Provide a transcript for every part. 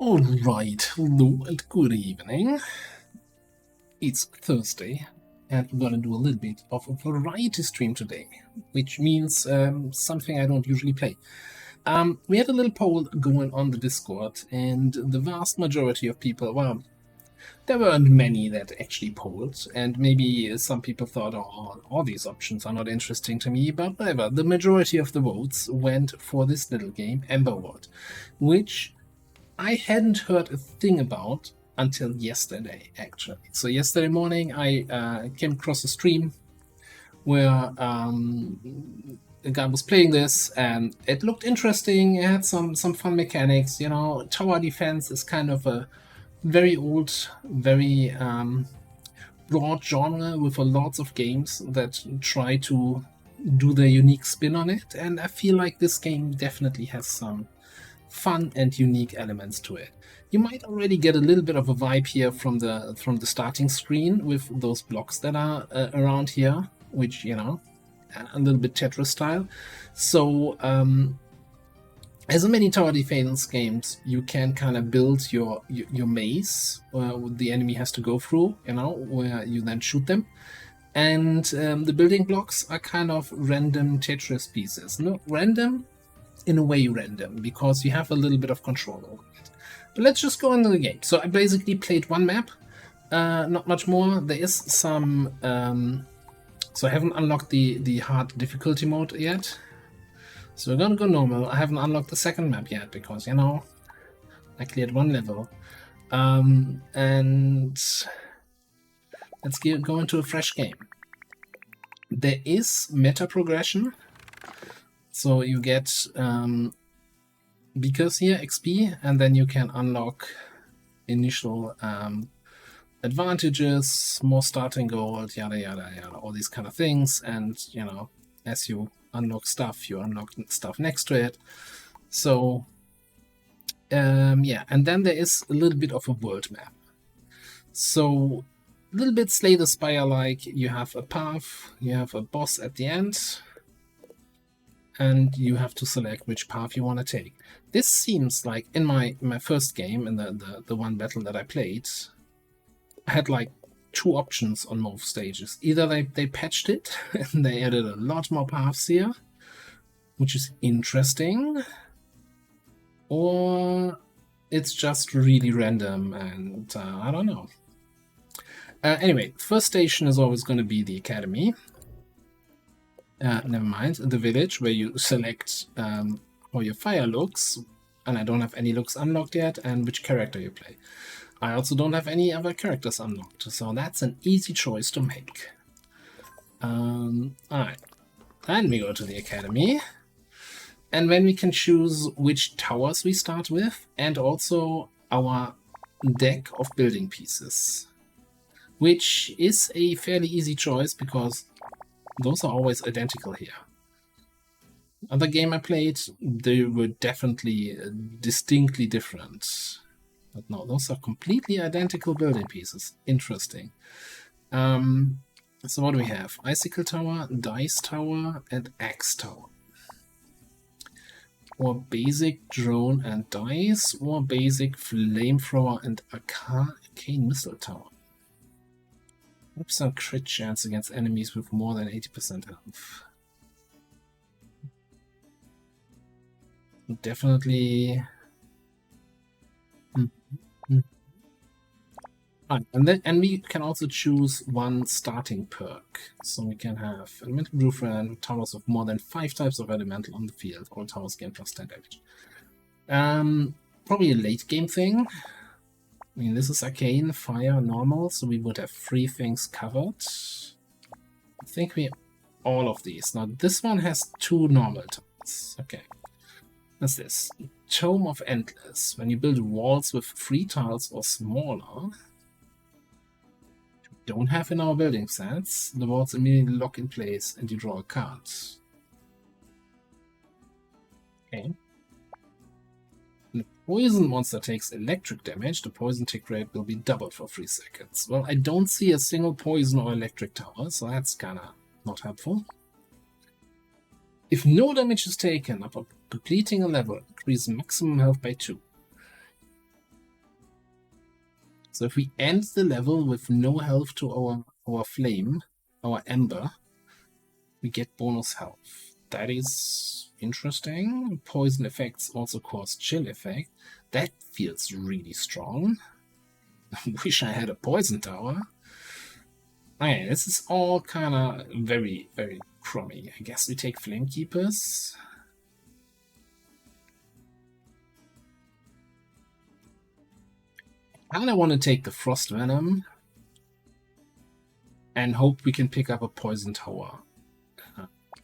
All right, hello and good evening. It's Thursday, and we're gonna do a little bit of a variety stream today, which means something I don't usually play. We had a little poll going on the Discord, and the vast majority of people, well, there weren't many that actually polled, and maybe some people thought, oh, all these options are not interesting to me, but whatever. The majority of the votes went for this little game, Emberward, which I hadn't heard a thing about until yesterday, actually. So yesterday morning, I came across a stream where a guy was playing this, and it looked interesting. It had some fun mechanics. You know, tower defense is kind of a very old, very broad genre with a lots of games that try to do their unique spin on it, and I feel like this game definitely has some fun and unique elements to it. You might already get a little bit of a vibe here from the starting screen with those blocks that are around here, which, you know, a little bit Tetris style. So as in many tower defense games, you can kind of build your maze the enemy has to go through, you know, where you then shoot them. And the building blocks are kind of random Tetris pieces. No, random in a way random, because you have a little bit of control over it. But let's just go into the game. So I basically played one map, not much more. There is some... so I haven't unlocked the hard difficulty mode yet. So we're gonna go normal. I haven't unlocked the second map yet, because, you know, I cleared one level. And let's go into a fresh game. There is meta progression. So you get beakers here, XP, and then you can unlock initial advantages, more starting gold, yada yada yada, all these kind of things. And, you know, as you unlock stuff, you unlock stuff next to it. So yeah, and then there is a little bit of a world map. So a little bit Slay the Spire like. You have a path, you have a boss at the end, and you have to select which path you want to take. This seems like in my first game, in the one battle that I played, I had like two options on most stages. Either they patched it and they added a lot more paths here, which is interesting, or it's just really random, and I don't know. Anyway, first station is always going to be the academy. Never mind, the village, where you select how your fire looks, and I don't have any looks unlocked yet, and which character you play. I also don't have any other characters unlocked, so that's an easy choice to make. Alright, then we go to the academy, and then we can choose which towers we start with, and also our deck of building pieces, which is a fairly easy choice because those are always identical here. Other game I played, they were definitely distinctly different. But no, those are completely identical building pieces. Interesting. So what do we have? Icicle Tower, Dice Tower, and Axe Tower. Or basic Drone and Dice, or basic Flamethrower and Arcane Missile Tower. 100% crit chance against enemies with more than 80% health. Definitely. And we can also choose one starting perk. So we can have Elemental Blueprint, towers of more than 5 types of elemental on the field. All towers gain plus 10 damage. Probably a late game thing. I mean, this is Arcane, Fire, Normal, so we would have 3 things covered. I think we all of these. Now, this one has 2 normal tiles. Okay. What's this? Tome of Endless. When you build walls with 3 tiles or smaller, we don't have in our building sets, the walls immediately lock in place and you draw a card. Okay. When a poison monster takes electric damage, the poison tick rate will be doubled for 3 seconds. Well, I don't see a single poison or electric tower, so that's kinda not helpful. If no damage is taken upon completing a level, increase maximum health by 2. So if we end the level with no health to our flame, our ember, we get bonus health. That is interesting. Poison effects also cause chill effect. That feels really strong. Wish I had a poison tower. Okay, this is all kind of very, very crummy. I guess we take Flame Keepers. I kind of want to take the Frost Venom and hope we can pick up a Poison Tower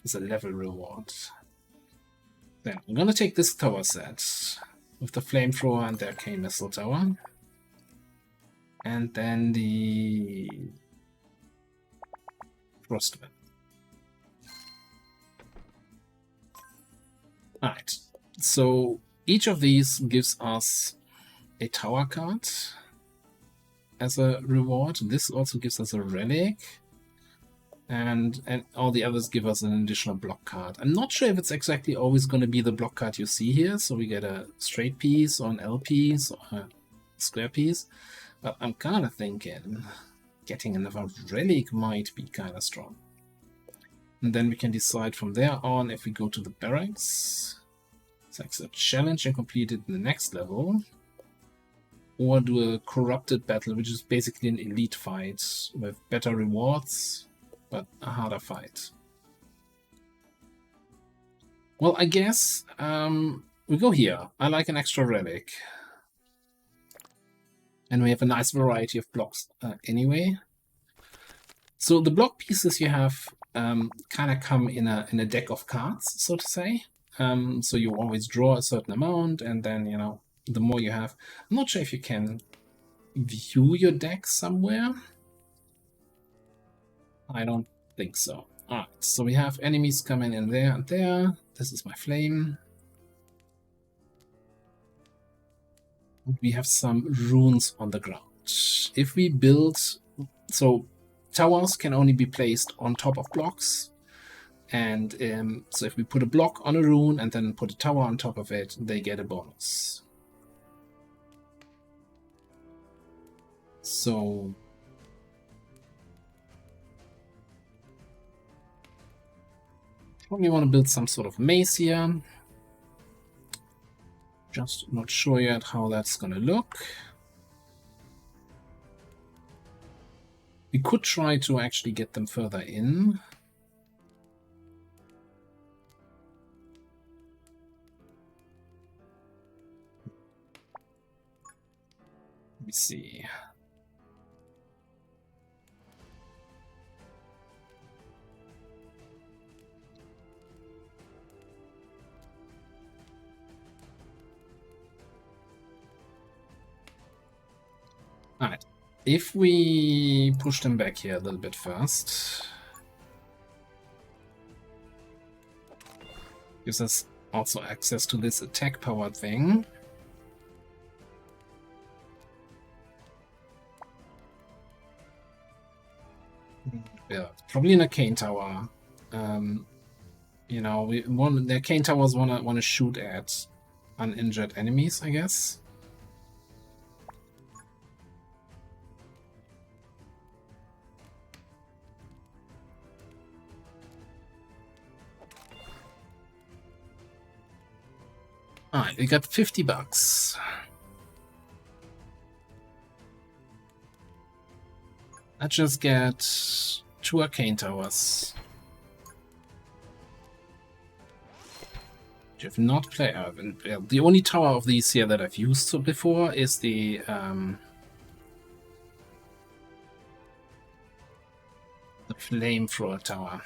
as a level reward. Then I'm going to take this tower set with the Flamethrower and the Arcane Missile Tower. And then the Frost Venom. Alright, so each of these gives us a tower card as a reward. This also gives us a relic, and all the others give us an additional block card. I'm not sure if it's exactly always going to be the block card you see here, so we get a straight piece or an L piece or a square piece, but I'm kind of thinking getting another relic might be kind of strong. And then we can decide from there on if we go to the barracks, it's like a challenge and complete it in the next level, or do a corrupted battle, which is basically an elite fight with better rewards, but a harder fight. Well, I guess we go here. I like an extra relic. And we have a nice variety of blocks anyway. So the block pieces you have kind of come in a deck of cards, so to say. So you always draw a certain amount, and then, you know, the more you have. I'm not sure if you can view your deck somewhere. I don't think so. Alright, so we have enemies coming in there and there. This is my flame. We have some runes on the ground. If we build... So towers can only be placed on top of blocks. And so if we put a block on a rune and then put a tower on top of it, they get a bonus. So probably want to build some sort of maze here. Just not sure yet how that's going to look. We could try to actually get them further in. Let me see. Alright, if we push them back here a little bit first, gives us also access to this attack power thing. Yeah, probably an arcane tower. You know, the arcane towers wanna shoot at uninjured enemies, I guess. Alright, we got $50. Let's just get 2 arcane towers. Which have not played. The only tower of these here that I've used before is the flamethrower tower.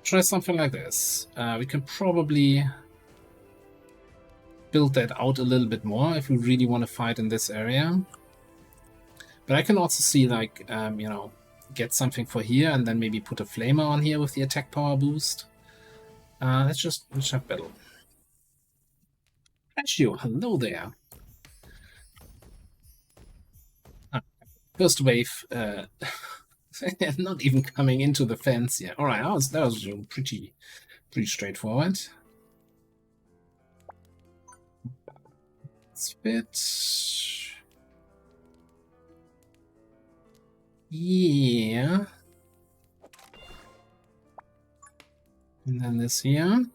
Try something like this. We can probably build that out a little bit more if we really want to fight in this area. But I can also see, like, you know, get something for here and then maybe put a flamer on here with the attack power boost. Let's have battle. Ratio, hello there. First wave, not even coming into the fence yet. All right, that was pretty straightforward. It's fit. Yeah. And then this here.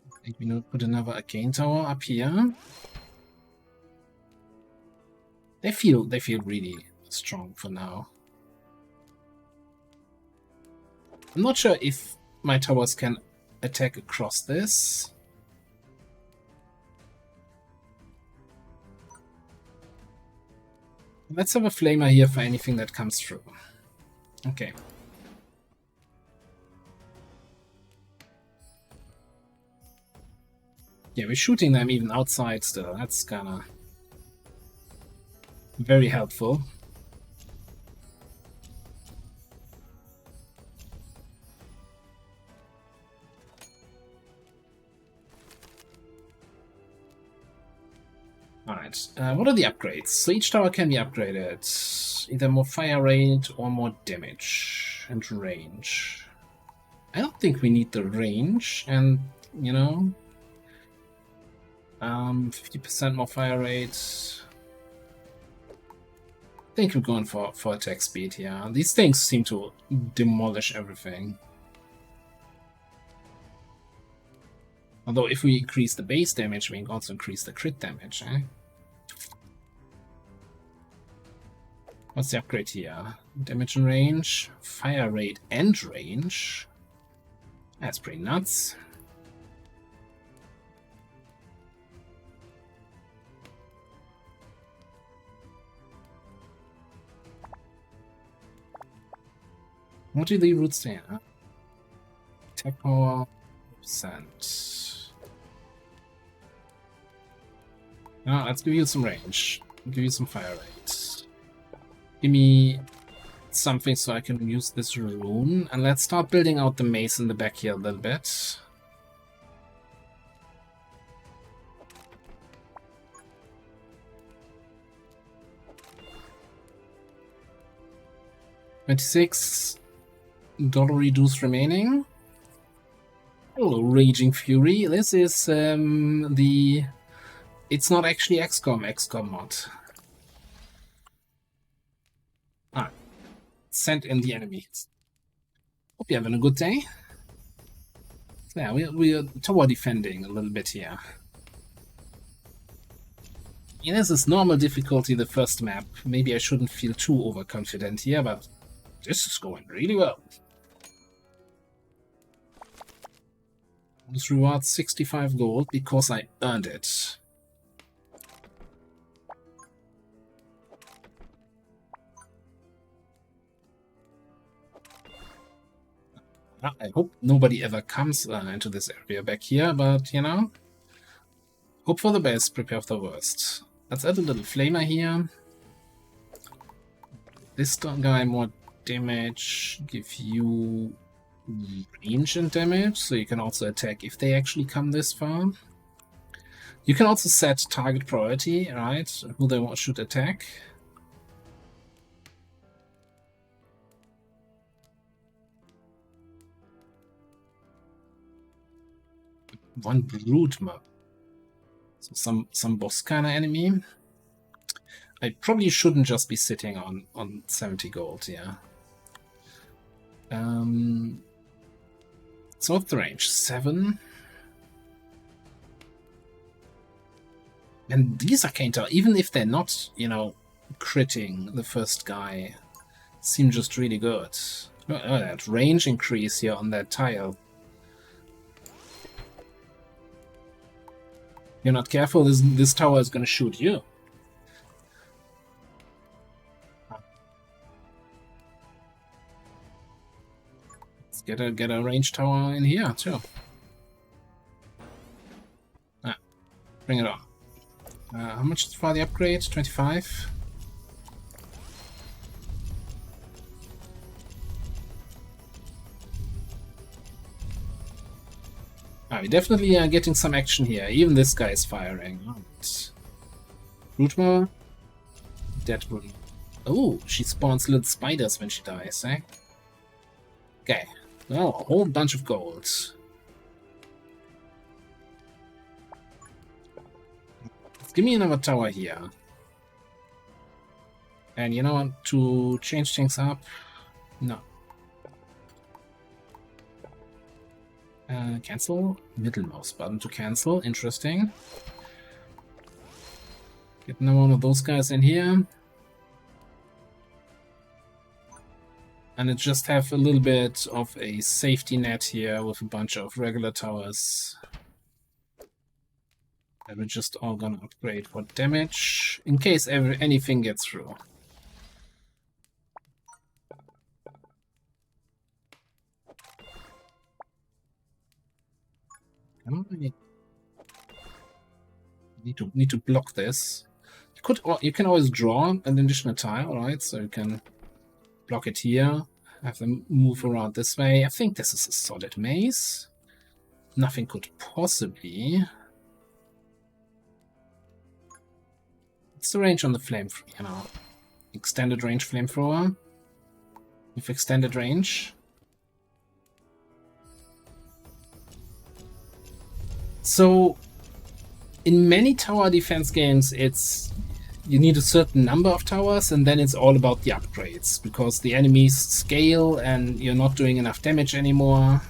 I think we need to put another arcane tower up here. They feel really strong for now. I'm not sure if my towers can attack across this. Let's have a flamer here for anything that comes through. Okay. Yeah, we're shooting them even outside still. That's kinda very helpful. Alright, what are the upgrades? So each tower can be upgraded. Either more fire rate or more damage and range. I don't think we need the range, and, you know... 50% more fire rate. I think we're going for attack speed here. These things seem to demolish everything. Although if we increase the base damage, we can also increase the crit damage, eh? What's the upgrade here? Damage and range, fire rate and range. That's pretty nuts. What do the roots say? Huh? Attack power %. Now let's give you some range. Give you some fire rate. Give me something so I can use this rune. And let's start building out the maze in the back here a little bit. $26 reduce remaining. Hello, Raging Fury. This is the... It's not actually XCOM mod. Ah, send in the enemies. Hope you're having a good day. Yeah, we're tower defending a little bit here. Yeah, this is normal difficulty, the first map. Maybe I shouldn't feel too overconfident here, but this is going really well. This rewards 65 gold because I earned it. I hope nobody ever comes into this area back here, but you know, hope for the best, prepare for the worst. Let's add a little flamer here. This guy more damage, give you range and damage, so you can also attack if they actually come this far. You can also set target priority, right? Who they should attack. One brute map. So some boss kind of enemy. I probably shouldn't just be sitting on 70 gold, yeah. So what's the range? 7. And these arcane tower, even if they're not, you know, critting the first guy, seem just really good. Look at that range increase here on that tile. You're not careful, this tower is going to shoot you. Let's get a range tower in here too. Bring it on. How much for the upgrade? 25. We definitely are getting some action here. Even this guy is firing. Rootma. Dead Brood. Oh, she spawns little spiders when she dies, eh? Okay. Oh, a whole bunch of gold. Give me another tower here. And you know what? To change things up, no. Cancel. Middle mouse button to cancel. Interesting. Get another one of those guys in here. And it just have a little bit of a safety net here with a bunch of regular towers. And we're just all gonna upgrade for damage in case anything gets through. I need to block this. You can always draw an additional tile, right? So you can block it here, have them move around this way. I think this is a solid maze. Nothing could possibly. What's the range on the flamethrower? You know, extended range flamethrower with extended range. So, in many tower defense games, you need a certain number of towers, and then it's all about the upgrades, because the enemies scale and you're not doing enough damage anymore.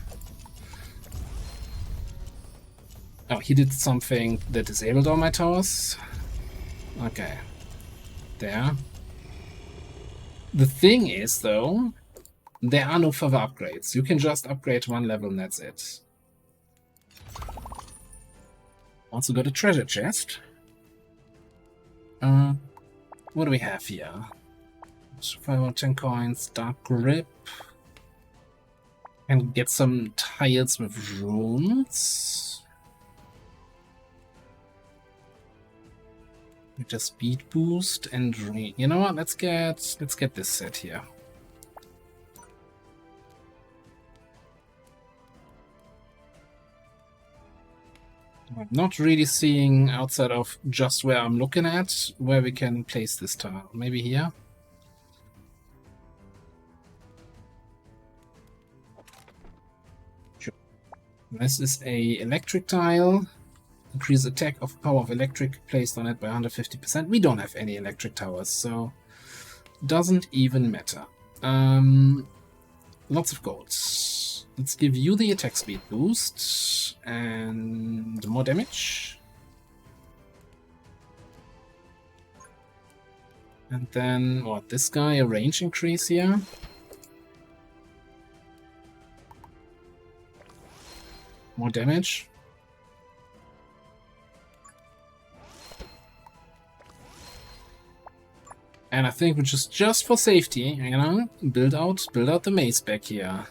Oh, he did something that disabled all my towers. Okay. There. The thing is, though, there are no further upgrades. You can just upgrade one level and that's it. Also got a treasure chest. What do we have here? 510 coins, dark grip. And get some tiles with runes. With a speed boost and you know what? Let's get this set here. I'm not really seeing outside of just where I'm looking at where we can place this tile. Maybe here. Sure. This is a electric tile. Increase attack of power of electric placed on it by 150%. We don't have any electric towers, so doesn't even matter. Lots of gold. Let's give you the attack speed boost and more damage. And then, what, this guy, a range increase here. More damage. And I think we just for safety, you know, build out the maze back here.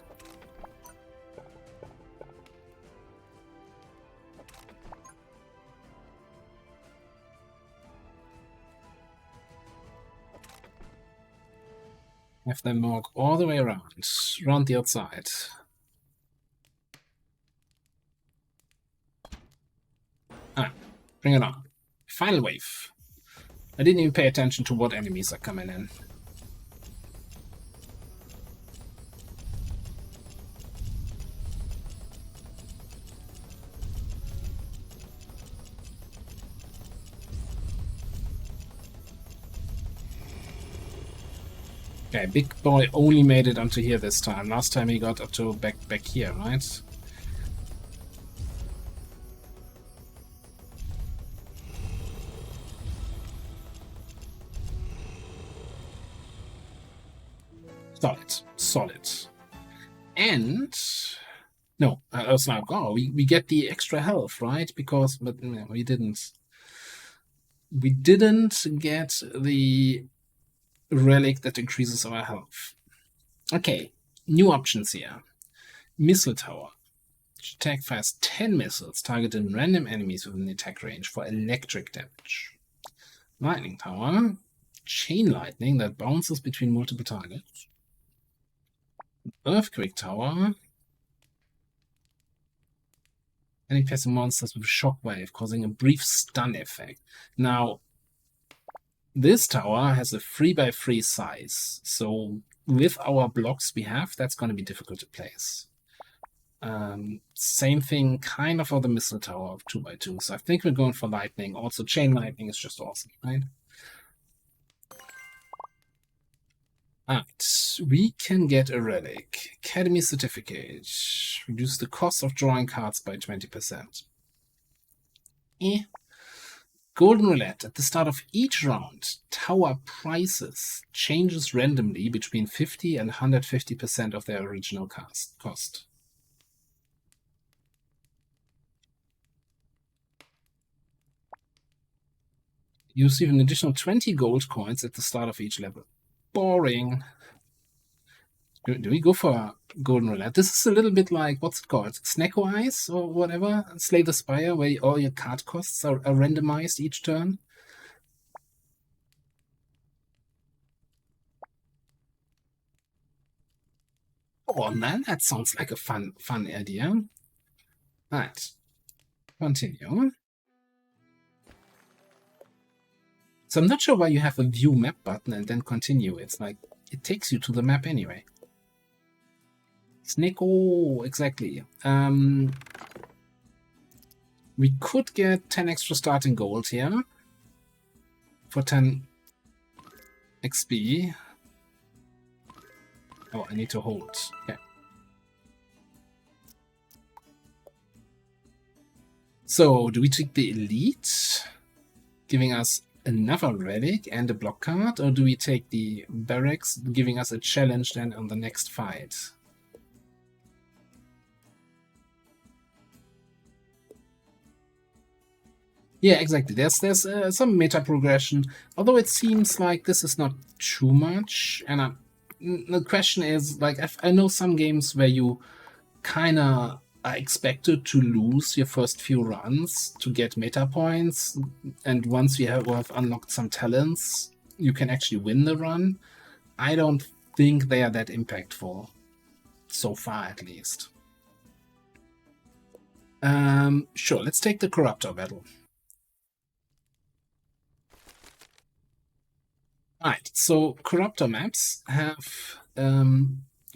Have them walk all the way around the outside. Ah, bring it on. Final wave. I didn't even pay attention to what enemies are coming in. Okay, big boy only made it onto here this time. Last time he got up to back here, right? Solid. And no, I was like, oh, we get the extra health, right? Because, but no, we didn't. We didn't get the relic that increases our health. Okay, new options here. Missile tower. Attack fires 10 missiles targeting random enemies within the attack range for electric damage. Lightning tower. Chain lightning that bounces between multiple targets. Earthquake tower. Any passing monsters with a shockwave, causing a brief stun effect. Now, this tower has a 3x3 size, so with our blocks we have, that's going to be difficult to place. Same thing kind of for the missile tower of 2x2. So I think we're going for lightning. Also, chain lightning is just awesome, right? Alright, we can get a relic. Academy certificate. Reduce the cost of drawing cards by 20%. Golden Roulette. At the start of each round, tower prices changes randomly between 50 and 150% of their original cost. You receive an additional 20 gold coins at the start of each level. Boring. Do we go for Golden Roulette? This is a little bit like, what's it called? Snacko Eyes or whatever? Slay the Spire, where all your card costs are randomized each turn. Oh man, that sounds like a fun idea. Alright. Continue. So I'm not sure why you have a view map button and then continue. It's like, it takes you to the map anyway. Snacko, exactly. We could get 10 extra starting gold here for 10 XP. Oh, I need to hold. Okay. So, do we take the elite, giving us another relic and a block card, or do we take the barracks, giving us a challenge then on the next fight? Yeah, exactly. There's some meta progression, although it seems like this is not too much. And the question is, like, I know some games where you kind of are expected to lose your first few runs to get meta points, and once you have unlocked some talents, you can actually win the run. I don't think they are that impactful, so far at least. Sure, let's take the Corruptor battle. Right, so Corruptor maps have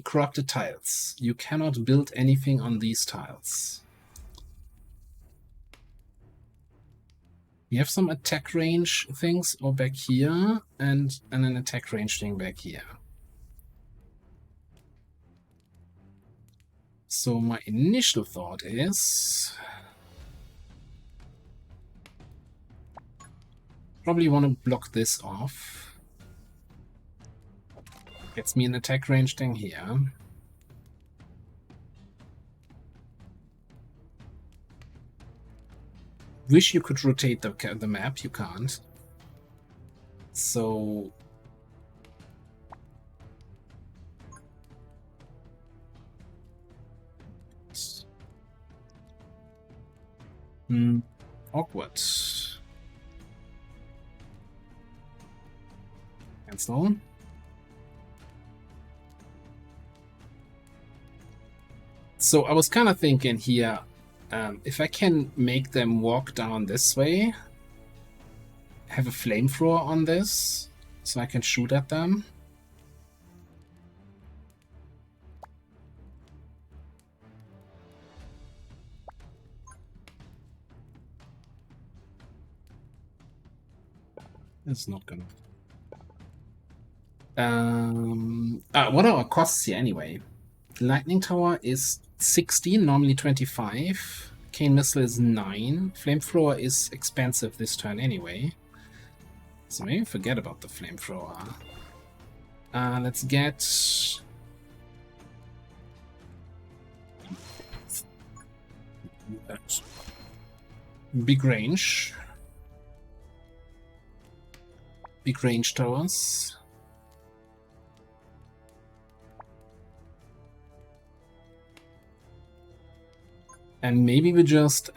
corrupted tiles. You cannot build anything on these tiles. You have some attack range things or back here, and an attack range thing back here. So my initial thought is probably want to block this off. Gets me an attack range thing here. Wish you could rotate the map, you can't. So awkward. Cancel. So I was kind of thinking here, if I can make them walk down this way, have a flamethrower on this, so I can shoot at them. It's not gonna. What are our costs here anyway? Lightning Tower is 16, normally 25. Cane Missile is 9. Flamethrower is expensive this turn anyway. So maybe forget about the Flamethrower. Let's get... big range. Big range towers. And maybe we just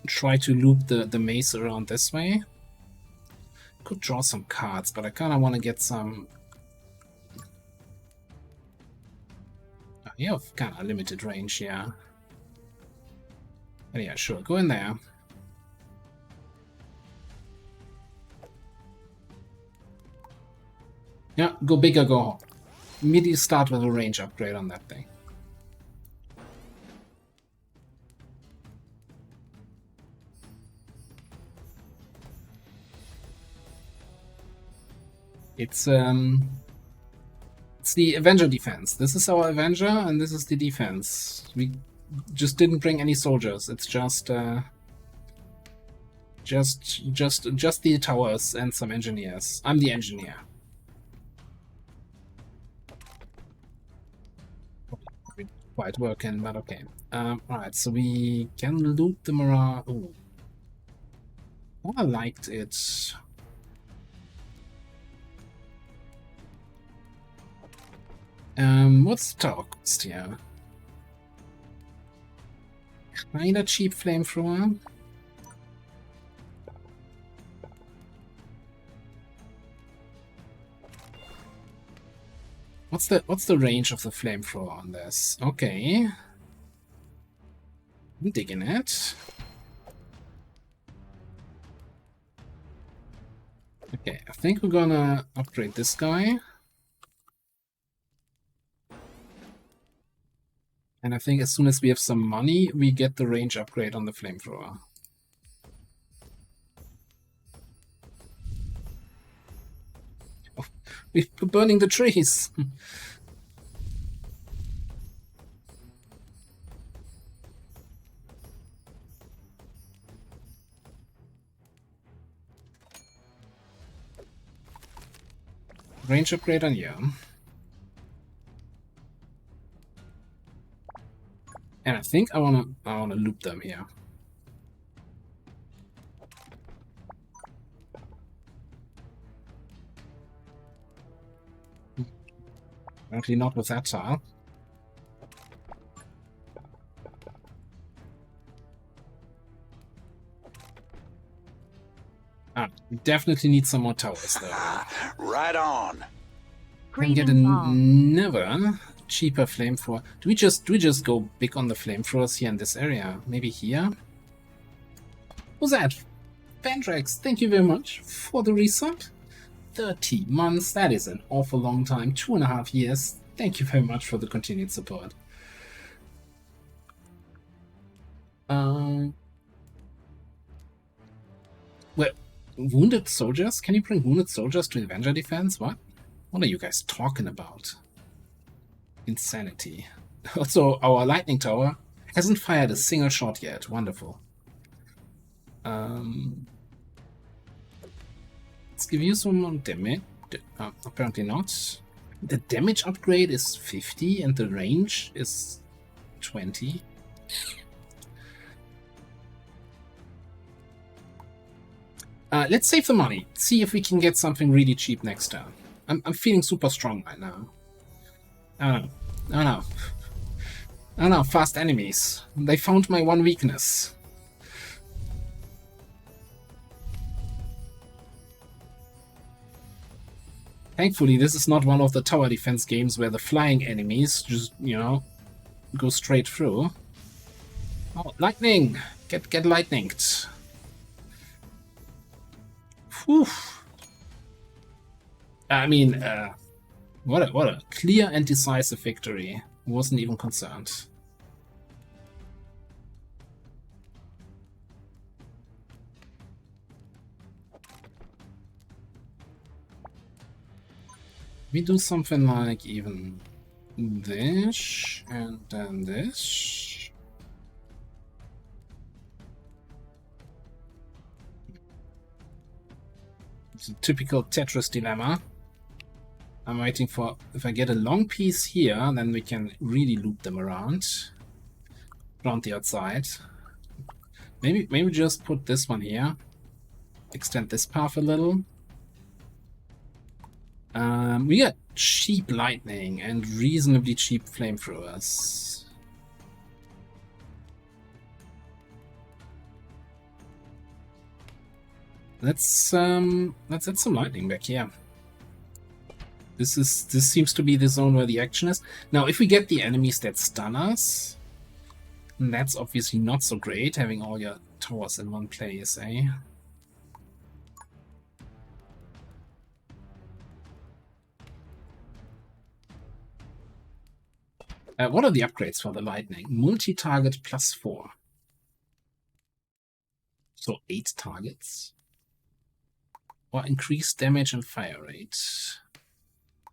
try to loop the maze around this way. Could draw some cards, but I kind of want to get some... you have kind of limited range here. But yeah, sure, go in there. Yeah, go big or go home. Immediately start with a range upgrade on that thing. It's the Avenger defense. This is our Avenger, and this is the defense. We just didn't bring any soldiers. It's just the towers and some engineers. I'm the engineer. Quite working, but okay. Alright, so we can loot them around. Ooh. Oh, I liked it. What's the tower cost here? Kinda cheap flamethrower. What's the range of the flamethrower on this? Okay. I'm digging it. Okay, I think we're gonna upgrade this guy. And I think as soon as we have some money, we get the range upgrade on the flamethrower. Oh, we're burning the trees! Range upgrade on you. And I think I wanna loop them here. Apparently not with that tile. We definitely need some more towers though. Right on. Can get another cheaper flamethrower. Do we just go big on the flamethrowers here in this area? Maybe here? Who's that? Vandrax, thank you very much for the resub. 30 months, that is an awful long time. 2.5 years. Thank you very much for the continued support. Well, wounded soldiers? Can you bring wounded soldiers to Avenger defense? What are you guys talking about? Insanity. Also, our lightning tower hasn't fired a single shot yet. Wonderful. Let's give you some more damage. Apparently not. The damage upgrade is 50 and the range is 20. Let's save the money. See if we can get something really cheap next turn. I'm feeling super strong right now. Oh no, fast enemies. They found my one weakness. Thankfully, this is not one of the tower defense games where the flying enemies just, you know, go straight through. Oh, lightning! Get lightninged. Whew. I mean, what a clear and decisive victory. Wasn't even concerned. We do something like even this and then this. It's a typical Tetris dilemma. I'm waiting for, if I get a long piece here, then we can really loop them around the outside. Maybe just put this one here. Extend this path a little. We got cheap lightning and reasonably cheap flamethrowers. Let's add some lightning back here. This seems to be the zone where the action is. Now, if we get the enemies that stun us, that's obviously not so great, having all your towers in one place, eh? What are the upgrades for the lightning? Multi-target +4. So 8 targets. Or increase damage and fire rate.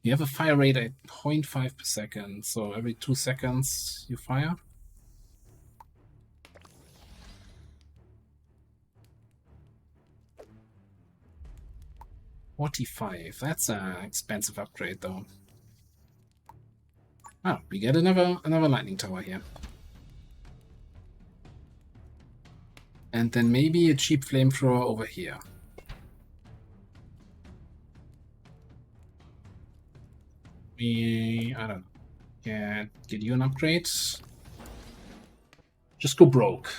You have a fire rate at 0.5 per second, so every 2 seconds you fire. $45. That's an expensive upgrade, though. Oh, we get another lightning tower here. And then maybe a cheap flamethrower over here. I don't know. Get you an upgrade. Just go broke.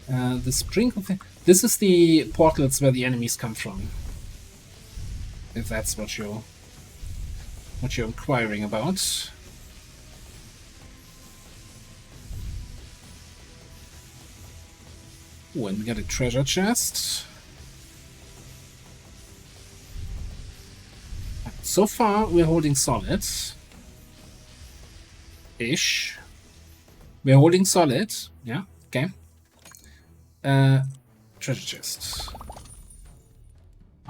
The sprinkle thing. This is the portals where the enemies come from. If that's what you're inquiring about. Oh, and we got a treasure chest. So far, we're holding solid. Ish. We're holding solid. Yeah, okay. Treasure chest.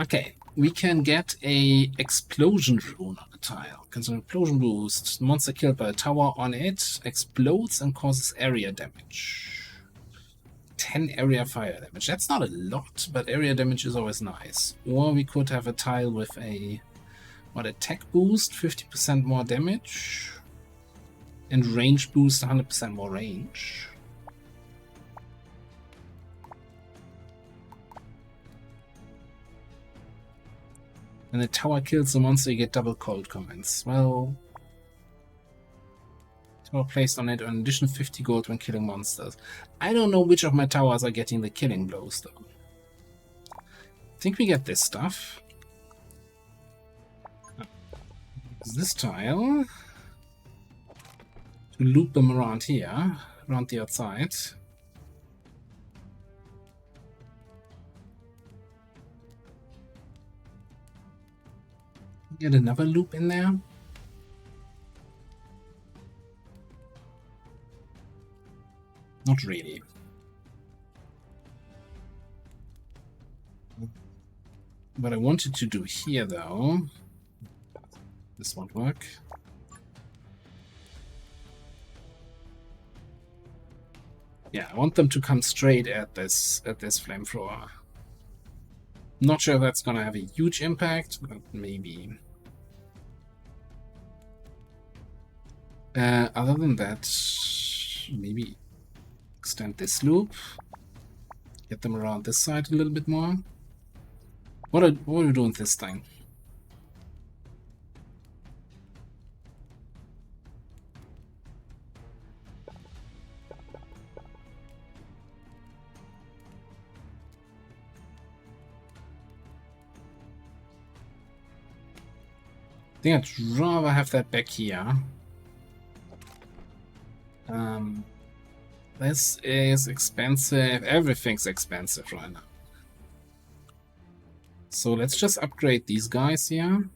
Okay, we can get a explosion rune on the tile. Consider explosion boost. Monster killed by a tower on it explodes and causes area damage. 10 area fire damage. That's not a lot, but area damage is always nice. Or we could have a tile with a attack boost, 50% more damage, and range boost, 100% more range. When the tower kills the monster, you get double cold coins. Well, tower placed on it an additional 50 gold when killing monsters. I don't know which of my towers are getting the killing blows, though. I think we get this stuff. This tile to loop them around here, around the outside. Get another loop in there. Not really. What I wanted to do here, though, this won't work. Yeah, I want them to come straight at this flamethrower. Not sure if that's gonna have a huge impact, but maybe. Other than that, maybe extend this loop, get them around this side a little bit more. What are we doing with this thing? I think I'd rather have that back here. This is expensive. Everything's expensive right now. So let's just upgrade these guys here.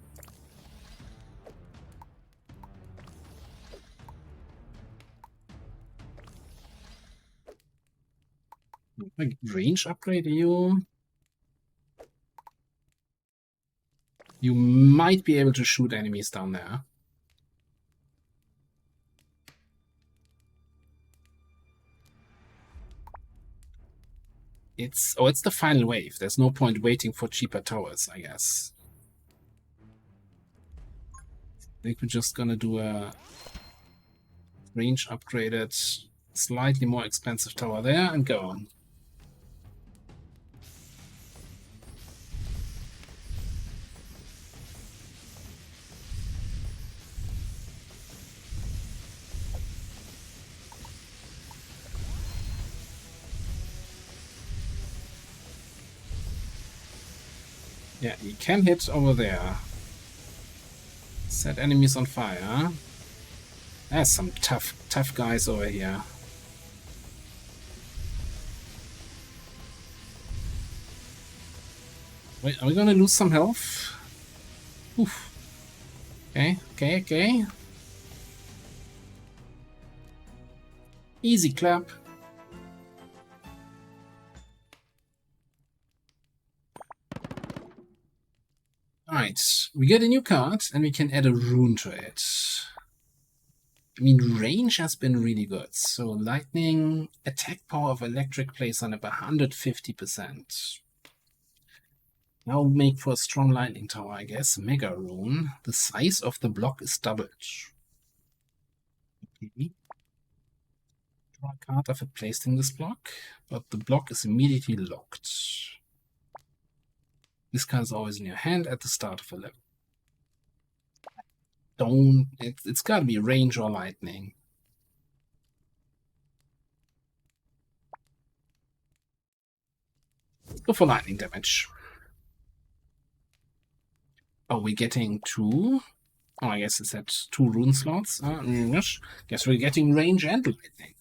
Like range upgrade you. You might be able to shoot enemies down there. It's the final wave. There's no point waiting for cheaper towers, I guess. I think we're just gonna do a range upgraded, slightly more expensive tower there and go on. Yeah, you can hit over there. Set enemies on fire. There's some tough guys over here. Wait, are we gonna lose some health? Oof. Okay. Easy clap. We get a new card, and we can add a rune to it. I mean, range has been really good. So lightning, attack power of electric plays on about 150%. Now make for a strong lightning tower, I guess. Mega rune. The size of the block is doubled. Okay. Draw a card of it placed in this block, but the block is immediately locked. This card is always in your hand at the start of a level. It's gotta be range or lightning. Go for lightning damage. Are we getting 2? Oh, I guess it's at 2 rune slots. Yes. Guess we're getting range and lightning.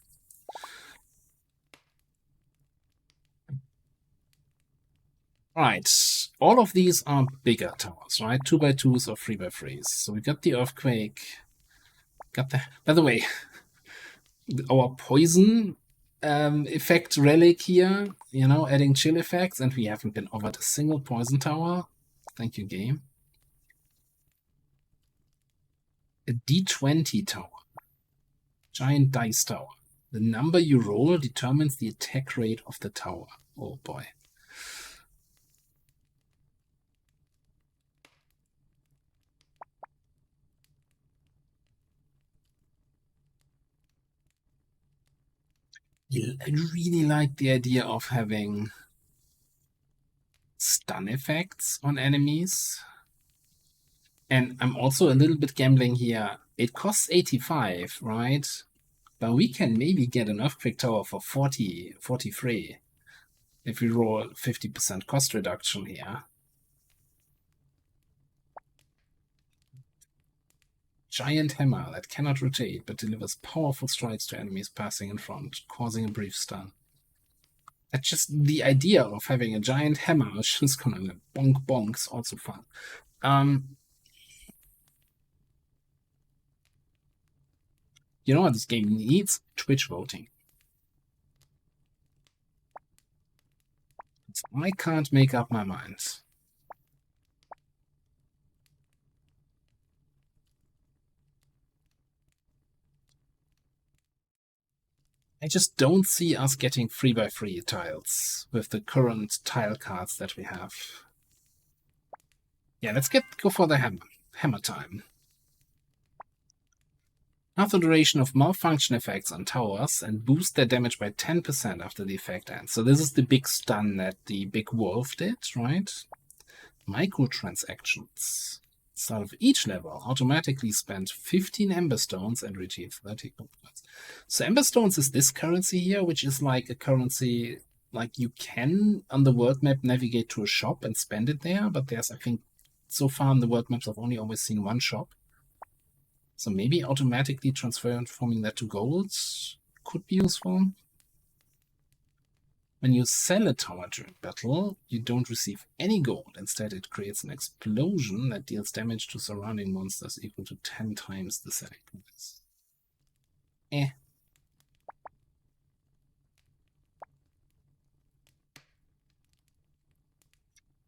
Right. All of these are bigger towers, right? 2x2s or 3x3s. So we got the earthquake. Got the. By the way, our poison effect relic here, you know, adding chill effects, and we haven't been offered a single poison tower. Thank you, game. A D20 tower. Giant dice tower. The number you roll determines the attack rate of the tower. Oh boy. I really like the idea of having stun effects on enemies. And I'm also a little bit gambling here. It costs 85, right? But we can maybe get an earthquake tower for 43 if we roll 50% cost reduction here. Giant hammer that cannot rotate but delivers powerful strikes to enemies passing in front, causing a brief stun. That's just the idea of having a giant hammer is just gonna bonk bonks, also fun. You know what this game needs? Twitch voting. I can't make up my mind. I just don't see us getting 3x3 tiles with the current tile cards that we have. Yeah, let's go for the hammer. Hammer time. Half the duration of malfunction effects on towers and boost their damage by 10% after the effect ends. So this is the big stun that the big wolf did, right? Microtransactions. Start of each level, automatically spend 15 Emberstones and retrieve 30 gold coins. So Emberstones is this currency here, which is like a currency, like you can, on the world map, navigate to a shop and spend it there, but there's, I think, so far on the world maps, I've only always seen one shop. So maybe automatically transforming that to gold could be useful. When you sell a tower during battle, you don't receive any gold. Instead, it creates an explosion that deals damage to surrounding monsters equal to 10 times the selling price.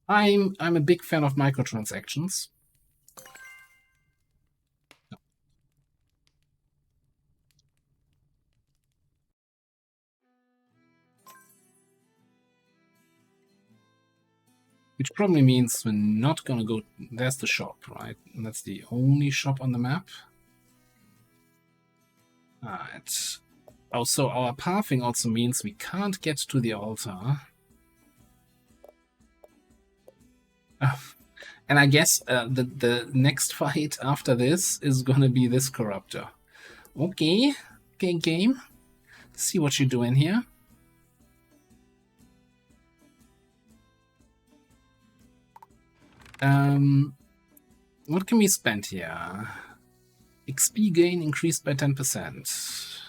I'm a big fan of microtransactions. Which probably means we're not gonna go. There's the shop, right? And that's the only shop on the map. Alright. Oh, so our pathing also means we can't get to the altar. And I guess the next fight after this is gonna be this corruptor. Okay, game. See what you're doing here. What can we spend here? XP gain increased by 10%.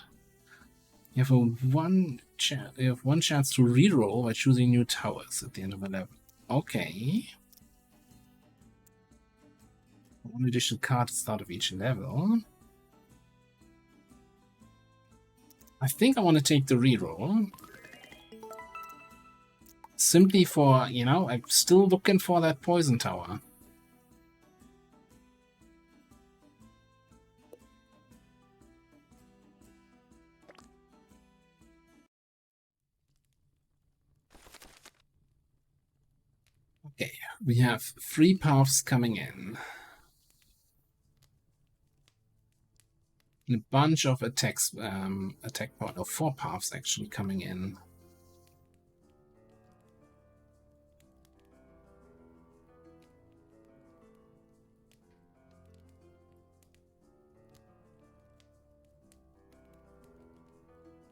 You have one chance to reroll by choosing new towers at the end of a level. Okay. One additional card at the start of each level. I think I want to take the reroll. Simply for, you know, I'm still looking for that poison tower. We have 3 paths coming in. And a bunch of attacks, attack point, or 4 paths actually coming in.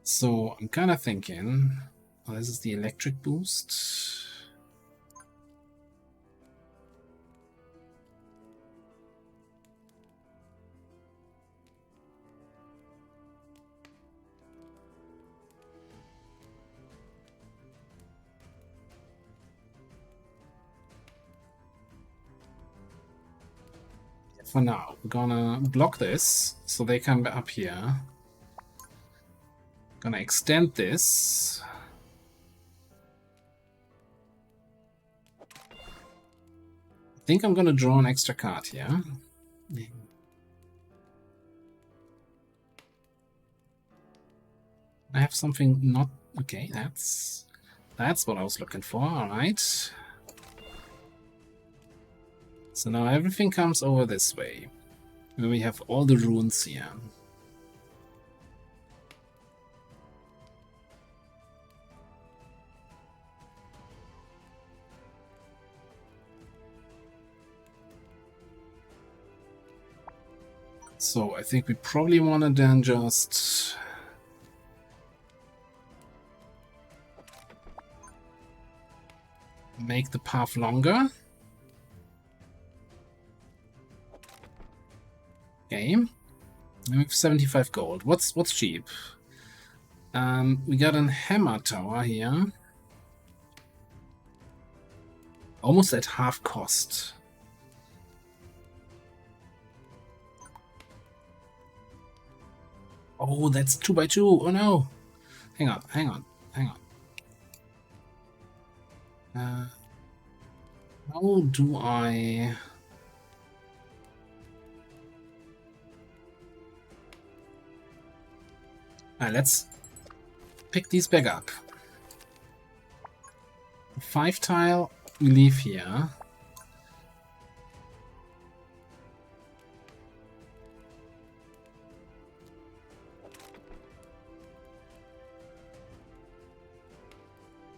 So I'm kind of thinking, well, this is the electric boost. For now, we're gonna block this so they come up here. Gonna extend this. I think I'm gonna draw an extra card here. I have something not okay. That's what I was looking for. All right. So now everything comes over this way. Where we have all the runes here. So I think we probably want to then just make the path longer. Okay. We have 75 gold. What's cheap? We got a hammer tower here. Almost at half cost. Oh, that's 2x2. Oh no. Hang on. How do I... Alright, let's pick these back up. 5 tile we leave here.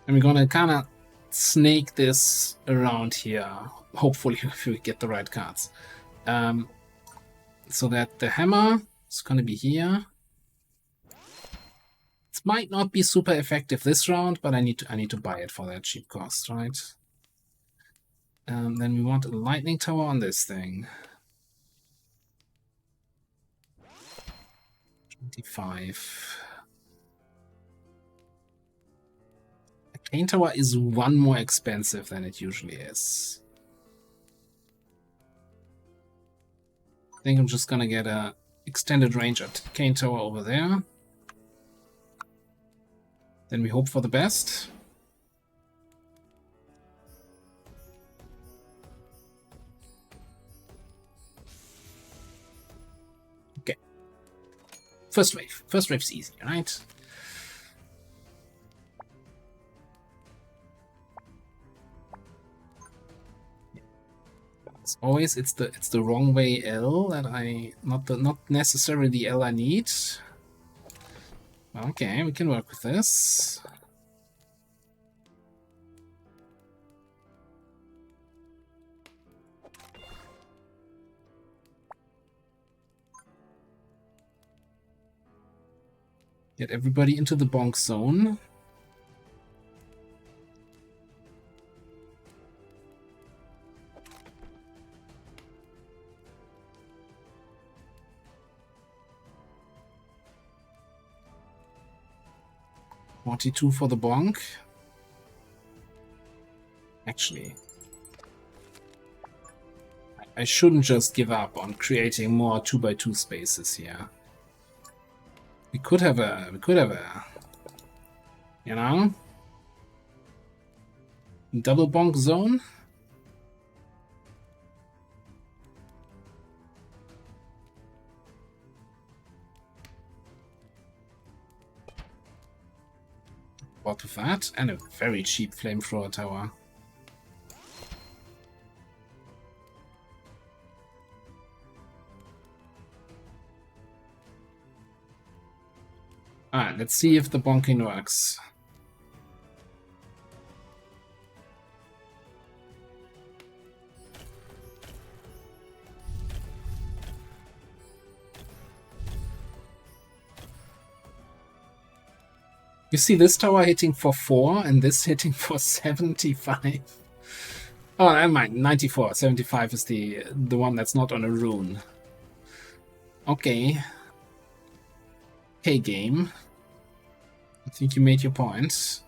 And we're gonna kind of snake this around here. Hopefully, if we get the right cards. So that the hammer is gonna be here. It might not be super effective this round, but I need to buy it for that cheap cost, right? Then we want a lightning tower on this thing. 25. A cane tower is 1 more expensive than it usually is. I think I'm just gonna get a extended range at cane tower over there. Then we hope for the best. Okay. First wave. First wave's easy, right? As always, it's the wrong way L that I not necessarily the L I need. Okay, we can work with this. Get everybody into the bonk zone. $42 for the bonk. Actually, I shouldn't just give up on creating more 2x2 spaces here. We could have a, you know, double bonk zone. What with that? And a very cheap flamethrower tower. Alright, let's see if the bonking works. You see this tower hitting for 4 and this hitting for 75. Oh, never mind. 94. 75 is the one that's not on a rune. Okay. Hey, game. I think you made your point.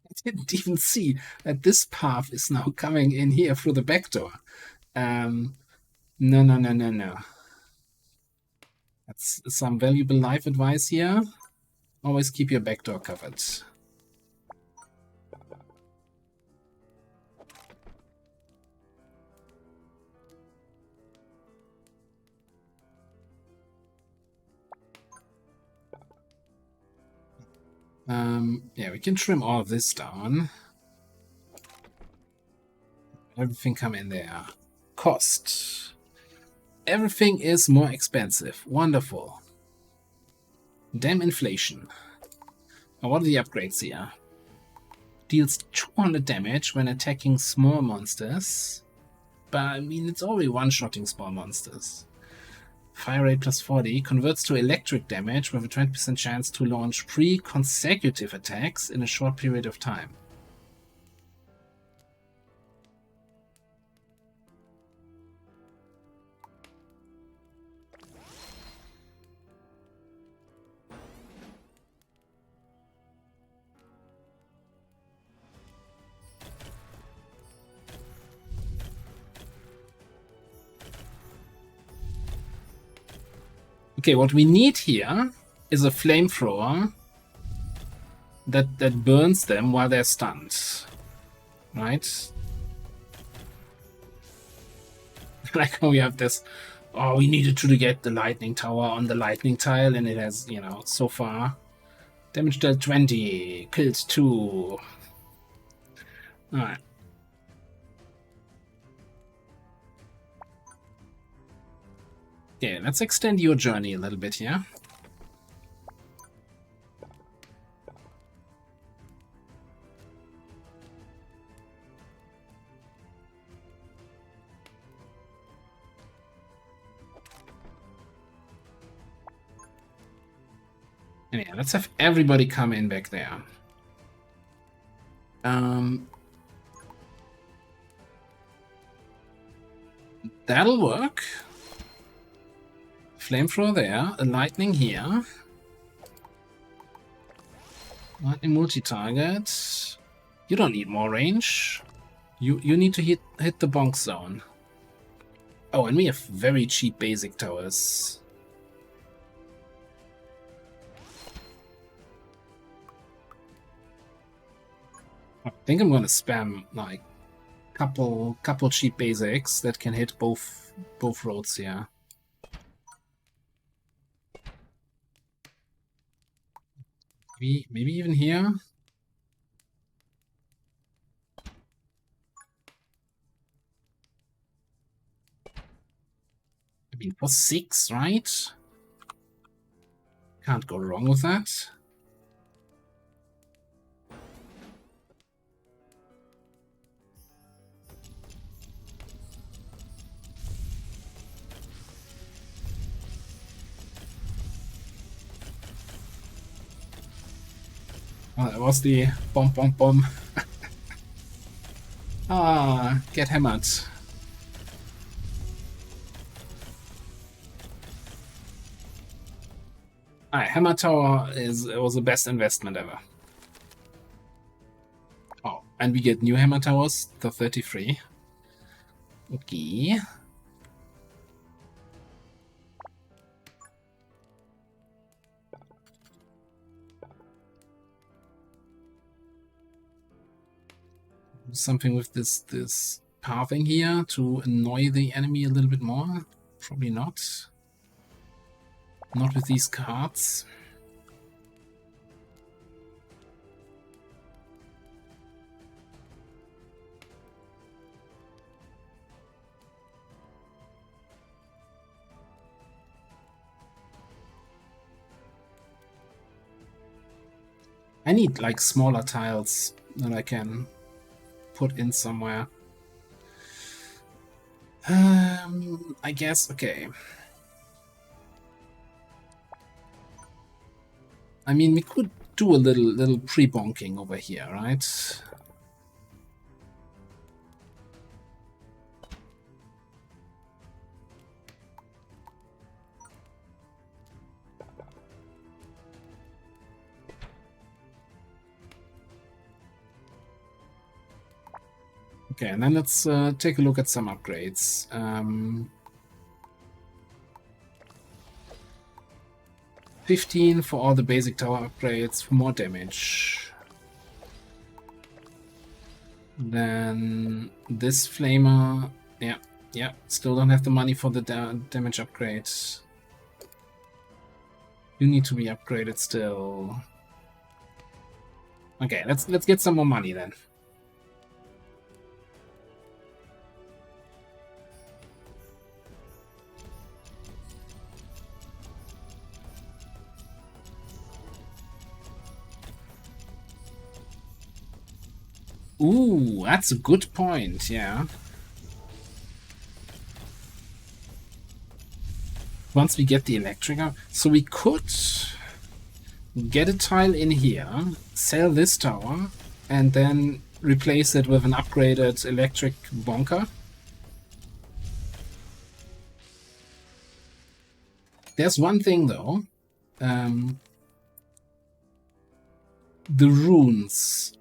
I didn't even see that this path is now coming in here through the back door. No. That's some valuable life advice here. Always keep your back door covered. Yeah, we can trim all of this down. Everything come in there. Cost. Everything is more expensive. Wonderful. Damn inflation. Now, what are the upgrades here? Deals 200 damage when attacking small monsters. But I mean, it's already one-shotting small monsters. Fire rate plus 40 converts to electric damage with a 20% chance to launch 3 consecutive attacks in a short period of time. Okay, what we need here is a flamethrower that burns them while they're stunned. Right? Like how we have this, oh, we needed to get the lightning tower on the lightning tile, and it has, you know, so far damage dealt 20, killed 2. Alright. Okay, let's extend your journey a little bit here. And yeah, let's have everybody come in back there. That'll work. Flamethrower there, a lightning here. Lightning multi-target. You don't need more range. You need to hit the bonk zone. Oh, and we have very cheap basic towers. I think I'm gonna spam like couple cheap basics that can hit both roads here. Maybe even here. I mean, for 6, right? Can't go wrong with that. Oh, that was the bomb. Ah, get hammered. Alright, Hammer Tower was the best investment ever. Oh, and we get new Hammer Towers, the 33. Okay. Something with this pathing here to annoy the enemy a little bit more? Probably not. Not with these cards. I need like smaller tiles that I can put in somewhere. I guess, okay. I mean, we could do a little pre-bonking over here, right? Okay, and then let's take a look at some upgrades. 15 for all the basic tower upgrades for more damage. Then this flamer, yeah, still don't have the money for the damage upgrades. You need to be upgraded still. Okay, let's get some more money then. Ooh, that's a good point, yeah. Once we get the electric up, so we could get a tile in here, sell this tower, and then replace it with an upgraded electric bonker. There's one thing though. The runes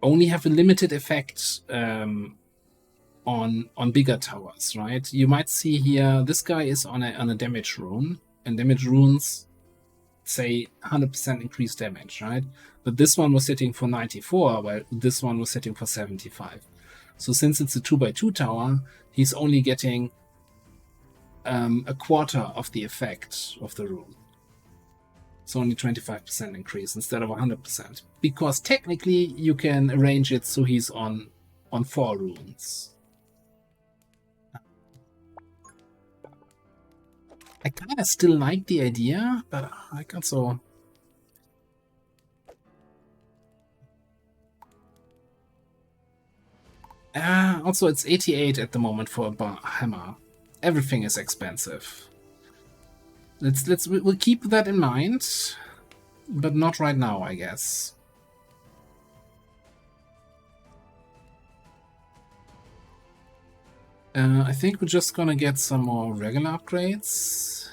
only have a limited effect on bigger towers, right? You might see here this guy is on a damage rune, and damage runes say 100% increased damage, right? But this one was hitting for 94, while this one was hitting for 75. So since it's a 2x2 tower, he's only getting a quarter of the effect of the rune. It's only 25% increase instead of 100%. Because technically you can arrange it so he's on 4 runes. I kinda still like the idea, but I can so... Also it's 88 at the moment for a hammer. Everything is expensive. We'll keep that in mind, but not right now, I guess. I think we're just gonna get some more regular upgrades.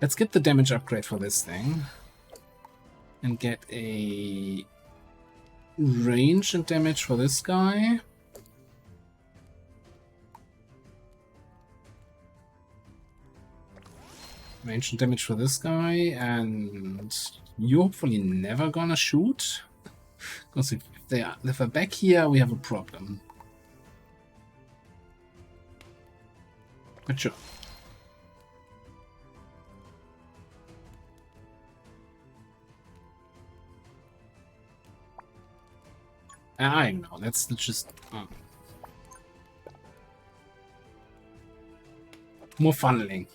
Let's get the damage upgrade for this thing. And get a range and damage for this guy. Range and damage for this guy, and you're hopefully never gonna shoot. Because if they're back here, we have a problem. But sure. I know, let's just... More funneling.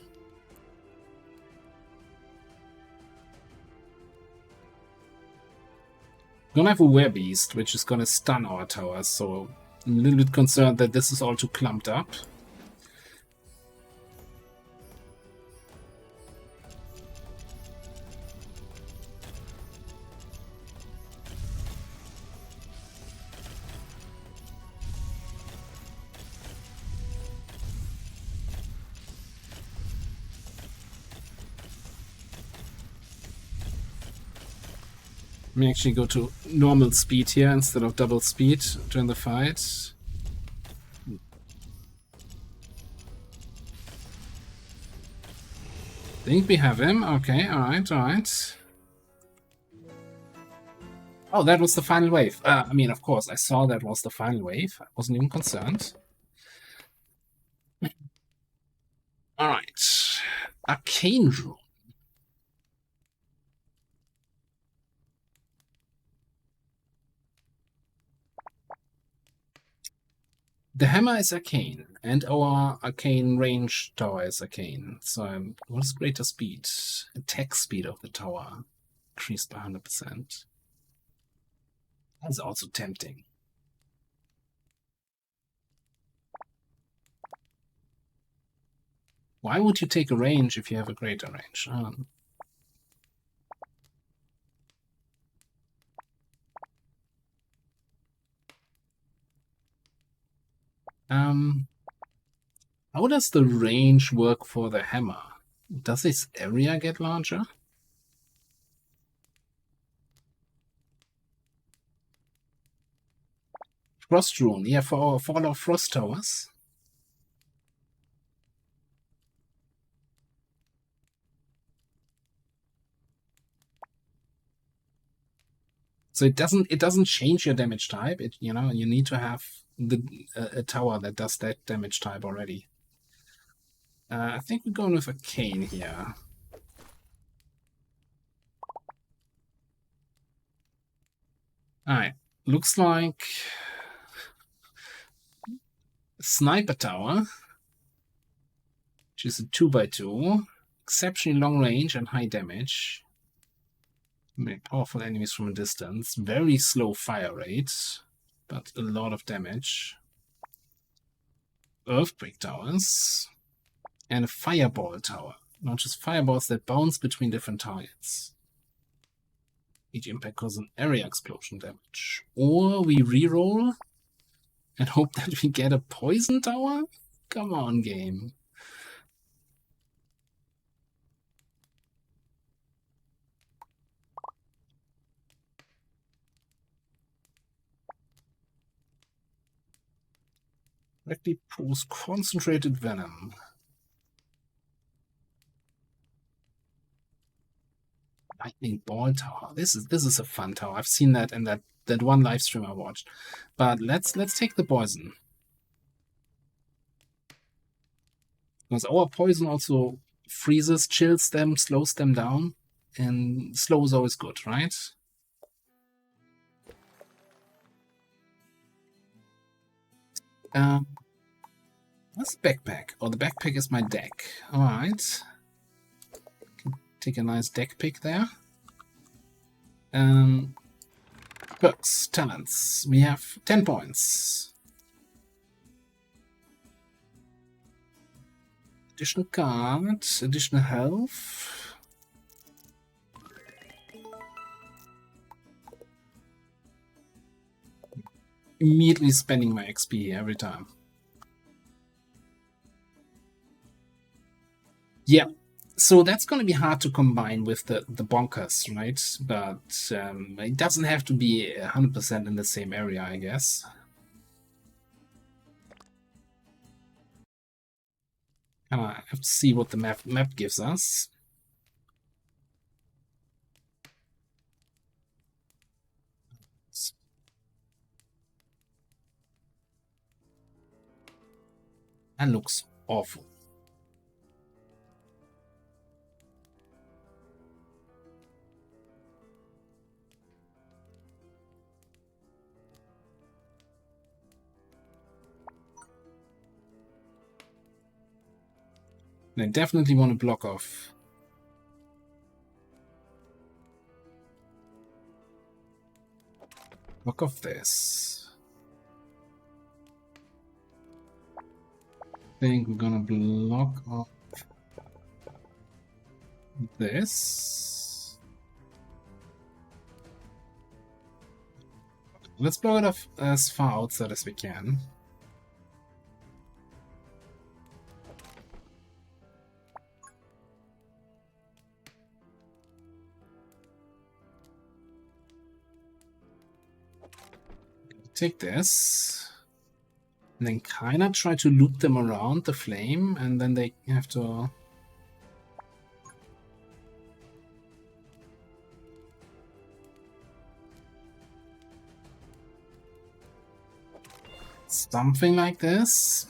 We're gonna have a werebeast, which is gonna stun our towers, so I'm a little bit concerned that this is all too clumped up. Let me actually go to normal speed here instead of double speed during the fight. Think we have him. Okay, alright. Oh, that was the final wave. I mean, of course, I saw that was the final wave. I wasn't even concerned. Alright. Arcane Rune. The hammer is arcane. And our arcane range tower is arcane. So what is greater speed? Attack speed of the tower increased by 100%. That's also tempting. Why would you take a range if you have a greater range? How does the range work for the hammer? Does its area get larger? Frost rune, yeah, for all our frost towers. So it doesn't change your damage type. You need to have a tower that does that damage type already. I think we're going with arcane here. Alright, looks like sniper tower, which is a 2x2, exceptionally long range and high damage. Make powerful enemies from a distance. Very slow fire rate, but a lot of damage. Earthquake towers. And a fireball tower. Not just fireballs that bounce between different targets. Each impact causes an area explosion damage. Or we reroll and hope that we get a poison tower? Come on, game. Directly pulls concentrated venom. Lightning ball tower. This is a fun tower. I've seen that in that one live stream I watched. But let's take the poison. Because our poison also freezes, chills them, slows them down, and slow is always good, right? What's the backpack? Oh, the backpack is my deck. All right. Take a nice deck pick there. Perks, talents. We have 10 points. Additional card, additional health. Immediately spending my XP every time. Yeah, so that's going to be hard to combine with the bonkers, right? But it doesn't have to be 100% in the same area, I guess. I have to see what the map gives us. That looks awful. I definitely want to block off. Block off this. I think we're gonna block off this. Let's block it off as far outside as we can. Take this. And then kind of try to loop them around the flame, and then they have to... Something like this.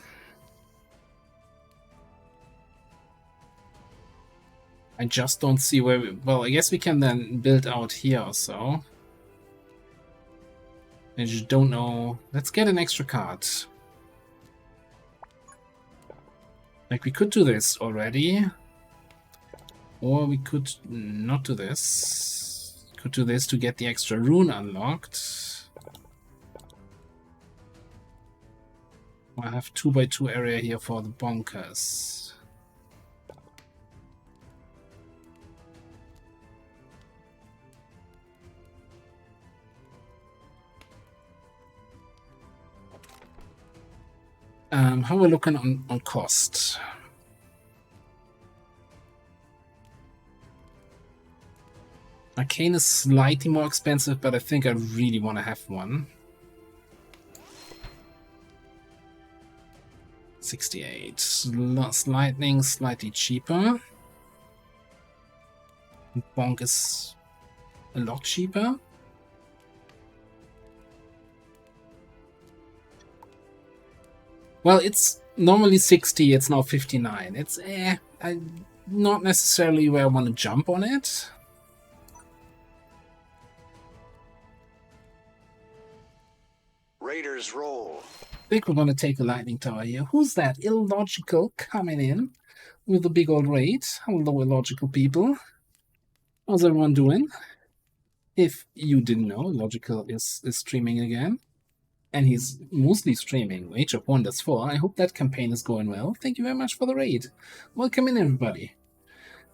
I just don't see where we... Well, I guess we can then build out here or so. I just don't know. Let's get an extra card. Like, we could do this already. Or we could not do this. Could do this to get the extra rune unlocked. I have 2x2 area here for the bonkers. How are we looking on cost? Arcane is slightly more expensive, but I think I really want to have one. 68. Lightning, slightly cheaper. Bonk is a lot cheaper. Well, it's normally 60, it's now 59. It's not necessarily where I want to jump on it. Raiders roll. I think we're going to take a lightning tower here. Who's that? Illogical coming in with a big old raid. Hello, illogical people. How's everyone doing? If you didn't know, Illogical is streaming again. And he's mostly streaming Age of Wonders 4. I hope that campaign is going well. Thank you very much for the raid. Welcome in, everybody.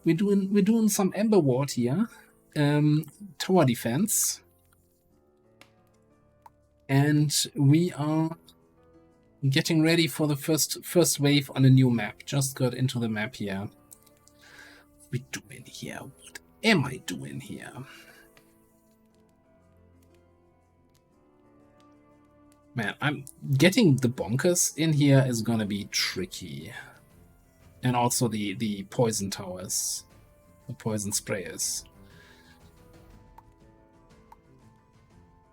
We're doing some Emberward here. Tower defense. And we are getting ready for the first wave on a new map. Just got into the map here. What are we doing here? What am I doing here? Man, I'm getting the bonkers in here is gonna be tricky. And also the poison towers. The poison sprayers.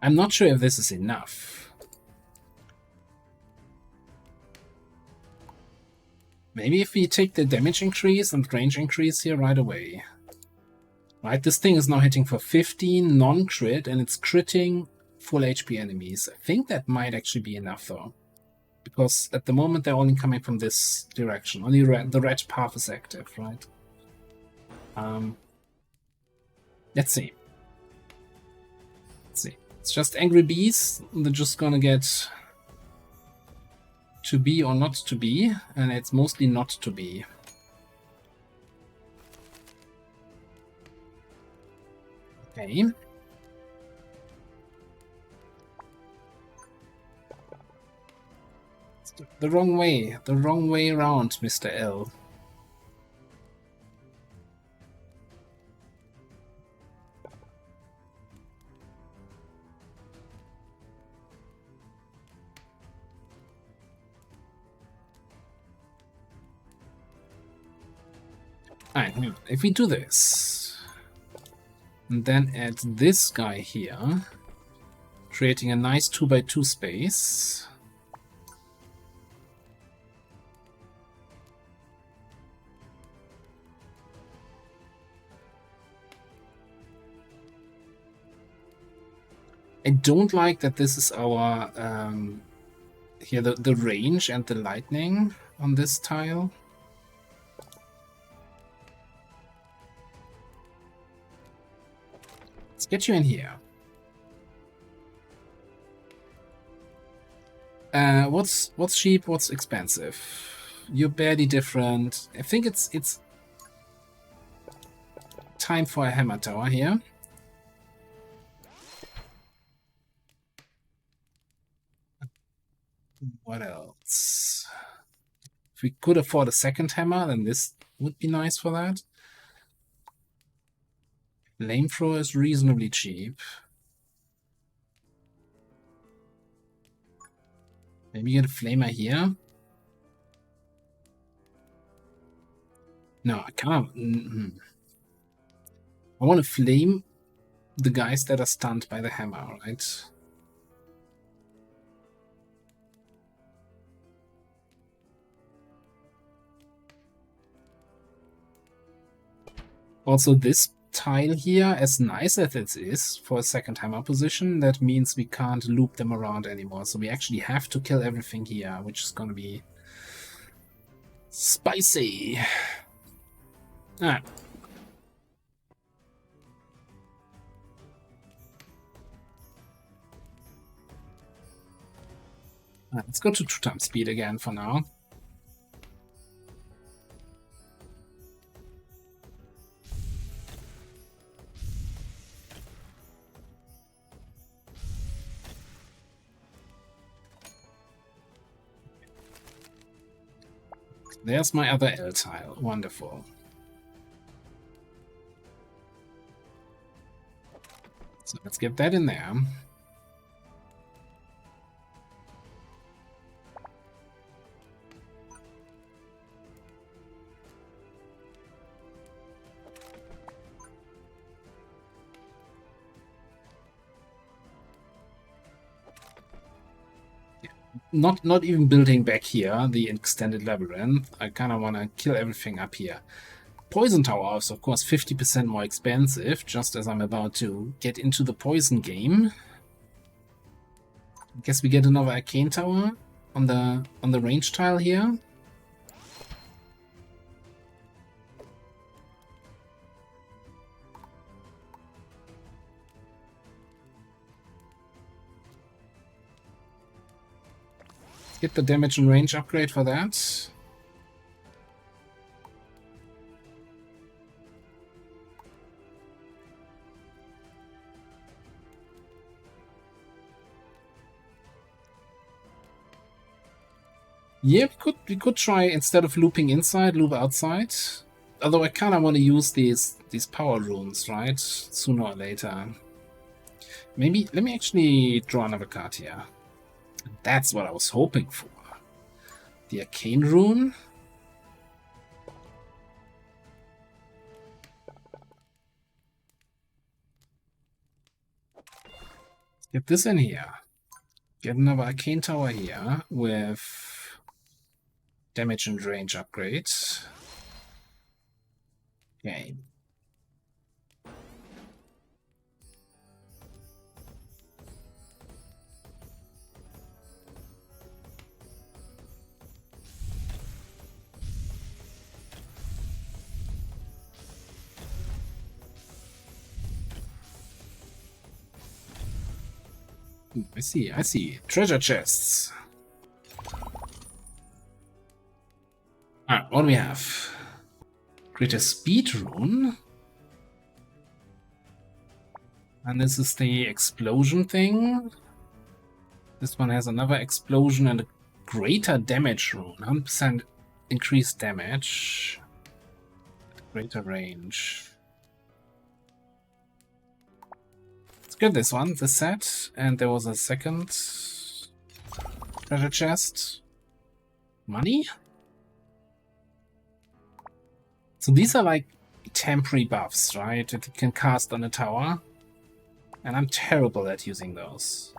I'm not sure if this is enough. Maybe if we take the damage increase and range increase here right away. Right, this thing is now hitting for 15 non-crit and it's critting full HP enemies. I think that might actually be enough though. Because at the moment they're only coming from this direction. Only the red path is active, right? Let's see. Let's see. It's just angry bees. They're just gonna get to be or not to be. And it's mostly not to be. Okay. The wrong way around, Mr. L. Alright, if we do this, and then add this guy here, creating a nice 2x2 space. I don't like that this is our here the range and the lightning on this tile. Let's get you in here. What's cheap? What's expensive? You're barely different. I think it's time for a hammer tower here. What else? If we could afford a second hammer, then this would be nice for that. Flamethrower is reasonably cheap. Maybe get a flamer here. No, I can't. I want to flame the guys that are stunned by the hammer, right? Also, this tile here, as nice as it is for a second hammer position, that means we can't loop them around anymore. So we actually have to kill everything here, which is going to be Spicy. Alright. Let's go to 2 times speed again for now. There's my other L tile. Wonderful. So let's get that in there. Not even building back here, the extended labyrinth. I kind of want to kill everything up here. Poison Tower is, of course, 50% more expensive, just as I'm about to get into the poison game. I guess we get another Arcane Tower on the range tile here. Get the damage and range upgrade for that. Yeah, we could try, instead of looping inside, loop outside. Although I kind of want to use these power runes, right? Sooner or later. Maybe let me actually draw another card here. That's what I was hoping for. The Arcane Rune. Get this in here. Get another Arcane Tower here with damage and range upgrades. Okay. I see. Treasure chests. What do we have? Greater speed rune. And this is the explosion thing. This one has another explosion and a greater damage rune. 100% increased damage. Greater range. Let's get this one, this set. And there was a second treasure chest. Money? So these are like temporary buffs, right? That you can cast on a tower. And I'm terrible at using those.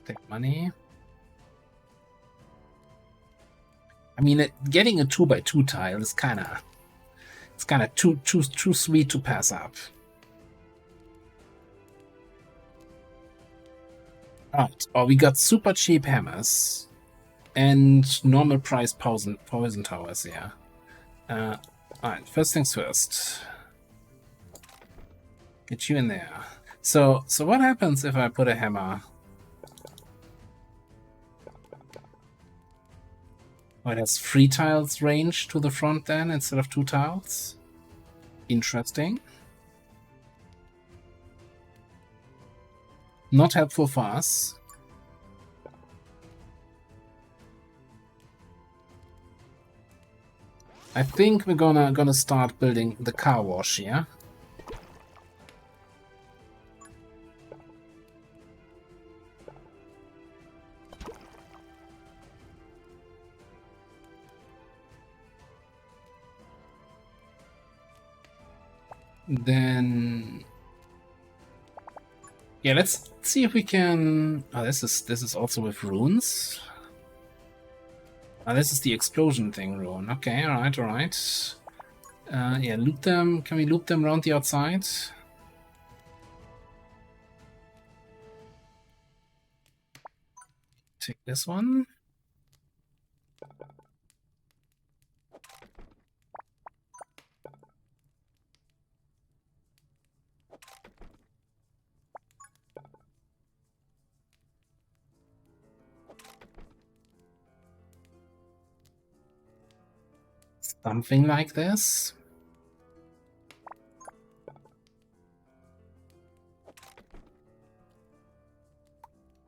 Take money. I mean, getting a 2x2 tile is kind of... It's kind of too sweet to pass up. Alright, we got super cheap hammers. And normal price poison towers, yeah. Alright, first things first. Get you in there. So what happens if I put a hammer? Oh, it has 3 tiles range to the front then, instead of 2 tiles. Interesting. Not helpful for us. I think we're gonna start building the car wash here. Then, yeah, let's see if we can. Oh, this is also with runes. Oh, this is the explosion thing rune. Okay, all right. Yeah, loop them. Can we loop them around the outside? Take this one. Something like this.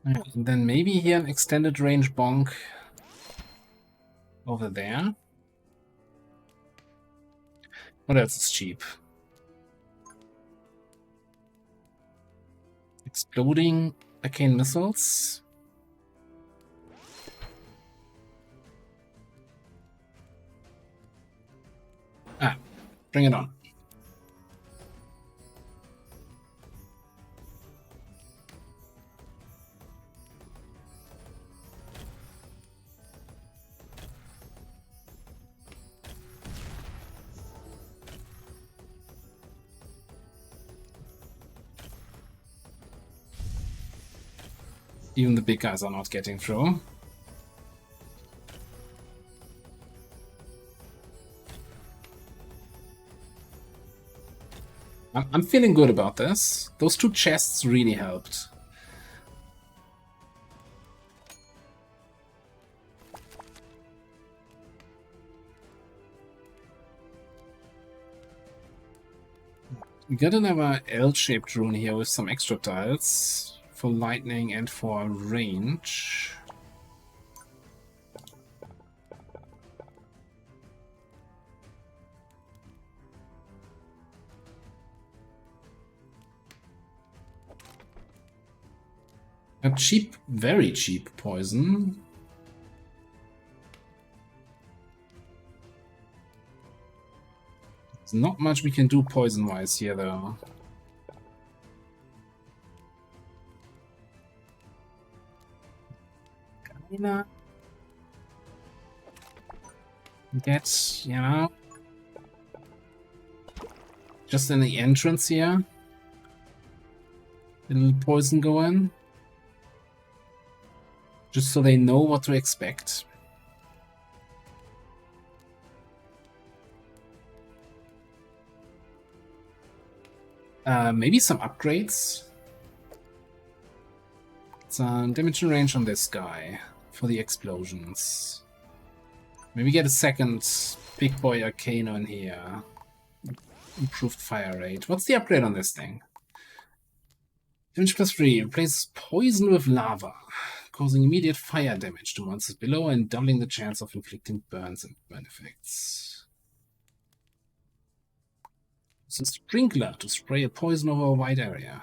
And then maybe here an extended range bonk over there. What else is cheap? Exploding arcane missiles. Ah, bring it on. Even the big guys are not getting through. I'm feeling good about this. Those two chests really helped. We got another L-shaped rune here with some extra tiles for lightning and for range. A cheap, very cheap poison. There's not much we can do poison-wise here, though. Kinda get, you know, just in the entrance here. A little poison go in. Just so they know what to expect. Maybe some upgrades. Some damage and range on this guy for the explosions. Maybe get a second big boy arcane on here. Improved fire rate. What's the upgrade on this thing? Damage +3. Replaces poison with lava, causing immediate fire damage to monsters below and doubling the chance of inflicting burns and burn effects. It's a sprinkler to spray a poison over a wide area.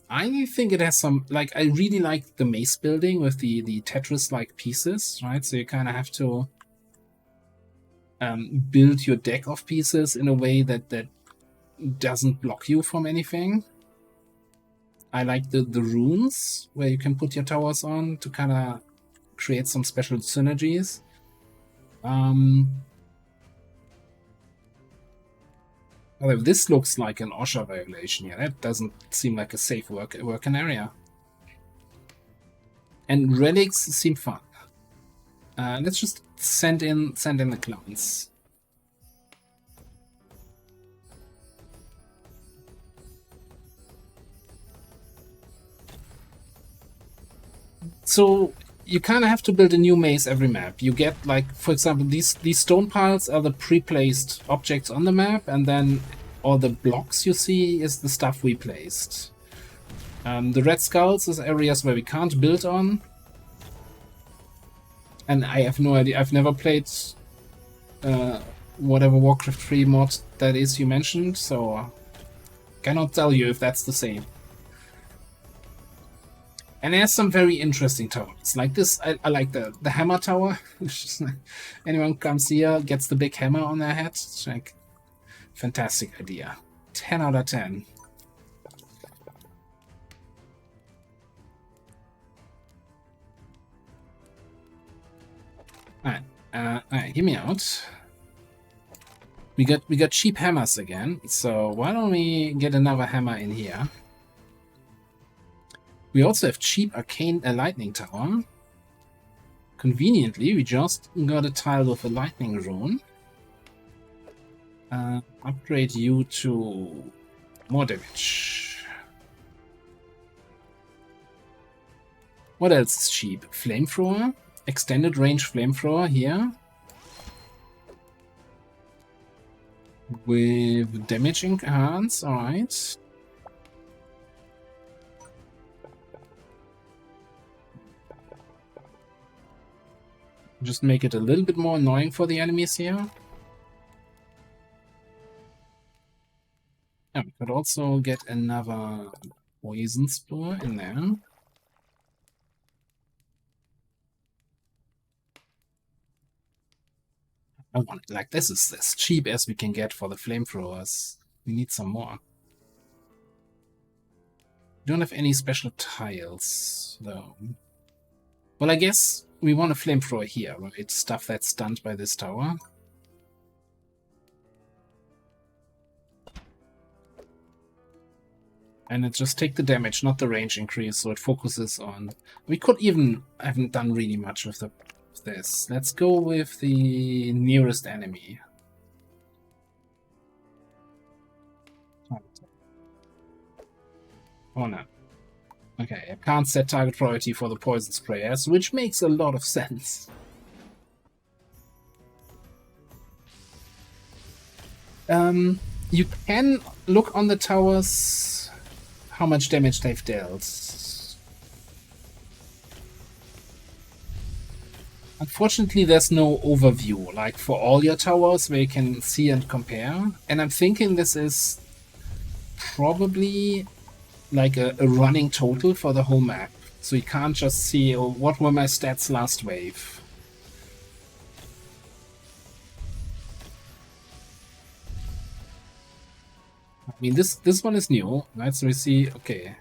I think it has some, like, I really like the maze building with the Tetris-like pieces, right? So you kind of have to build your deck of pieces in a way that doesn't block you from anything. I like the runes where you can put your towers on to kind of create some special synergies. Although this looks like an OSHA violation here, that doesn't seem like a safe working area. And relics seem fun. Let's just send in the clowns. So you kind of have to build a new maze every map. You get, like, for example, these stone piles are the pre-placed objects on the map, and then all the blocks you see is the stuff we placed. The red skulls is areas where we can't build on. And I have no idea. I've never played whatever Warcraft 3 mod that is you mentioned, so cannot tell you if that's the same. And it has some very interesting towers. Like this, I like the hammer tower. Anyone comes here, gets the big hammer on their head. It's like, fantastic idea. 10 out of 10. Alright, hear me out. We got cheap hammers again, so why don't we get another hammer in here? We also have cheap arcane lightning tower. Conveniently, we just got a tile with a lightning rune. Upgrade you to more damage. What else is cheap? Flamethrower? Extended range flamethrower here. With damage enhance, alright. Just make it a little bit more annoying for the enemies here. Yeah, we could also get another poison spore in there. I want, like, this is as cheap as we can get for the flamethrowers. We need some more. We don't have any special tiles, though. Well, I guess we want a flamethrower here, right? Stuff that's stunned by this tower. And it just take the damage, not the range increase, so it focuses on... We could even... I haven't done really much with this. Let's go with the nearest enemy. Oh no. Okay, I can't set target priority for the poison sprayers, which makes a lot of sense. You can look on the towers how much damage they've dealt. Unfortunately, there's no overview, like for all your towers where you can see and compare. And I'm thinking this is probably like a running total for the whole map. So you can't just see, oh, what were my stats last wave. I mean, this one is new, right? So we see, okay.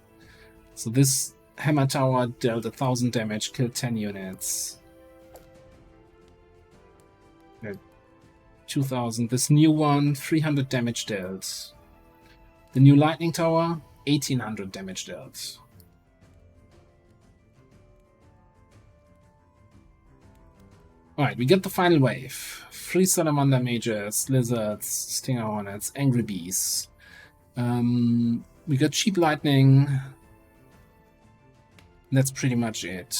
So this hammer tower dealt 1000 damage, killed 10 units. 2000. This new one, 300 damage dealt. The new lightning tower, 1800 damage dealt. Alright, we get the final wave. 3 salamander mages, lizards, stinger hornets, angry bees. We got cheap lightning. That's pretty much it.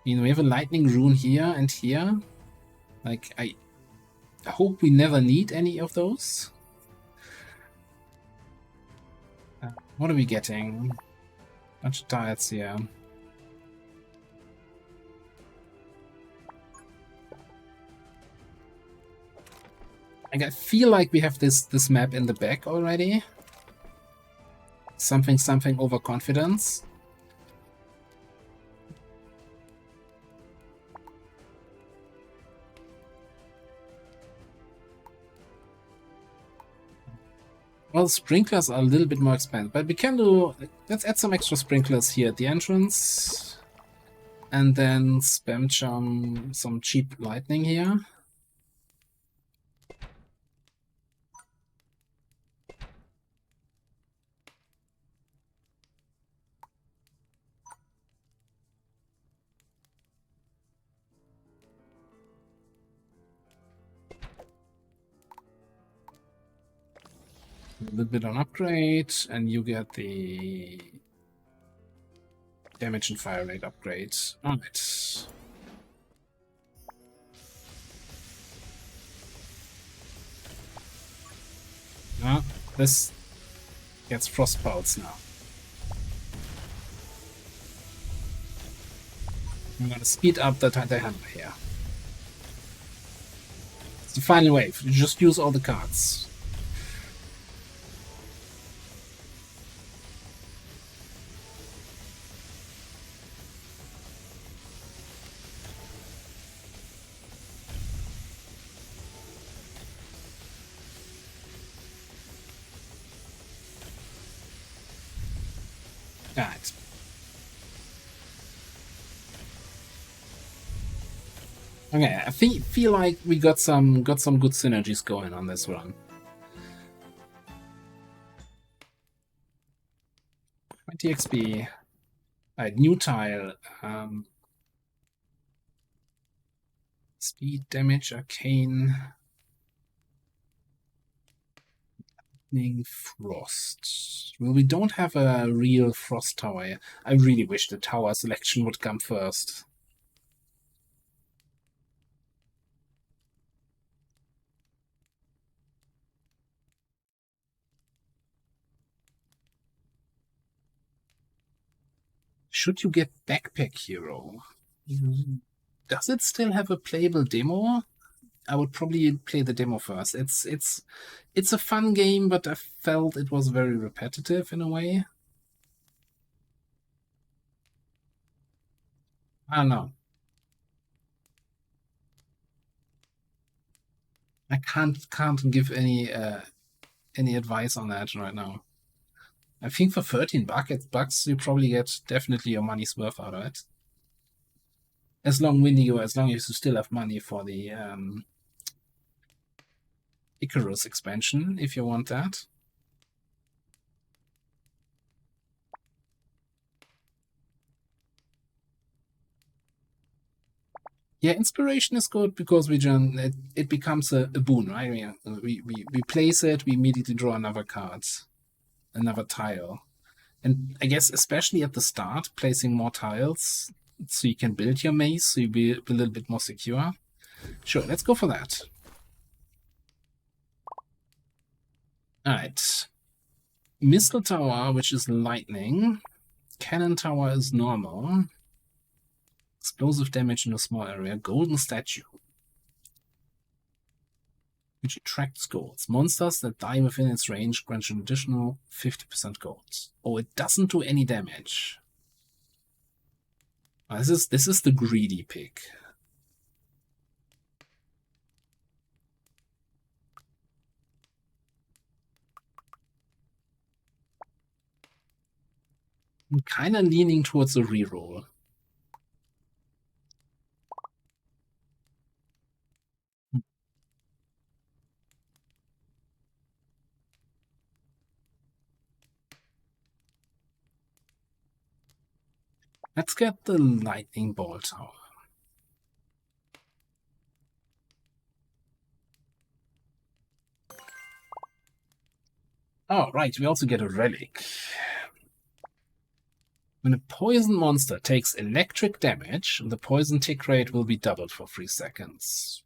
You know, we have a lightning rune here and here. Like, I hope we never need any of those. What are we getting? Bunch of tiles here. I feel like we have this map in the back already. Something overconfidence. Well, sprinklers are a little bit more expensive, but we can do... Let's add some extra sprinklers here at the entrance. And then spam some cheap lightning here. A little bit on upgrade, and you get the damage and fire rate upgrade. Alright. This gets frost pulse now. I'm gonna speed up the hammer here. It's the final wave. You just use all the cards. Alright. Okay, I feel like we got some good synergies going on this run. 20 XP. Alright, new tile. Speed, damage, arcane. Lightning Frost. Well, we don't have a real Frost tower here. I really wish the tower selection would come first. Should you get Backpack Hero? Does it still have a playable demo? I would probably play the demo first. It's a fun game, but I felt it was very repetitive in a way. I don't know. I can't give any advice on that right now. I think for 13 bucks, you probably get definitely your money's worth out of it. As long as you still have money for the Icarus expansion, if you want that. Yeah, inspiration is good because it becomes a boon, right? We place it, we immediately draw another card, another tile. And I guess especially at the start, placing more tiles so you can build your maze, so you'll be a little bit more secure. Sure, let's go for that. Alright. Missile Tower, which is lightning. Cannon Tower is normal. Explosive damage in a small area. Golden Statue, which attracts golds. Monsters that die within its range grant an additional 50% gold. Oh, it doesn't do any damage. This is the greedy pick. I'm kind of leaning towards a reroll. Let's get the lightning bolt tower. Oh, right, we also get a relic. When a poison monster takes electric damage, the poison tick rate will be doubled for 3 seconds.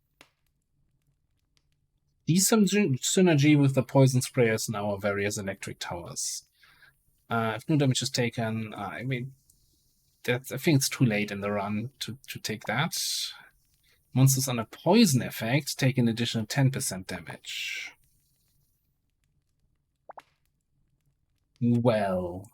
Decent synergy with the poison sprayers in our various electric towers. If no damage is taken, I mean, I think it's too late in the run to take that. Monsters under poison effect take an additional 10% damage. Well.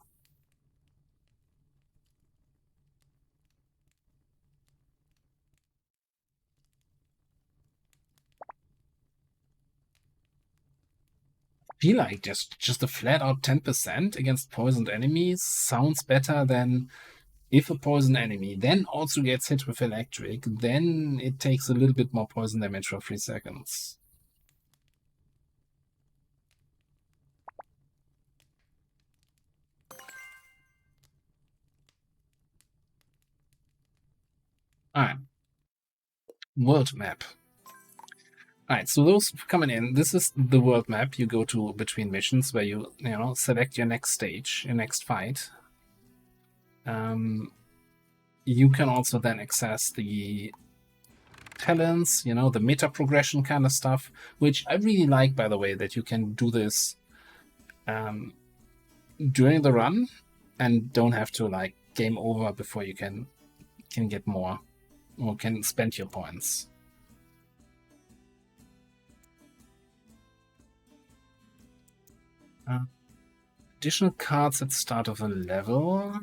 I feel like just a flat out 10% against poisoned enemies sounds better than if a poison enemy then also gets hit with electric, then it takes a little bit more poison damage for 3 seconds. Alright. World map. Alright, so those coming in, this is the world map you go to between missions where you select your next stage, your next fight. You can also then access the talents, the meta progression kind of stuff, which I really like, by the way, that you can do this during the run and don't have to like game over before you can get more or can spend your points. Additional cards at the start of a level.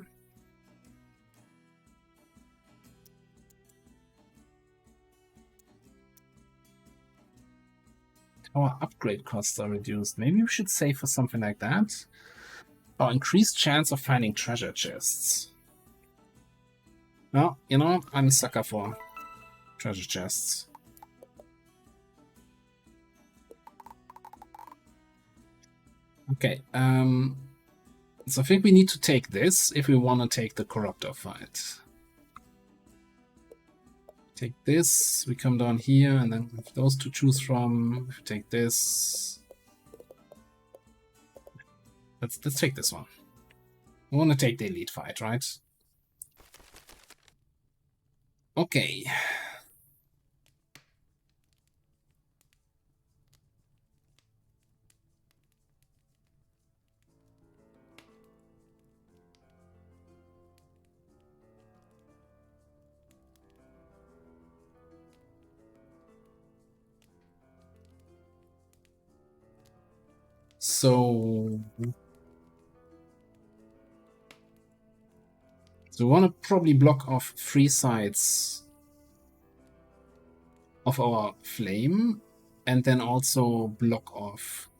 Our upgrade costs are reduced. Maybe we should save for something like that. Or increased chance of finding treasure chests. Well, I'm a sucker for treasure chests. Okay, so I think we need to take this if we want to take the Corruptor fight. Take this, we come down here, and then we have those to choose from. If we take this, Let's take this one. We want to take the elite fight, right? Okay. So we want to probably block off 3 sides of our flame, and then also block off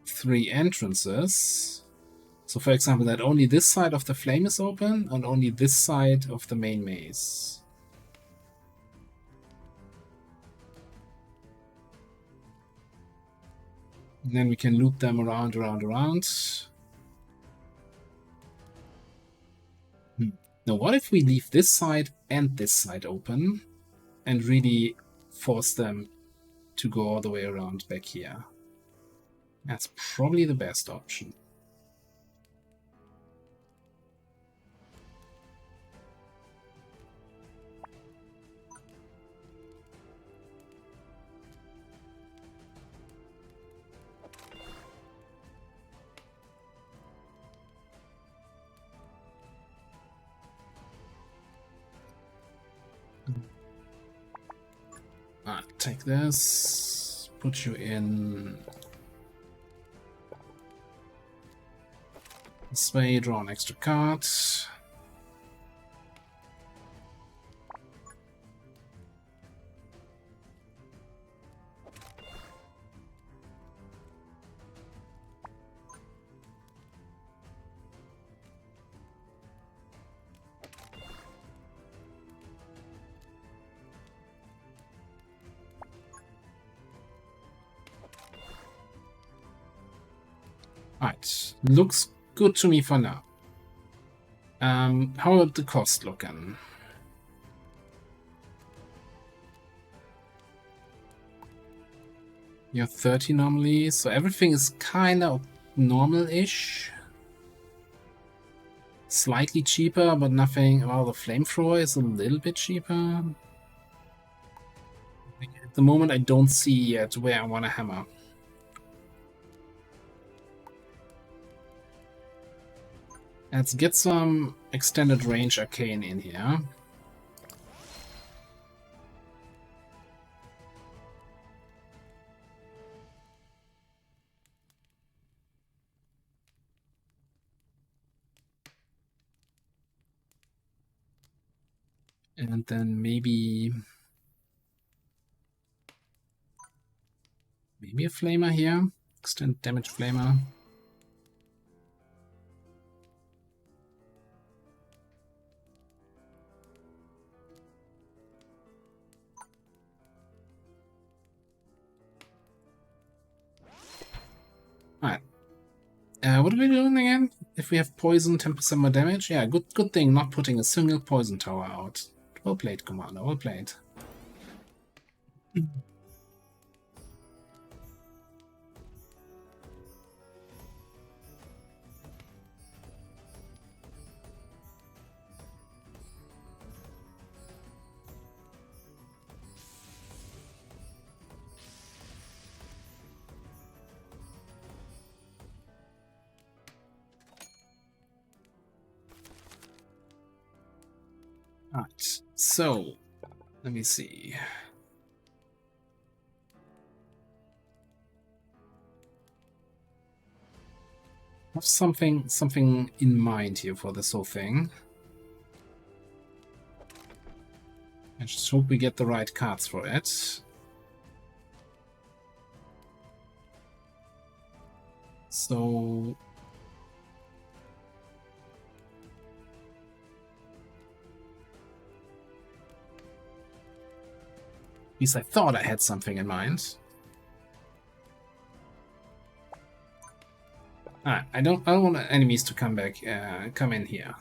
3 entrances. So for example, that only this side of the flame is open, and only this side of the main maze. And then we can loop them around. Now, what if we leave this side and this side open and really force them to go all the way around back here? That's probably the best option. Take this, put you in this way, draw an extra card. Right, looks good to me for now. How about the cost looking? You're 30 normally, so everything is kind of normal-ish. Slightly cheaper, but nothing. Well, the flamethrower is a little bit cheaper. At the moment, I don't see yet where I want to hammer. Let's get some extended range arcane in here. And then maybe a flamer here. Extend damage flamer. Alright. What are we doing again? If we have poison, 10% more damage? Yeah, good thing not putting a single poison tower out. Well played, Commander, well played. Alright, so let me see. I have something in mind here for this whole thing. I just hope we get the right cards for it. So at least I thought I had something in mind. I don't want enemies to come in here.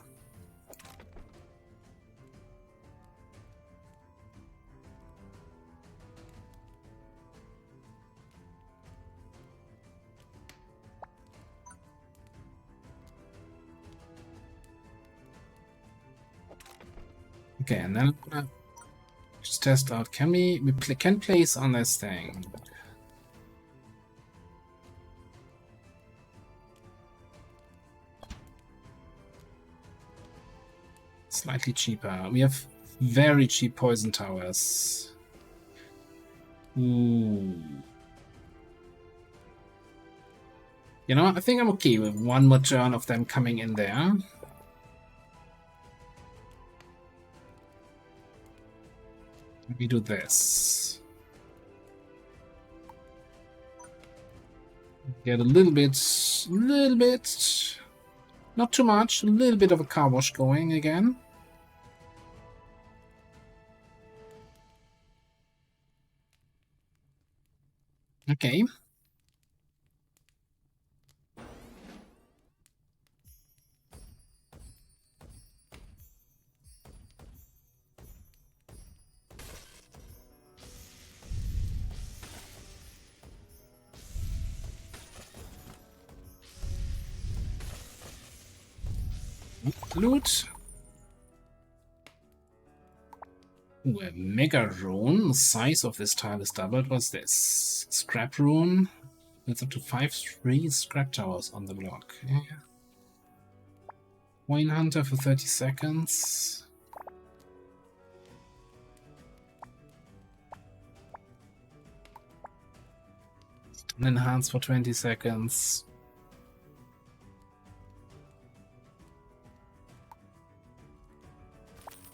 Okay, and then I'm gonna just test out. Can we can place on this thing? Slightly cheaper. We have very cheap poison towers. Ooh. You know, I think I'm okay with one more turn of them coming in there. We do this. Get a little bit, not too much, a little bit of a car wash going again. Okay. Loot. Ooh, a mega rune. The size of this tile is doubled. What's this? Scrap rune. It's up to 5-3 scrap towers on the block. Yeah. Coin hunter for 30 seconds. And enhance for 20 seconds.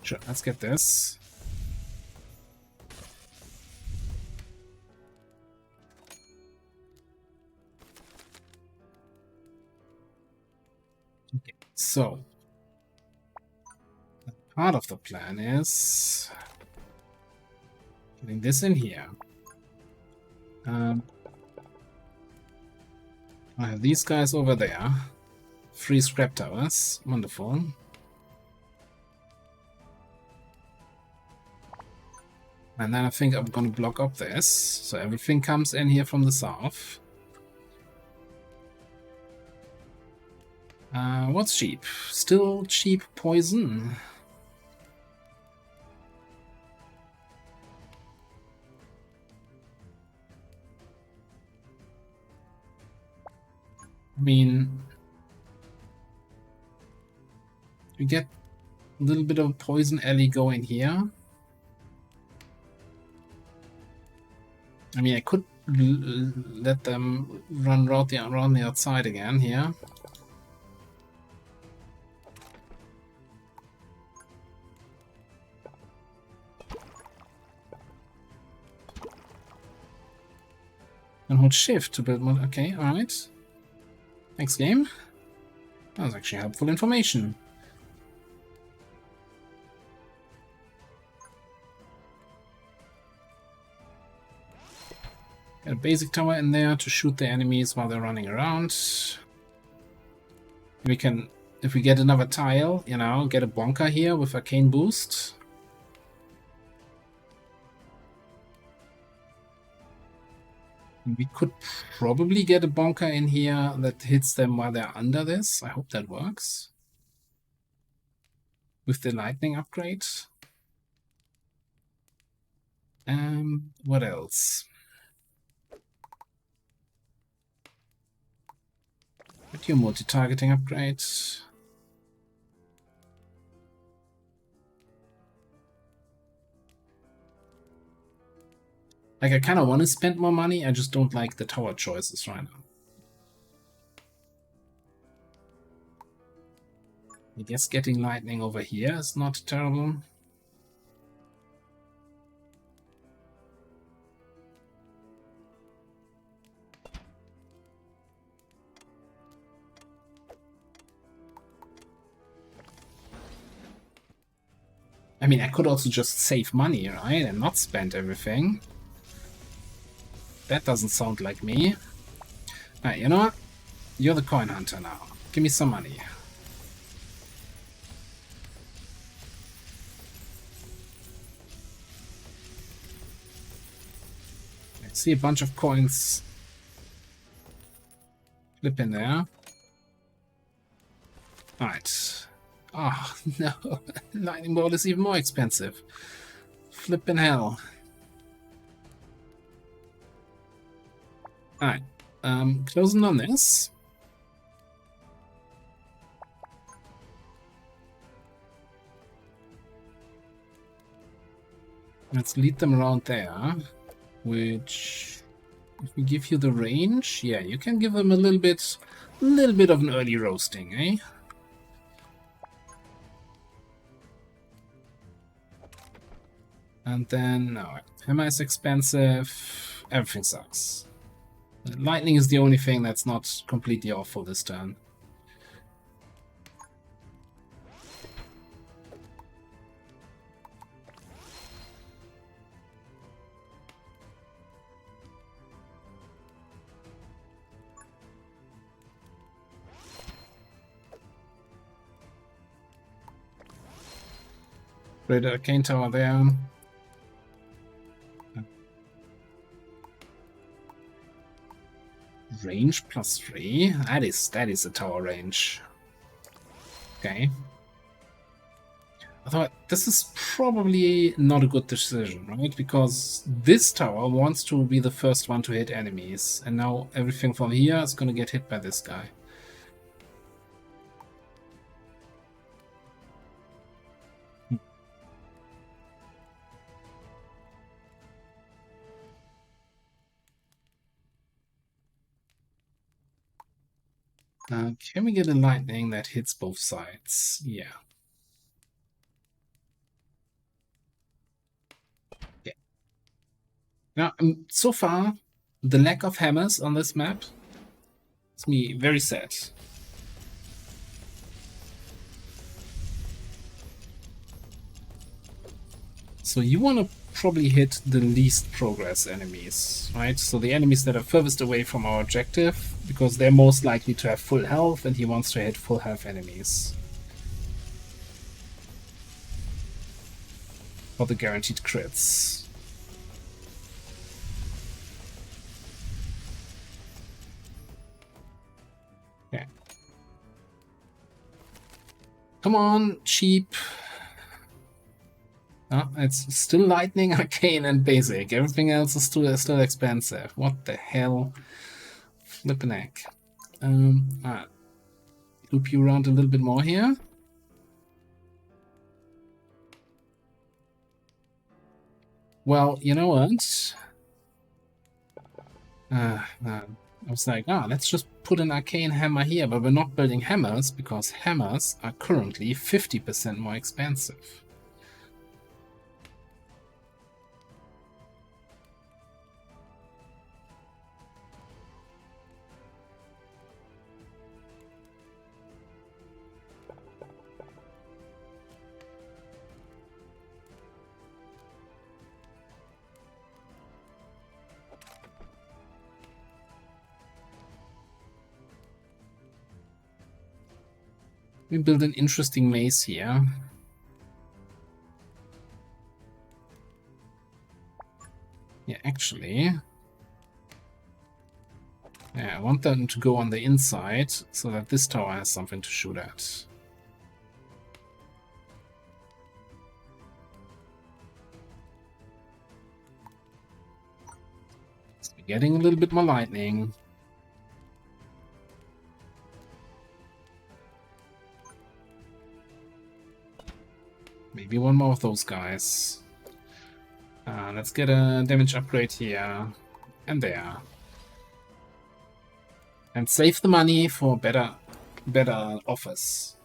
Sure, let's get this. Okay, so part of the plan is getting this in here. I have these guys over there. 3 scrap towers. Wonderful. And then I think I'm going to block up this. So everything comes in here from the south. What's cheap? Still cheap poison. I mean, we get a little bit of poison alley going here. I mean, I could let them run around the outside again here. And hold shift to build more. Okay, alright. Thanks, game. That was actually helpful information. Got a basic tower in there to shoot the enemies while they're running around. We can, if we get another tile, you know, get a bonker here with arcane boost. We could probably get a bonker in here that hits them while they're under this. I hope that works. With the lightning upgrade. What else? With your multi-targeting upgrade. Like, I kind of want to spend more money, I just don't like the tower choices right now. I guess getting lightning over here is not terrible. I mean, I could also just save money, right? And not spend everything. That doesn't sound like me. Alright, you know what? You're the coin hunter now. Give me some money. I see a bunch of coins flip in there. Alright. Oh, no. Lightning Bolt is even more expensive. Flippin' hell. Alright. Closing on this. Let's lead them around there. Which, if we give you the range, yeah, you can give them a little bit of an early roasting, eh? And then, no, hammer is expensive, everything sucks. Lightning is the only thing that's not completely awful this turn. Great Arcane Tower there. Range +3? That is a tower range. Okay. I thought this is probably not a good decision, right? Because this tower wants to be the first one to hit enemies, and now everything from here is gonna get hit by this guy. Can we get a lightning that hits both sides? Yeah. Yeah. Now, so far, the lack of hammers on this map makes me very sad. So you want to probably hit the least progress enemies, right? So the enemies that are furthest away from our objective, because they're most likely to have full health, and he wants to hit full health enemies. For the guaranteed crits. Okay. Come on, cheap. Oh, it's still lightning, arcane, and basic. Everything else is still expensive. What the hell? Flippin' heck. Alright. Loop you around a little bit more here. Well, you know what? I was like, let's just put an arcane hammer here, but we're not building hammers because hammers are currently 50% more expensive. We build an interesting maze here. Yeah, actually. Yeah, I want them to go on the inside so that this tower has something to shoot at. So we're getting a little bit more lightning. Maybe one more of those guys. Let's get a damage upgrade here and there. And save the money for better offers.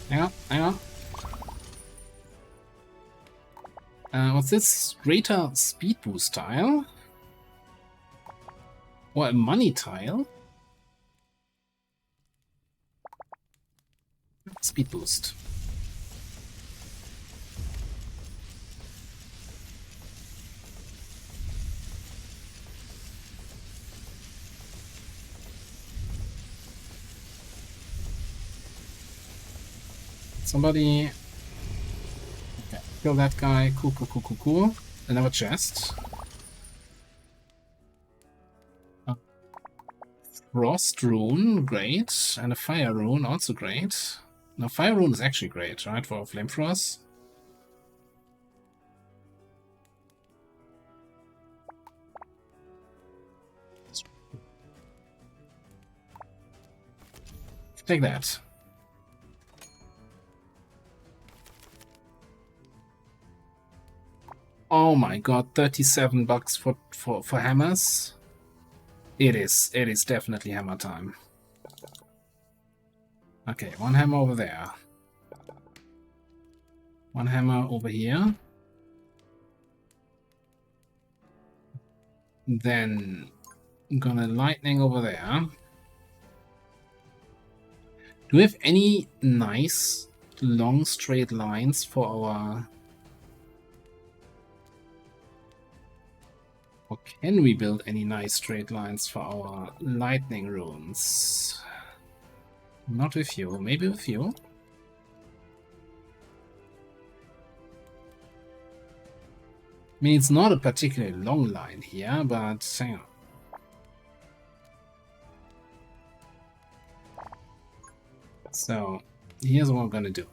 Hang on. What's this? Greater speed boost tile? Or a money tile? Speed boost. Somebody... Okay, kill that guy. Cool. Another chest. Oh. Frost rune, great. And a fire rune, also great. No, fire rune is actually great, right, for flame frost. Take that. Oh my god, $37 for hammers. It is definitely hammer time. Okay, one hammer over there. One hammer over here. Then I'm gonna lightning over there. Do we have any nice long straight lines for our... Or can we build any nice straight lines for our lightning runes? Not with you, maybe with you. I mean, it's not a particularly long line here, but hang on. So, here's what I'm gonna do.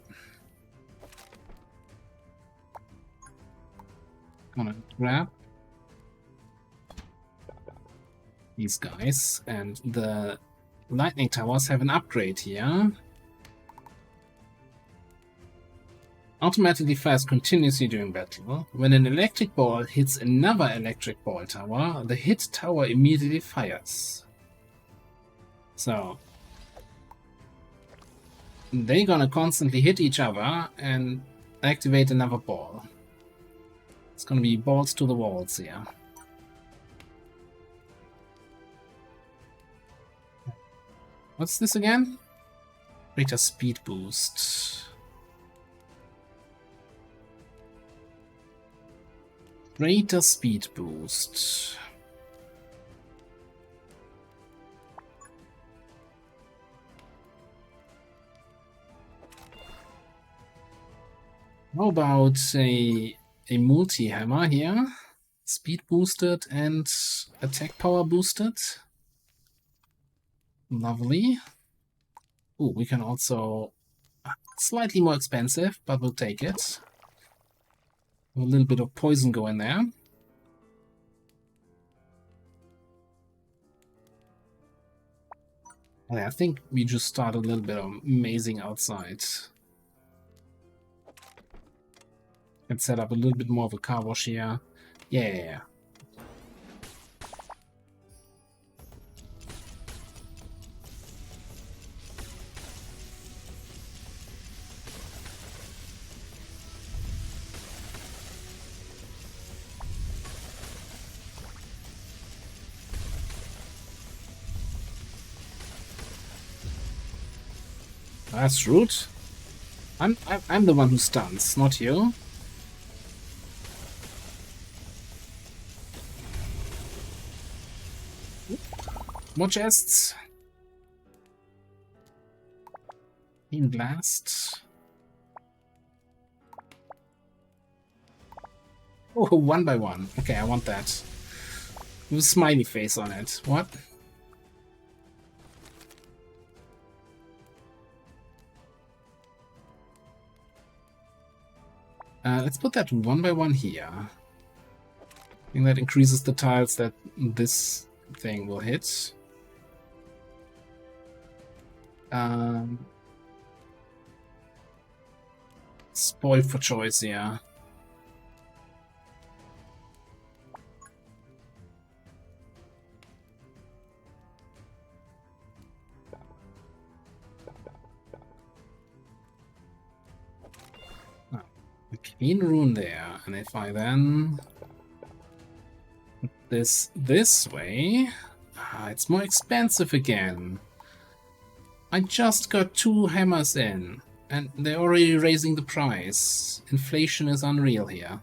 Gonna grab these guys, and the lightning towers have an upgrade here. Automatically fires continuously during battle. When an electric ball hits another electric ball tower, the hit tower immediately fires. So they're gonna constantly hit each other and activate another ball. It's gonna be balls to the walls here. What's this again? Greater speed boost. Greater speed boost. How about a multi-hammer here? Speed boosted and attack power boosted. Lovely. Oh, we can also... Slightly more expensive, but we'll take it. A little bit of poison go in there. Okay, I think we just start a little bit of amazing outside. And set up a little bit more of a car wash here. Yeah. That's rude. I'm the one who stuns, not you. More chests. In blast. Oh, one by one. Okay, I want that. With a smiley face on it. What? Let's put that one by one here. I think that increases the tiles that this thing will hit. Spoiled for choice, yeah. A clean rune there, and if I then put this way, it's more expensive again. I just got 2 hammers in, and they're already raising the price. Inflation is unreal here.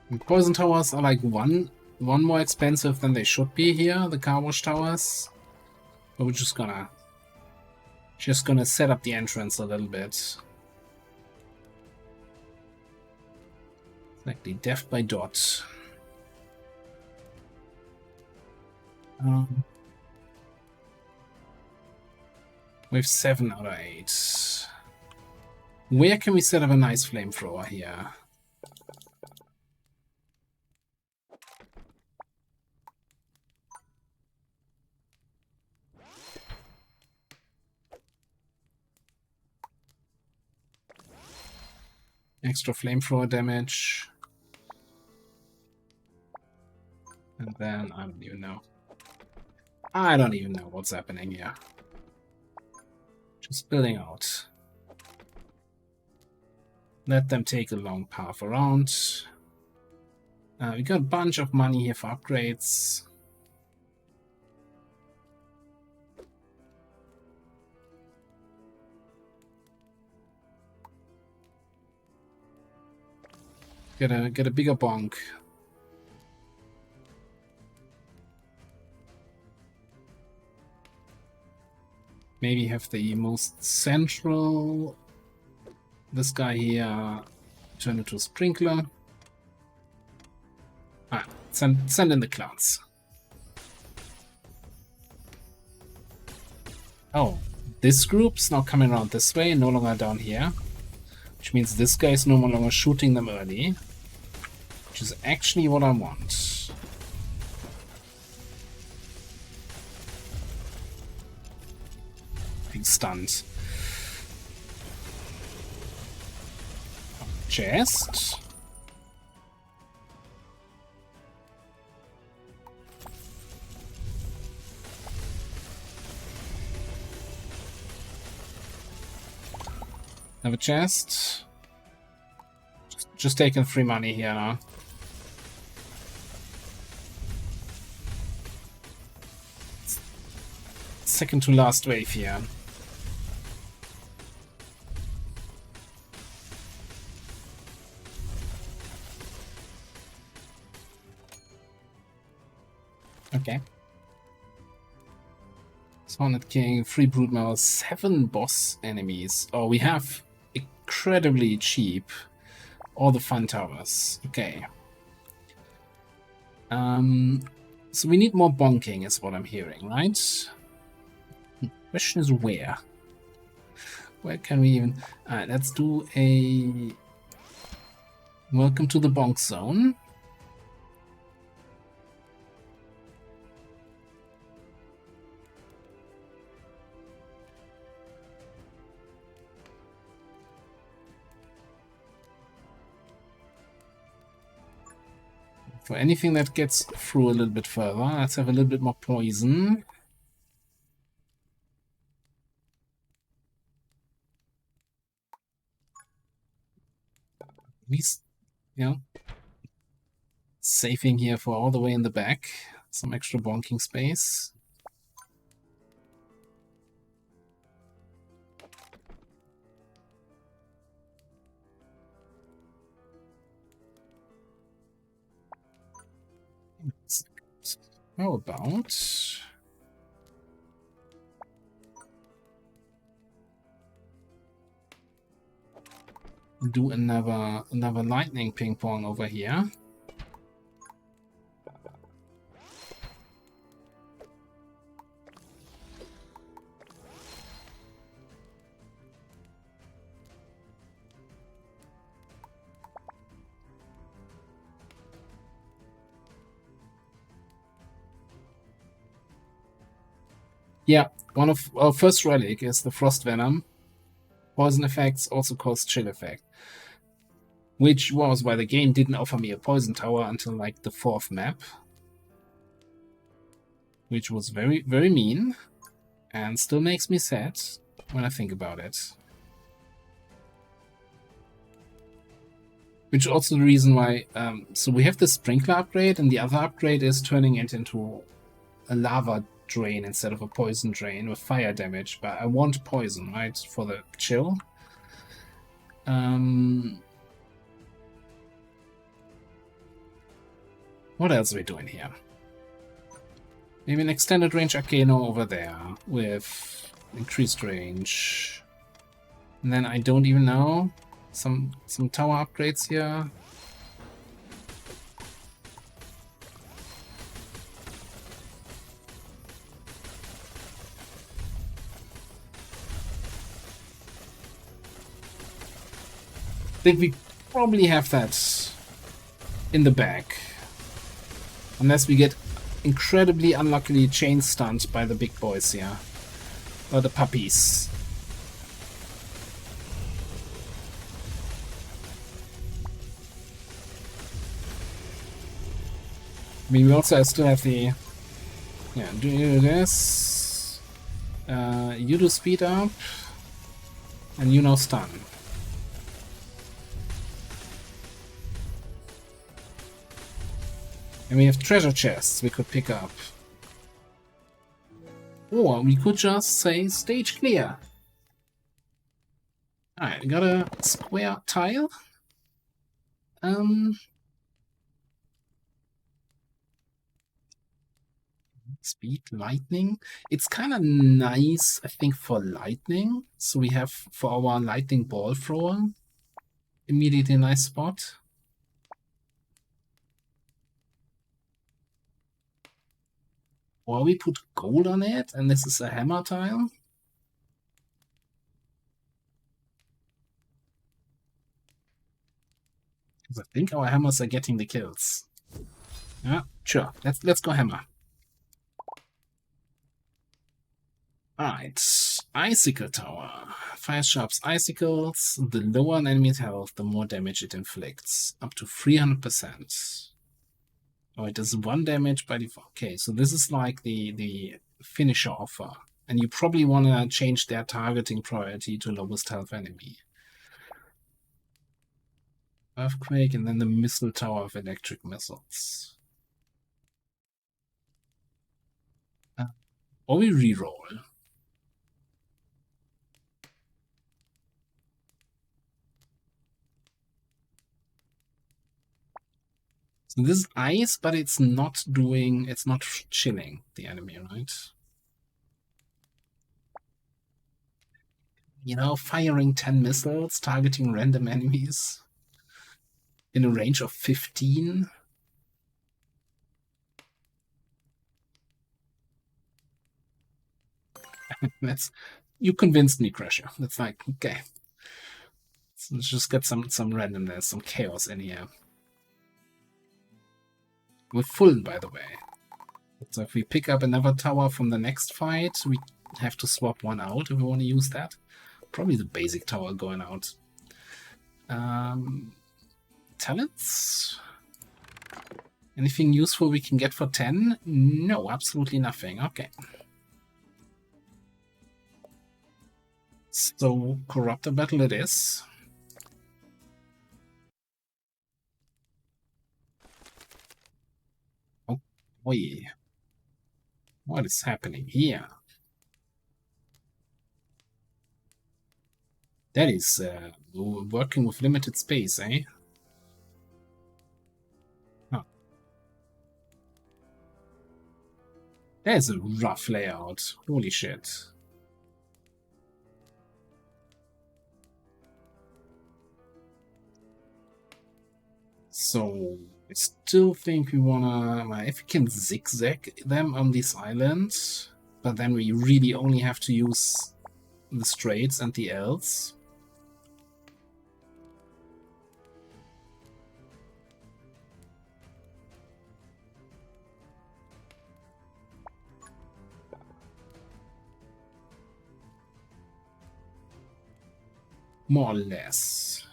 And poison towers are like one more expensive than they should be here, the car wash towers. But we're just gonna set up the entrance a little bit. Exactly, death by dot. We have 7 out of 8. Where can we set up a nice flamethrower here? Extra flamethrower damage. And then I don't even know. I don't even know what's happening here. Just building out. Let them take a long path around. We got a bunch of money here for upgrades. Get a bigger bonk. Maybe have the most central. This guy here turn into a sprinkler. Send in the clouds. Oh, this group's now coming around this way, no longer down here. Which means this guy is no longer shooting them early. Which is actually what I want. Being stunned. Chest. Have a chest. Just taking free money here now. Second to last wave here. Okay. Sonic King, free broodmare, 7 boss enemies. Oh, we have incredibly cheap all the fun towers. Okay. So we need more bonking is what I'm hearing, right? Question is where? Where can we even... Alright, let's do a... Welcome to the bonk zone. For anything that gets through a little bit further, let's have a little bit more poison. At least, you know, saving here for all the way in the back. Some extra bonking space. How about... do another lightning ping pong over here. Yeah, one of our first relic is the Frost Venom. Poison effects also cause chill effect. Which was why the game didn't offer me a poison tower until like the 4th map. Which was very, very mean. And still makes me sad when I think about it. Which is also the reason why... so we have the sprinkler upgrade, and the other upgrade is turning it into a lava drain instead of a poison drain with fire damage. But I want poison, right? For the chill. What else are we doing here? Maybe an extended range Arcano over there with increased range. And then I don't even know. Some tower upgrades here. think we probably have that in the bag. Unless we get incredibly unluckily chain stunned by the big boys here. Or the puppies. I mean, we also still have the... Yeah, do this. You do speed up. And you now stun. And we have treasure chests we could pick up. Or we could just say stage clear. Alright, we got a square tile. Speed, lightning. It's kind of nice, I think, for lightning. So we have for our lightning ball thrower immediately a nice spot. Or we put gold on it, and this is a hammer tile. Because I think our hammers are getting the kills. Yeah, sure. Let's go hammer. Alright, Icicle Tower. Fire sharps icicles. The lower an enemy's health, the more damage it inflicts. Up to 300%. Oh, it does 1 damage by default. Okay, so this is like the finisher offer. And you probably want to change their targeting priority to lowest health enemy. Earthquake, and then the missile tower of electric missiles. Or we reroll. So this is ice, but it's not chilling the enemy, right? You know, firing 10 missiles, targeting random enemies in a range of 15. You convinced me, Crusher. That's like, okay. So let's just get some randomness, some chaos in here. We're full, by the way. So if we pick up another tower from the next fight, we have to swap one out if we want to use that. Probably the basic tower going out. Talents? Anything useful we can get for 10? No, absolutely nothing. Okay. So, Corruptor Battle it is. Oh boy. What is happening here? That is working with limited space, eh? Huh. That is a rough layout. Holy shit. So, I still think we wanna... If we can zigzag them on this island, but then we really only have to use the straights and the Ls. More or less.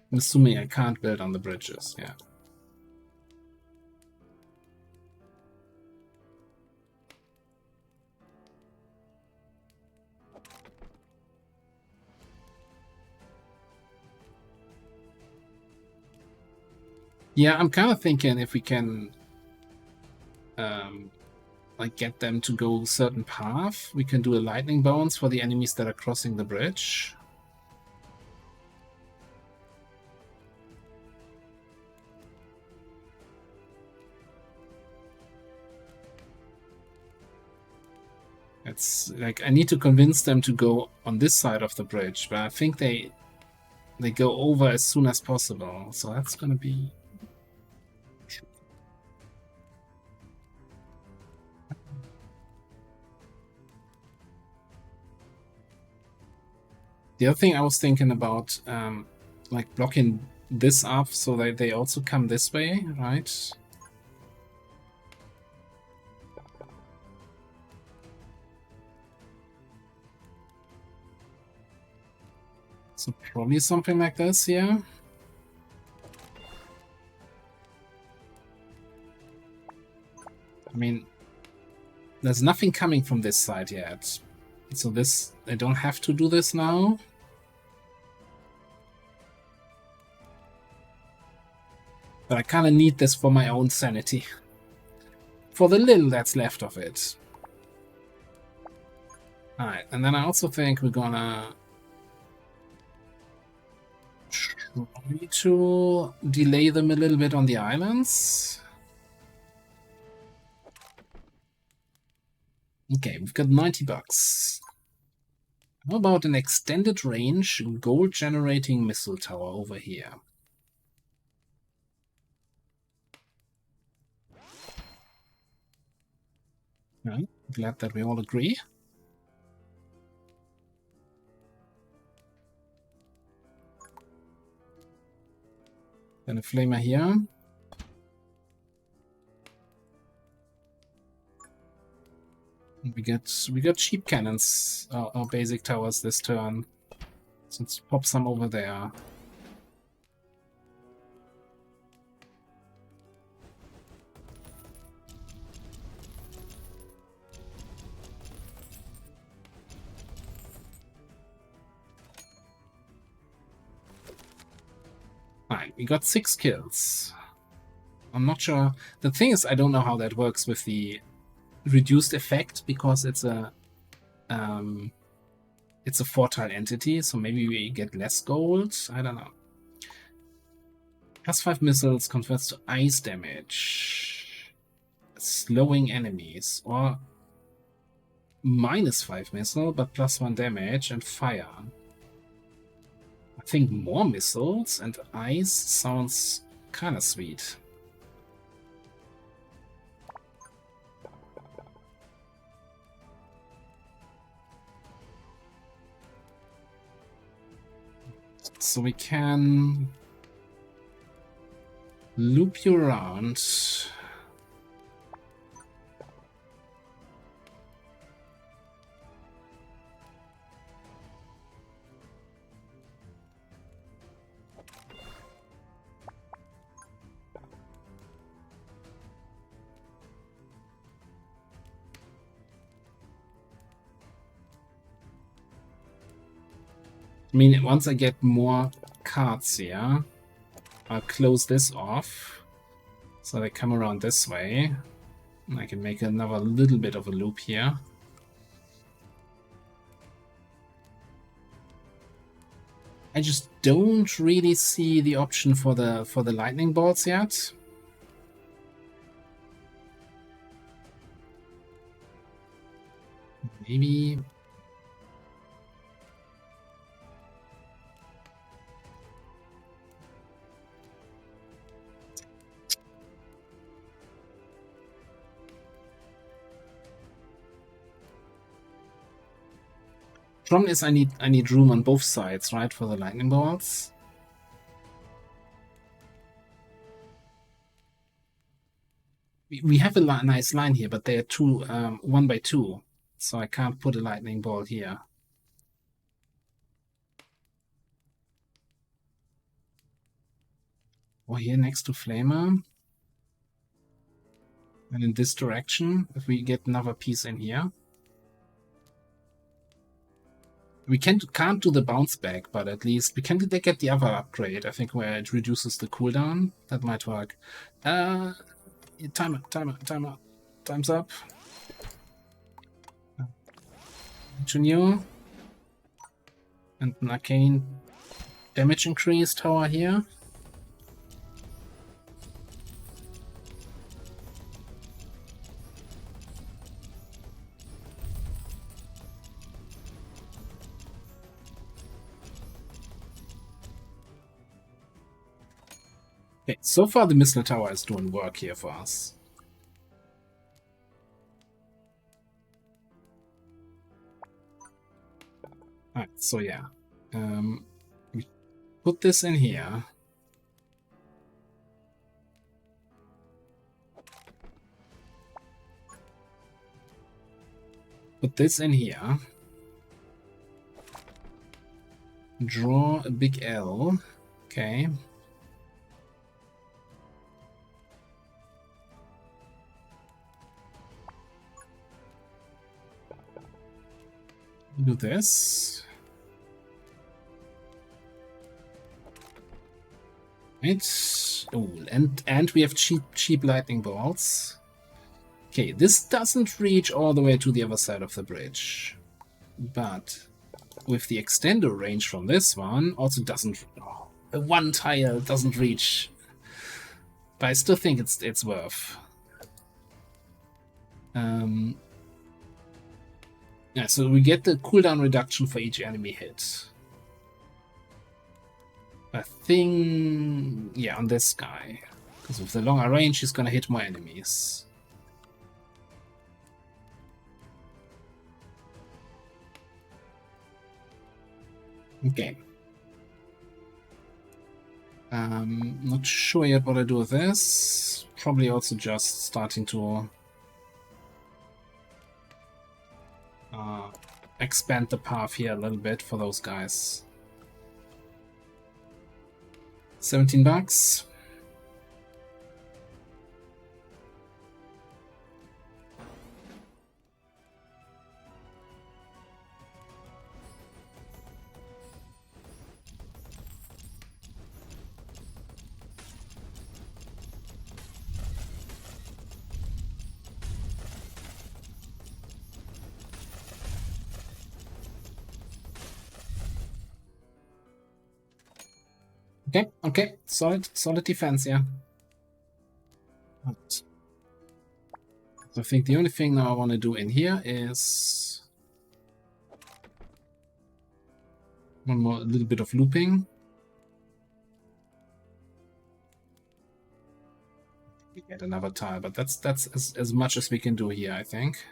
I'm assuming I can't build on the bridges, yeah. Yeah, I'm kind of thinking if we can like get them to go a certain path, we can do a lightning bounce for the enemies that are crossing the bridge. It's like I need to convince them to go on this side of the bridge, but I think they go over as soon as possible, so that's gonna be... The other thing I was thinking about, like blocking this up so that they also come this way, right? So probably something like this, yeah. I mean, there's nothing coming from this side yet. So this, I don't have to do this now. But I kind of need this for my own sanity. For the little that's left of it. Alright, and then I also think we're gonna try to delay them a little bit on the islands. Okay, we've got 90 bucks. How about an extended range gold generating missile tower over here? Right, glad that we all agree. Then a flamer here. We got cheap cannons, our basic towers this turn. So let's pop some over there. Alright, we got 6 kills. I'm not sure. The thing is, I don't know how that works with the reduced effect because it's a four-tile entity, so maybe we get less gold. I don't know. +5 missiles converts to ice damage, slowing enemies, or -5 missile but +1 damage and fire. I think more missiles and ice sounds kind of sweet. So we can loop you around. I mean, once I get more cards here, I'll close this off so they come around this way. And I can make another little bit of a loop here. I just don't really see the option for the lightning bolts yet. Maybe. Problem is I need room on both sides, right, for the lightning bolts. We have a nice line here, but they are 1 by 2, so I can't put a lightning bolt here. Or here next to Flamer. And in this direction, if we get another piece in here. We can't do the bounce back, but at least we can get the other upgrade, I think, where it reduces the cooldown. That might work. Timer. Time's up. Junior. And an arcane damage increase tower here. Okay, so far the missile tower is doing work here for us. Alright, so yeah. We put this in here. Put this in here. Draw a big L. Okay. Do this. Right. Oh, and we have cheap lightning bolts. Okay, this doesn't reach all the way to the other side of the bridge, but with the extender range from this one, also doesn't. Oh, one tile doesn't reach, but I still think it's worth. Yeah, so we get the cooldown reduction for each enemy hit. I think, yeah, on this guy, because with the longer range, he's gonna hit more enemies. Okay. Not sure yet what I do with this. Probably also just starting to expand the path here a little bit for those guys. 17 bucks. Okay, solid defense, yeah. Right. So I think the only thing now I want to do in here is a little bit of looping. We get another tile, but that's as much as we can do here, I think.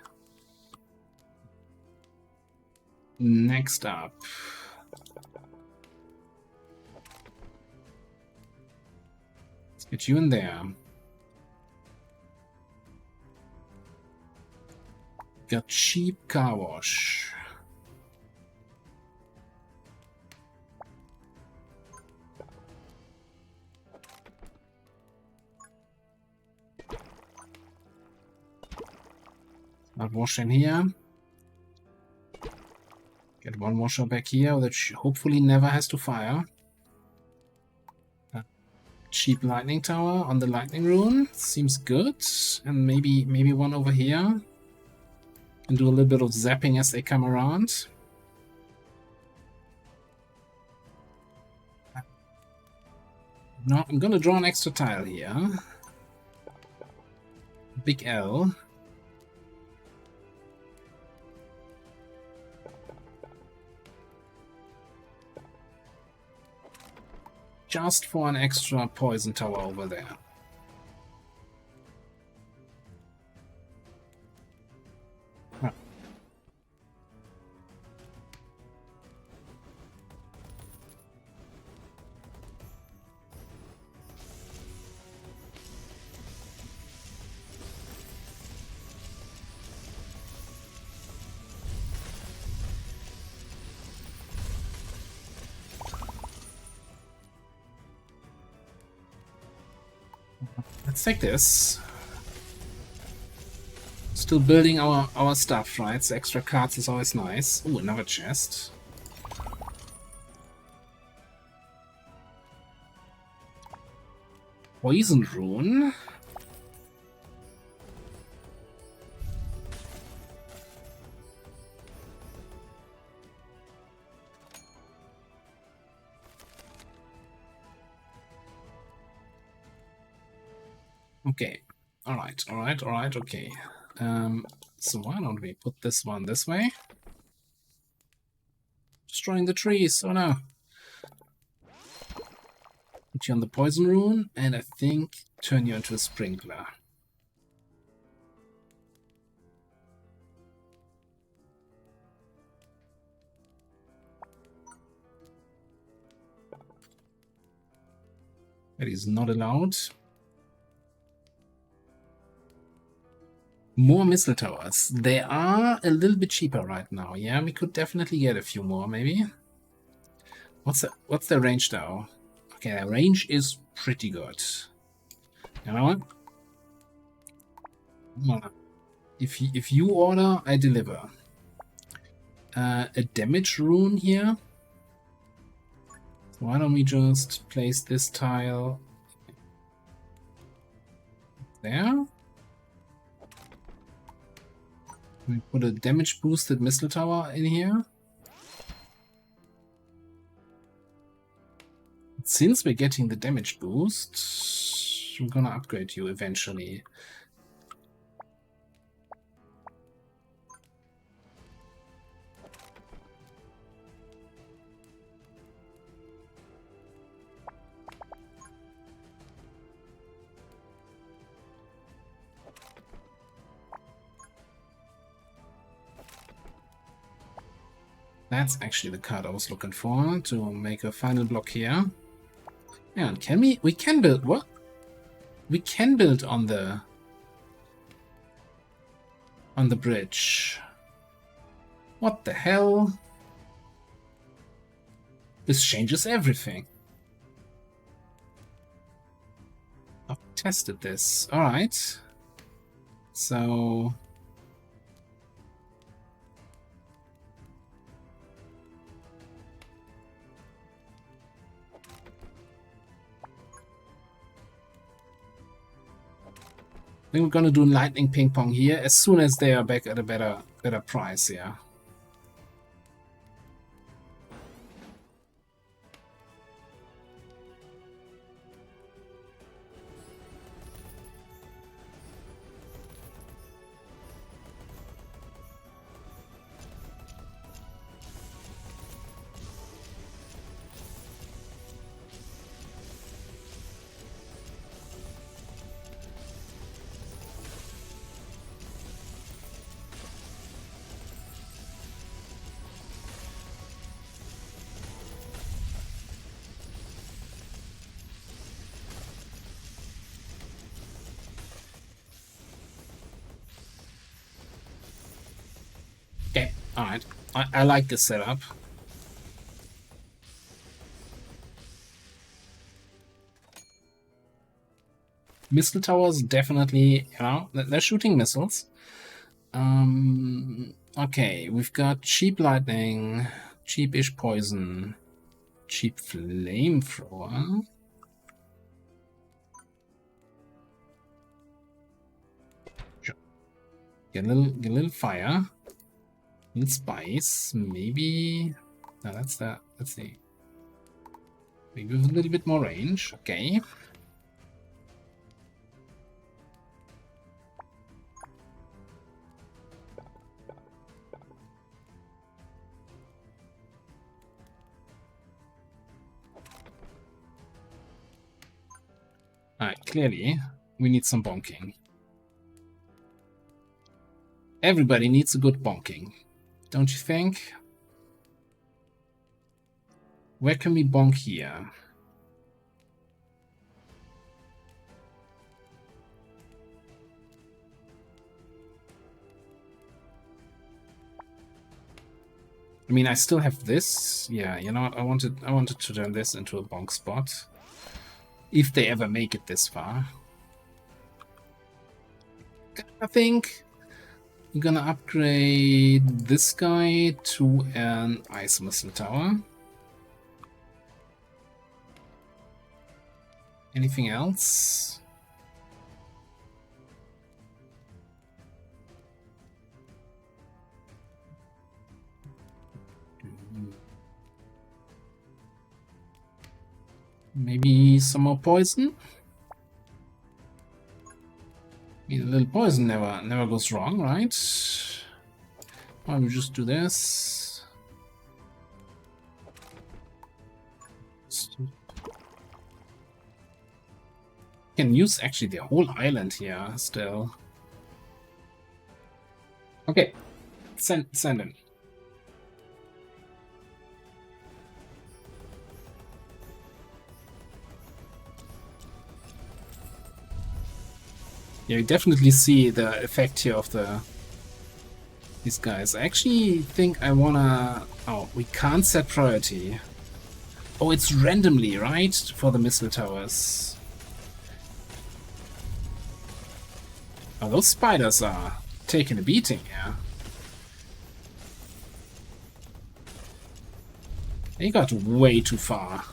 Next up. Let's get you in there. Got cheap car wash. Not wash in here. Get one washer back here that hopefully never has to fire. Cheap lightning tower on the lightning rune seems good, and maybe one over here. And do a little bit of zapping as they come around. No, I'm gonna draw an extra tile here. Big L. Just for an extra poison tower over there. Huh. Let's take this. Still building our stuff, right? So extra cards is always nice. Ooh, another chest. Poison rune. Okay. Alright, okay. So why don't we put this one this way? Destroying the trees, oh no. Put you on the poison rune, and I think turn you into a sprinkler. That is not allowed. More missile towers. They are a little bit cheaper right now. Yeah, we could definitely get a few more, maybe. What's the range though? Okay, the range is pretty good. You know what? If you order, I deliver. A damage rune here. Why don't we just place this tile there? We put a damage boosted missile tower in here. Since we're getting the damage boost, I'm gonna upgrade you eventually. That's actually the card I was looking for to make a final block here. Hang on, can we can build what? We can build on the bridge. What the hell? This changes everything. I've tested this. Alright. So I think we're gonna do lightning ping pong here as soon as they are back at a better price, yeah. Okay, alright. I like this setup. Missile towers definitely, you know, they're shooting missiles. Okay, we've got cheap lightning, cheapish poison, cheap flamethrower. Sure. Get a little fire. A little spice, maybe. No, that's that. Let's see. Maybe with a little bit more range. Okay. Alright, clearly, we need some bonking. Everybody needs a good bonking, don't you think? Where can we bonk here? I mean, I still have this. Yeah, you know what? I wanted to turn this into a bonk spot. If they ever make it this far. I think I'm gonna upgrade this guy to an ice missile tower. Anything else? Maybe some more poison? I mean, a little poison never goes wrong, right? Why don't we just do this? Can use actually the whole island here still. Okay, send in. Yeah, you definitely see the effect here of these guys. I actually think I wanna... Oh, we can't set priority. Oh, it's randomly, right? For the missile towers. Oh, those spiders are taking a beating, yeah. They got way too far.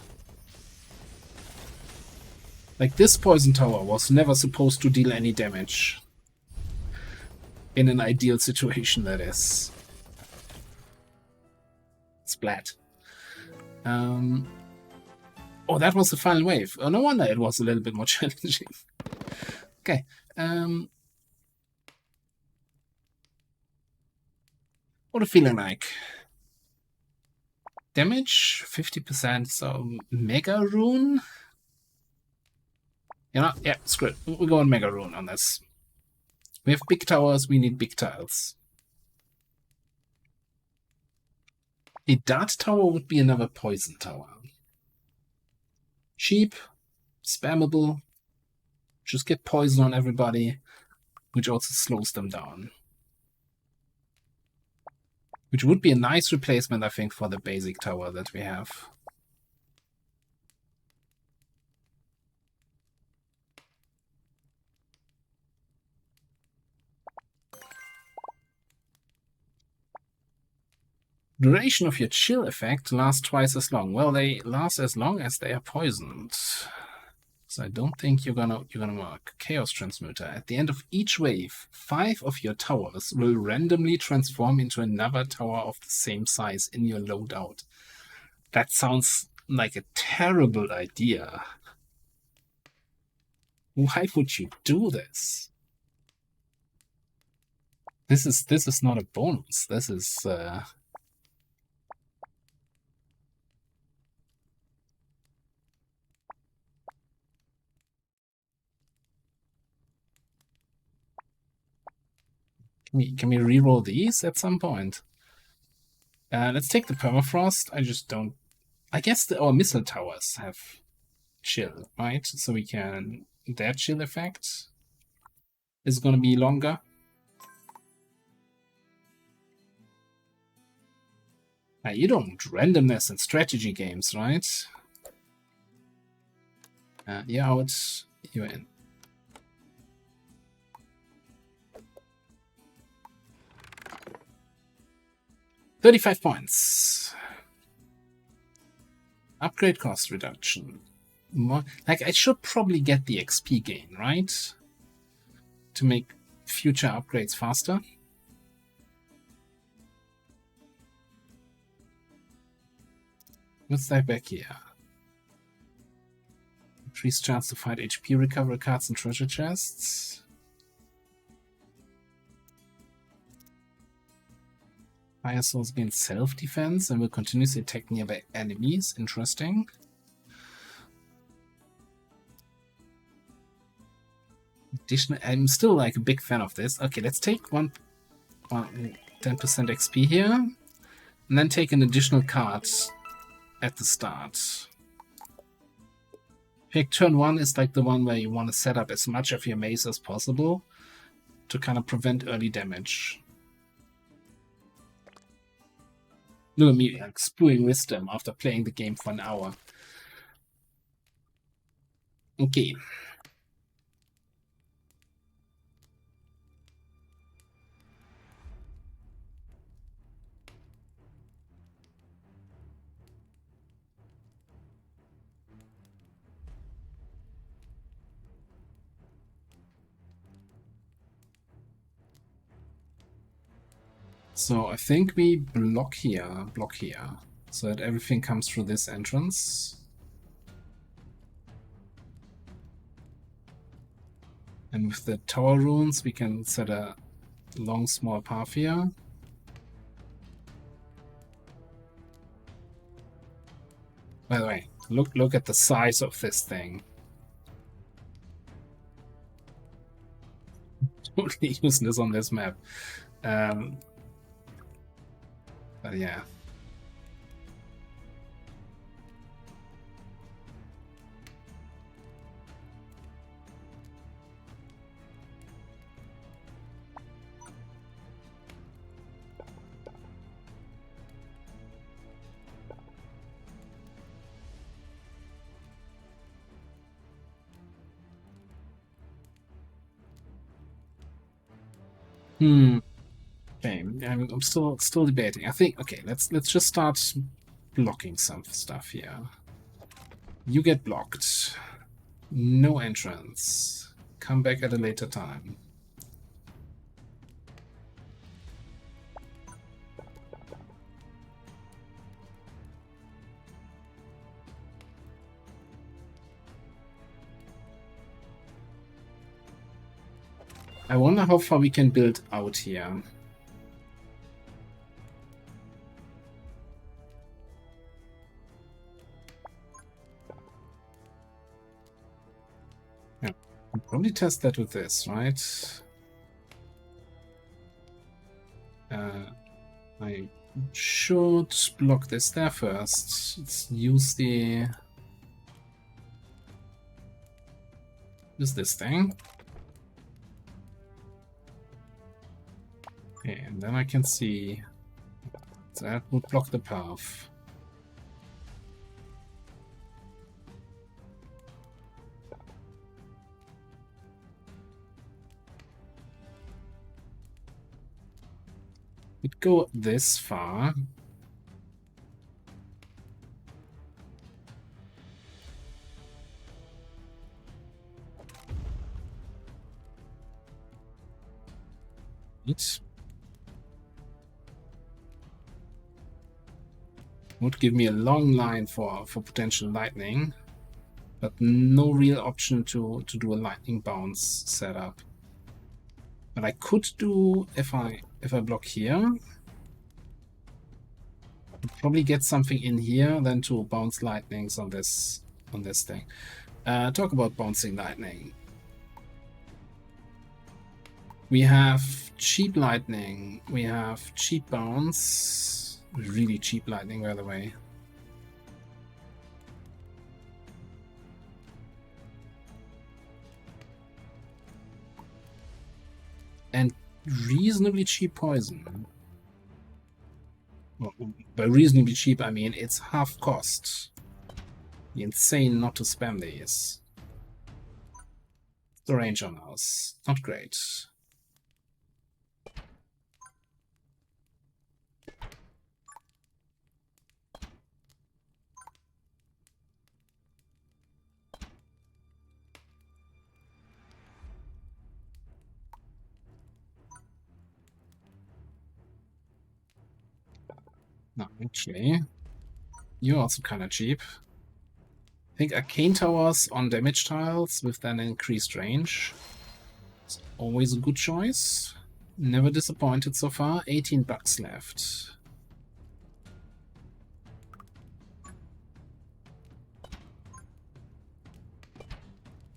Like, this poison tower was never supposed to deal any damage. In an ideal situation, that is. Splat. Oh, that was the final wave. Oh, no wonder it was a little bit more challenging. Okay. What a feeling like. Damage, 50%, so Mega Rune? You know, yeah, screw it. We'll go on Mega Rune on this. We have big towers, we need big tiles. A dart tower would be another poison tower. Cheap, spammable, just get poison on everybody, which also slows them down. Which would be a nice replacement, I think, for the basic tower that we have. Duration of your chill effect lasts twice as long. Well, they last as long as they are poisoned. So I don't think you're gonna work. Chaos Transmuter. At the end of each wave, 5 of your towers will randomly transform into another tower of the same size in your loadout. That sounds like a terrible idea. Why would you do this? This is not a bonus. This is Can we reroll these at some point? Let's take the permafrost. I just don't. I guess our missile towers have chill, right? So we can. Their chill effect is going to be longer. Now, you don't want randomness in strategy games, right? You're out, you're in. $35 points. Upgrade cost reduction. More, like, I should probably get the XP gain, right? To make future upgrades faster. Let's dive back here. Increased chance to fight HP recovery cards and treasure chests. Fire souls gain self-defense and will continuously attack nearby enemies. Interesting. Additional, I'm still like a big fan of this. Okay, let's take 10% XP here, and then take an additional card at the start. Pick turn 1 is like the one where you want to set up as much of your maze as possible to kind of prevent early damage. Look at me, like, spewing wisdom after playing the game for an hour. Okay. So I think we block here, so that everything comes through this entrance. And with the tower runes, we can set a long, small path here. By the way, look at the size of this thing. Totally useless on this map. But yeah. Okay, I'm still debating. I think okay, let's just start blocking some stuff here. You get blocked. No entrance. Come back at a later time. I wonder how far we can build out here. Yeah, we'll probably test that with this, right? I should block this there first. Let's use this thing. Okay, and then I can see that would block the path. We'd go this far. It would give me a long line for potential lightning, but no real option to do a lightning bounce setup. But I could do if I block here. I'd probably get something in here then to bounce lightnings on this thing. Talk about bouncing lightning. We have cheap lightning. We have cheap bounce. Really cheap lightning, by the way. And reasonably cheap poison. Well, by reasonably cheap, I mean it's half cost. Insane not to spam these. The range on us, not great. No, actually, you're also kind of cheap. I think Arcane Towers on damage tiles with an increased range. It's always a good choice. Never disappointed so far. 18 bucks left.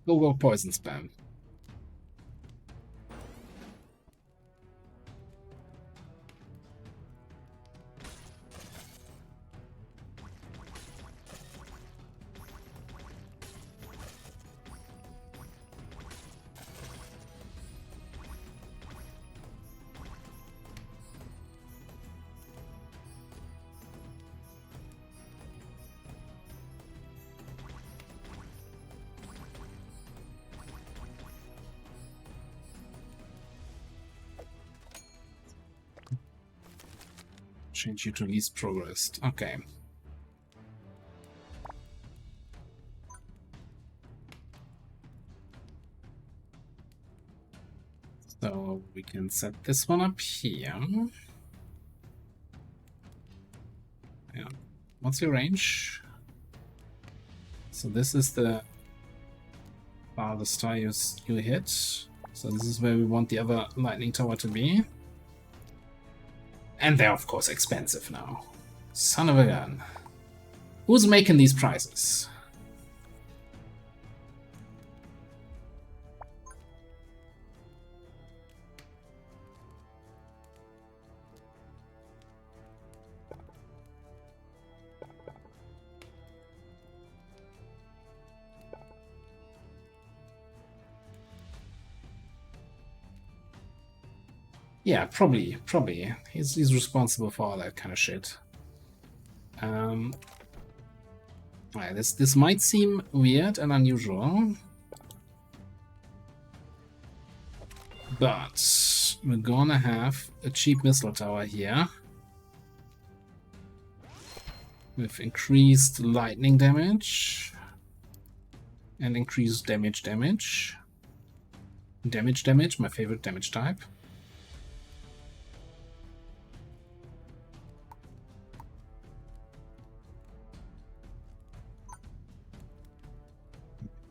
Go poison spam. Change you to least progressed. Okay. So we can set this one up here. Yeah. What's your range? So this is the farthest star you hit. So this is where we want the other lightning tower to be. And they're of course expensive now. Son of a gun. Who's making these prices? Yeah, probably. He's responsible for all that kind of shit. Right, this might seem weird and unusual, but we're gonna have a cheap missile tower here with increased lightning damage and increased damage, my favorite damage type.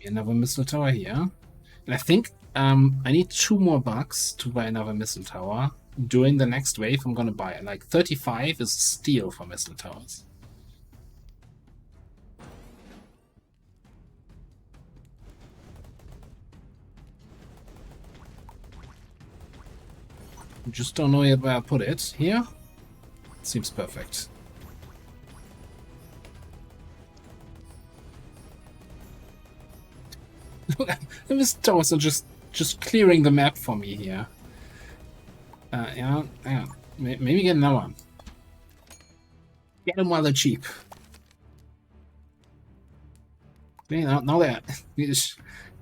Another missile tower here. And I think I need 2 more bucks to buy another missile tower. During the next wave, I'm gonna buy it. Like 35 is a steal for missile towers. Just don't know yet where I put it. Here? Seems perfect. Missile towers are just clearing the map for me here. Yeah, maybe get another one. Get them while they're cheap. Okay, now that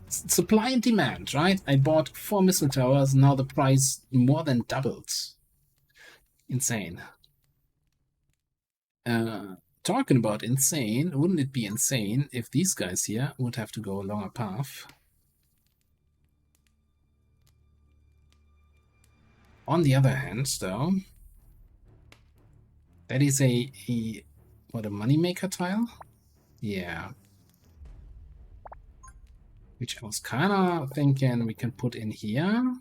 supply and demand, right? I bought 4 missile towers, now the price more than doubled. Insane. Talking about insane, wouldn't it be insane if these guys here would have to go a longer path? On the other hand, though, that is a moneymaker tile? Yeah. Which I was kind of thinking we can put in here.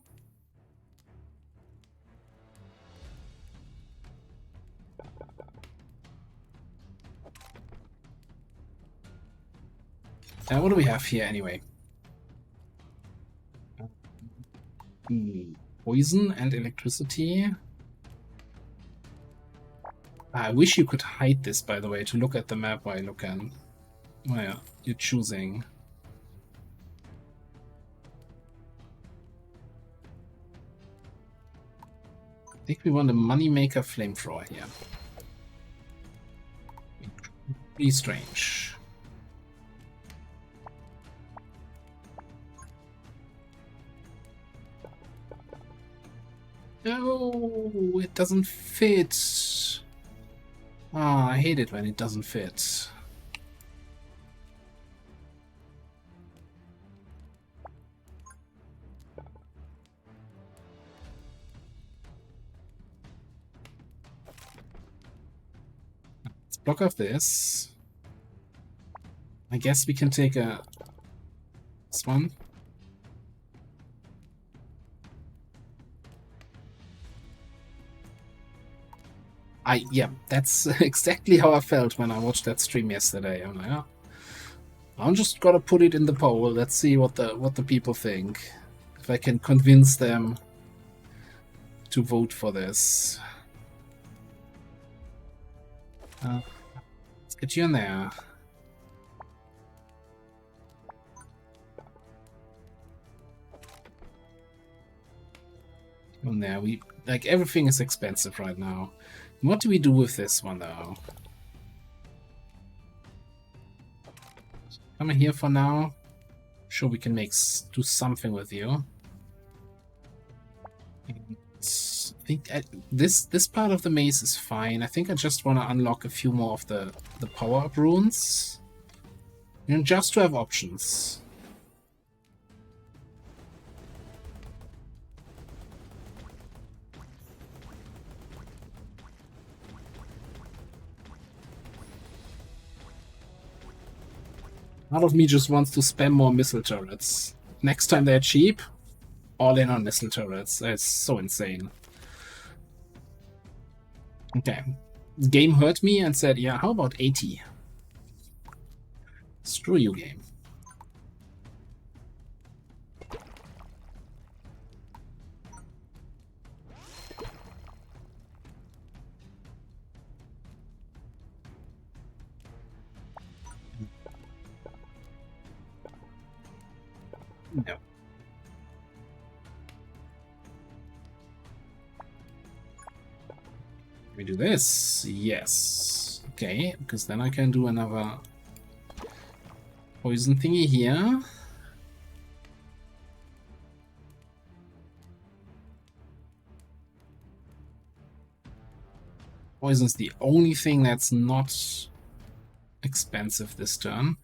What do we have here anyway? Poison and electricity. I wish you could hide this, by the way, to look at the map while looking. Oh yeah, you're choosing. I think we want a moneymaker flamethrower here. Pretty strange. No, it doesn't fit. Ah, I hate it when it doesn't fit. Let's block off this. I guess we can take this one. Yeah, that's exactly how I felt when I watched that stream yesterday. I'm like, oh, I'm just gonna put it in the poll. Let's see what the people think. If I can convince them to vote for this. Let's get you in there. In there, like everything is expensive right now. What do we do with this one, though? Come in here for now. Sure, we can do something with you. I think this part of the maze is fine. I think I just want to unlock a few more of the power-up runes. You know, just to have options. Part of me just wants to spam more missile turrets. Next time they're cheap, all in on missile turrets. That's so insane. Okay. Game heard me and said, yeah, how about 80? Screw you, game. No. We do this. Yes. Okay, because then I can do another poison thingy here. Poison's the only thing that's not expensive this turn.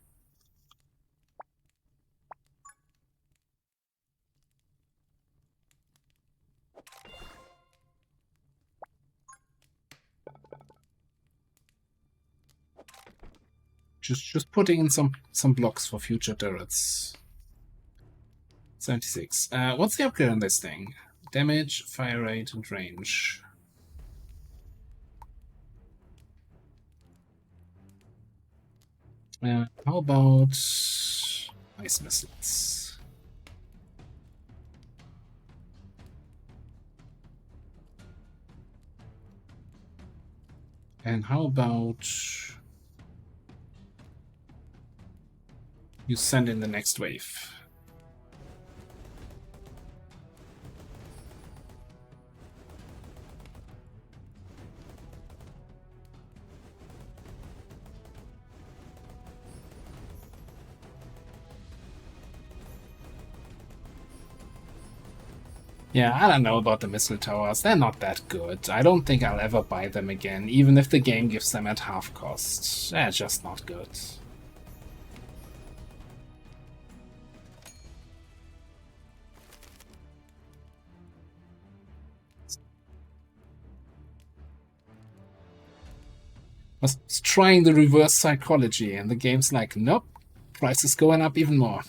Just putting in some blocks for future turrets. 76. What's the upgrade on this thing? Damage, fire rate, and range. How about ice missiles? And how about you send in the next wave? Yeah, I don't know about the missile towers. They're not that good. I don't think I'll ever buy them again, even if the game gives them at half cost. They're just not good. I was trying the reverse psychology, and the game's like, nope, price is going up even more.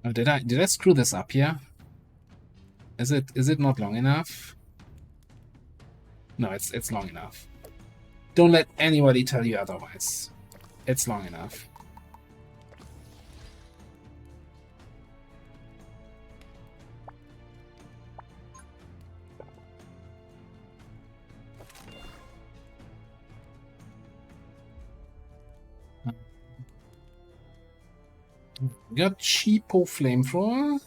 Oh, did I screw this up here? Is it not long enough? No, it's long enough. Don't let anybody tell you otherwise. It's long enough. Got cheapo flamethrower.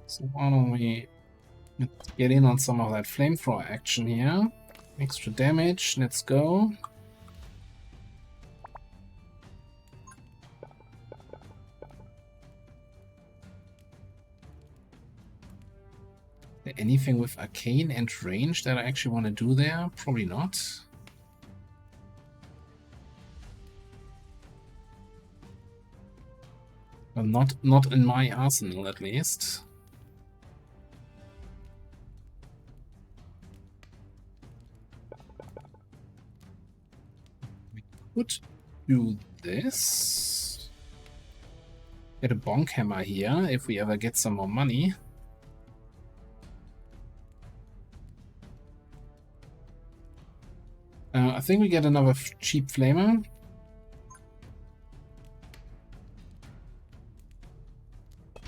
So why don't we get in on some of that flamethrower action here? Extra damage, let's go. Anything with arcane and range that I actually want to do there? Probably not. Well, not in my arsenal, at least. We could do this. Get a bonk hammer here if we ever get some more money. I think we get another cheap flamer.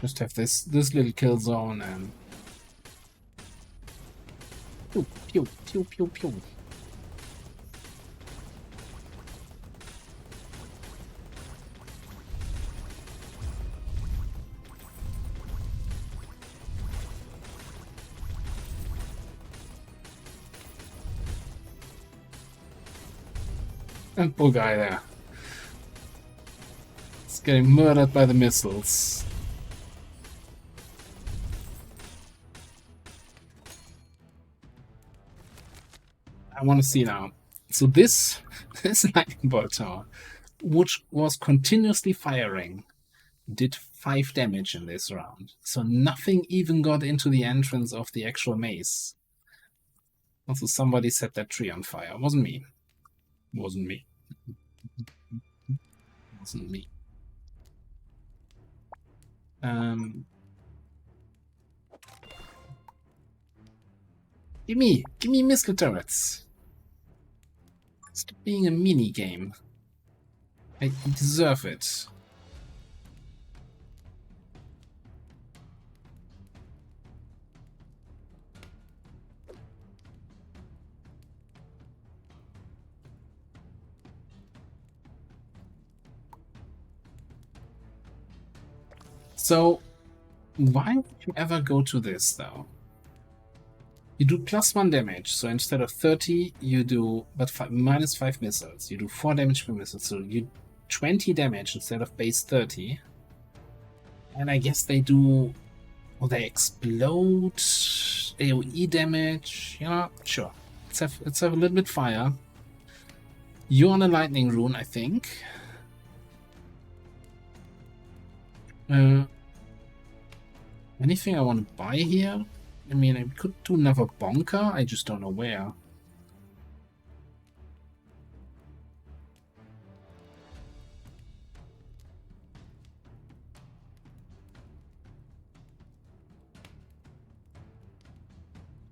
Just have this little kill zone and pew pew pew pew pew. And poor guy there. He's getting murdered by the missiles. I want to see now. So this lightning bolt tower, which was continuously firing, did 5 damage in this round. So nothing even got into the entrance of the actual maze. Also, somebody set that tree on fire. It wasn't me. It wasn't me. It wasn't me. Give me missile turrets. Stop being a mini game. I deserve it. So, why would you ever go to this, though? You do +1 damage, so instead of 30, you do minus 5 missiles. You do 4 damage per missile, so you 20 damage instead of base 30. And I guess they do... Well, they explode AoE damage. Yeah, sure. Let's have a little bit fire. You're on a lightning rune, I think. Anything I want to buy here? I mean, I could do another bonker. I just don't know where.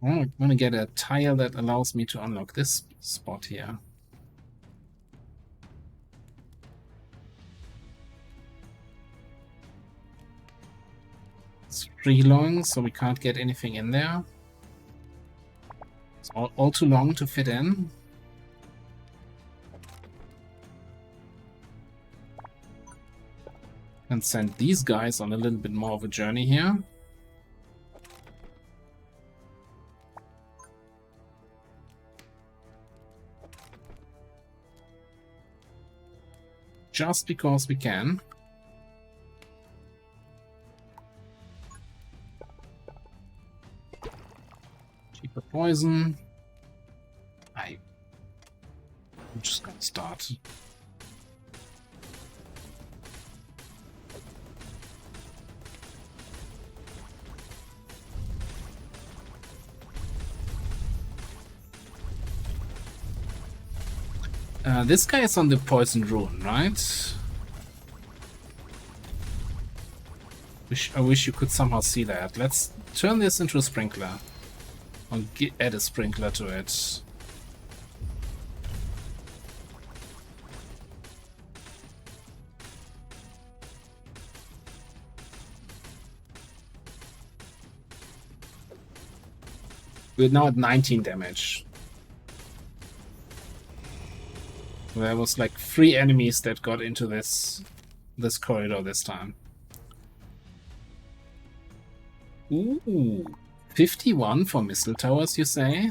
I want to get a tile that allows me to unlock this spot here. It's 3 long, so we can't get anything in there. It's all too long to fit in. And send these guys on a little bit more of a journey here. Just because we can. Cheaper poison. I'm just gonna start. This guy is on the poison rune, right? I wish you could somehow see that. Let's turn this into a sprinkler. Or add a sprinkler to it. We're now at 19 damage. There was like 3 enemies that got into this corridor this time. Ooh, 51 for missile towers, you say?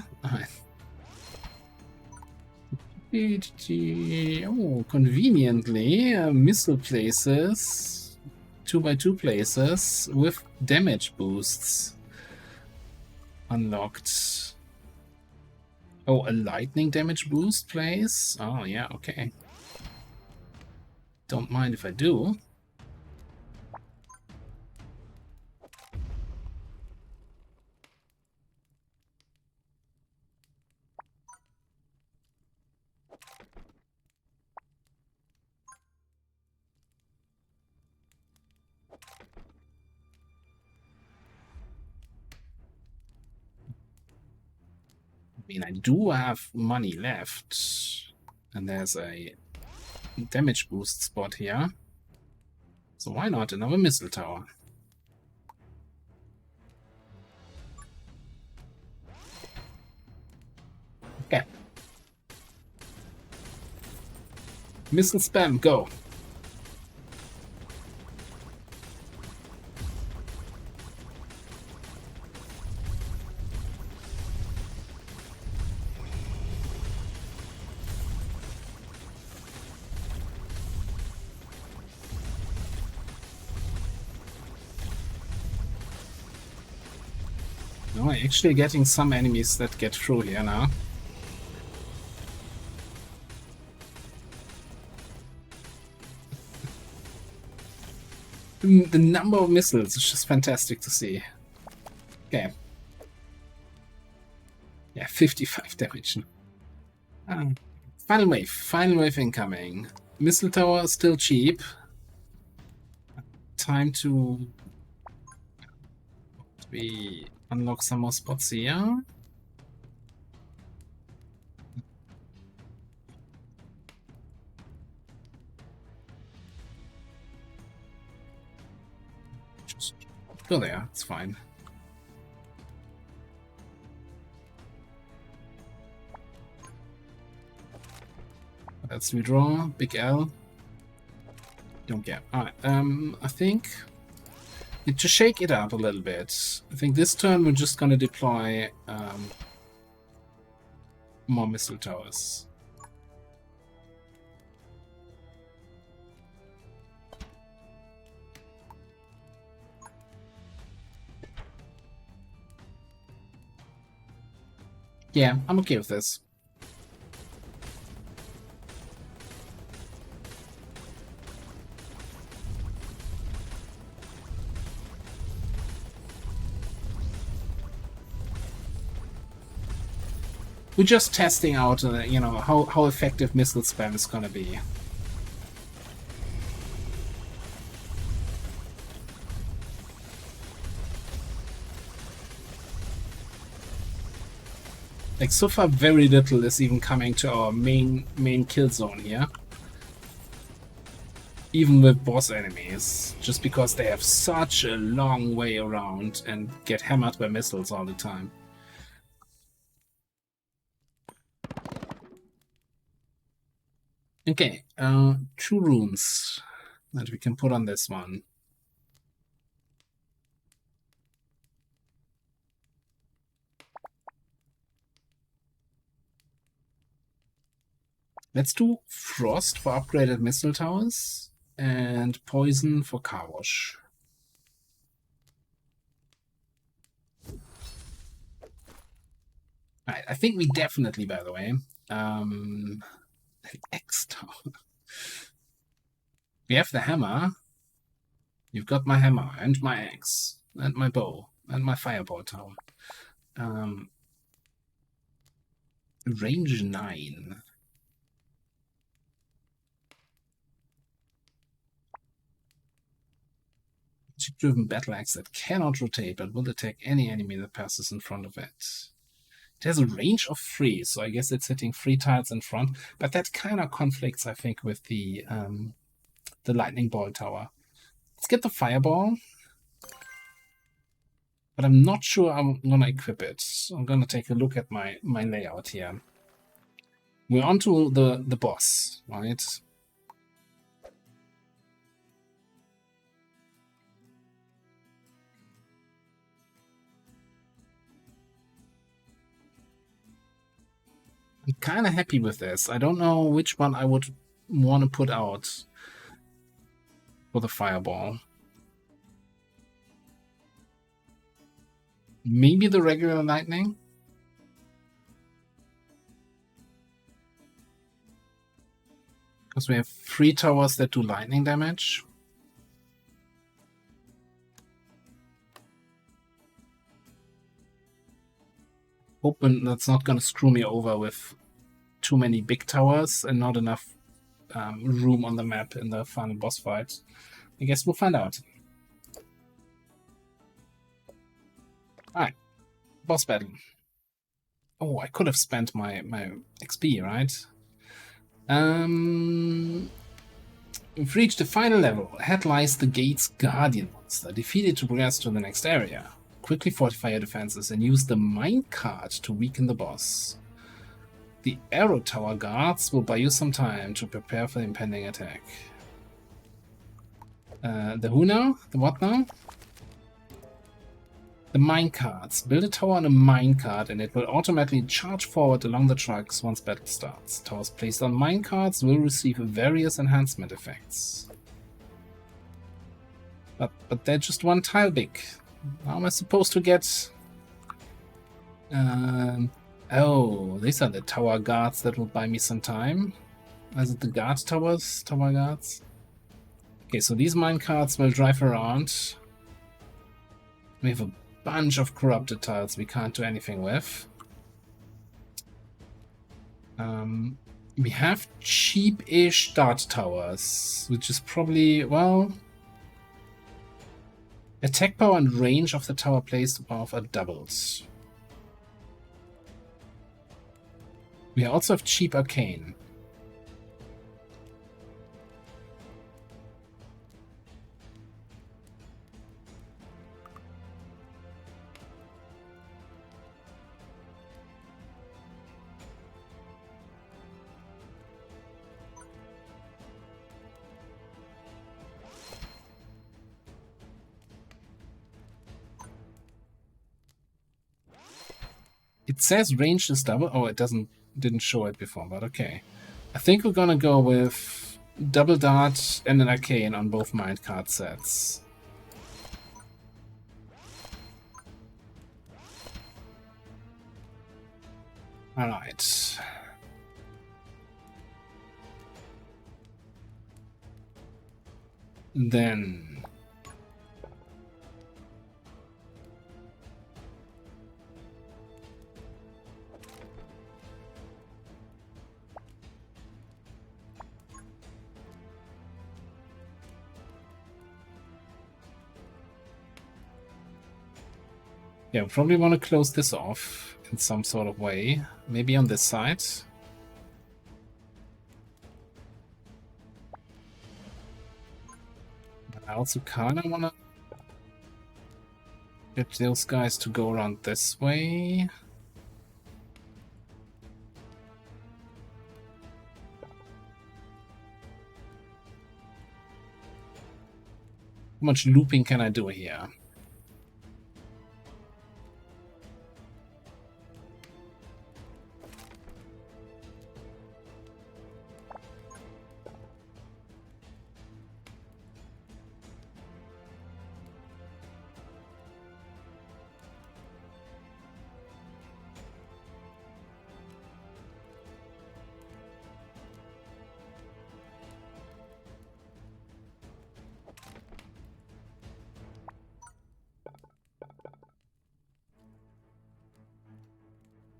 Oh, conveniently, missile places, 2x2 places with damage boosts unlocked. Oh, a lightning damage boost place? Oh, yeah, okay. Don't mind if I do. I mean, I do have money left. And there's a damage boost spot here. So why not another missile tower? Okay. Missile spam, go. No, I'm actually getting some enemies that get through here now. The number of missiles is just fantastic to see. Okay. Yeah, 55 damage. Final wave incoming. Missile tower is still cheap. Time to we unlock some more spots here. Just go there, it's fine. Let's redraw. Big L. Don't care. Alright, I think to shake it up a little bit, I think this turn we're just gonna deploy more missile towers. Yeah, I'm okay with this. We're just testing out, you know, how effective missile spam is gonna be. Like, so far very little is even coming to our main kill zone here. Even with boss enemies, just because they have such a long way around and get hammered by missiles all the time. Okay, 2 runes that we can put on this one. Let's do Frost for upgraded missile towers and Poison for car wash. Alright, I think we definitely, by the way, X tower. We have the hammer. You've got my hammer and my axe and my bow and my fireball tower. Range 9. Driven battle axe that cannot rotate but will attack any enemy that passes in front of it. It has a range of 3, so I guess it's hitting 3 tiles in front, but that kind of conflicts, I think, with the lightning ball tower. Let's get the fireball, but I'm not sure I'm gonna equip it. So I'm gonna take a look at my layout here. We're on to the boss, right? I'm kind of happy with this. I don't know which one I would want to put out for the fireball. Maybe the regular lightning? Because we have 3 towers that do lightning damage. Hoping that's not going to screw me over with too many big towers and not enough room on the map in the final boss fight. I guess we'll find out. Alright, boss battle. Oh, I could have spent my XP, right? We've reached the final level. Ahead lies the gate's guardian monster. Defeat it to progress to the next area. Quickly fortify your defenses and use the minecart to weaken the boss. The arrow tower guards will buy you some time to prepare for the impending attack. The who now? The what now? The minecarts. Build a tower on a minecart and it will automatically charge forward along the tracks once battle starts. Towers placed on minecarts will receive various enhancement effects. But they're just 1 tile big. How am I supposed to get... oh, these are the tower guards that will buy me some time. Is it the guard towers? Tower guards? Okay, so these minecarts will drive around. We have a bunch of corrupted tiles we can't do anything with. We have cheap-ish dart towers, which is probably, well... Attack power and range of the tower placed above are doubled. We also have cheap arcane. It says range is double. Oh, it didn't show it before, but okay. I think we're gonna go with double dart and an arcane on both minecart sets. All right. Then yeah, probably want to close this off in some sort of way. Maybe on this side. But I also kind of want to get those guys to go around this way. How much looping can I do here?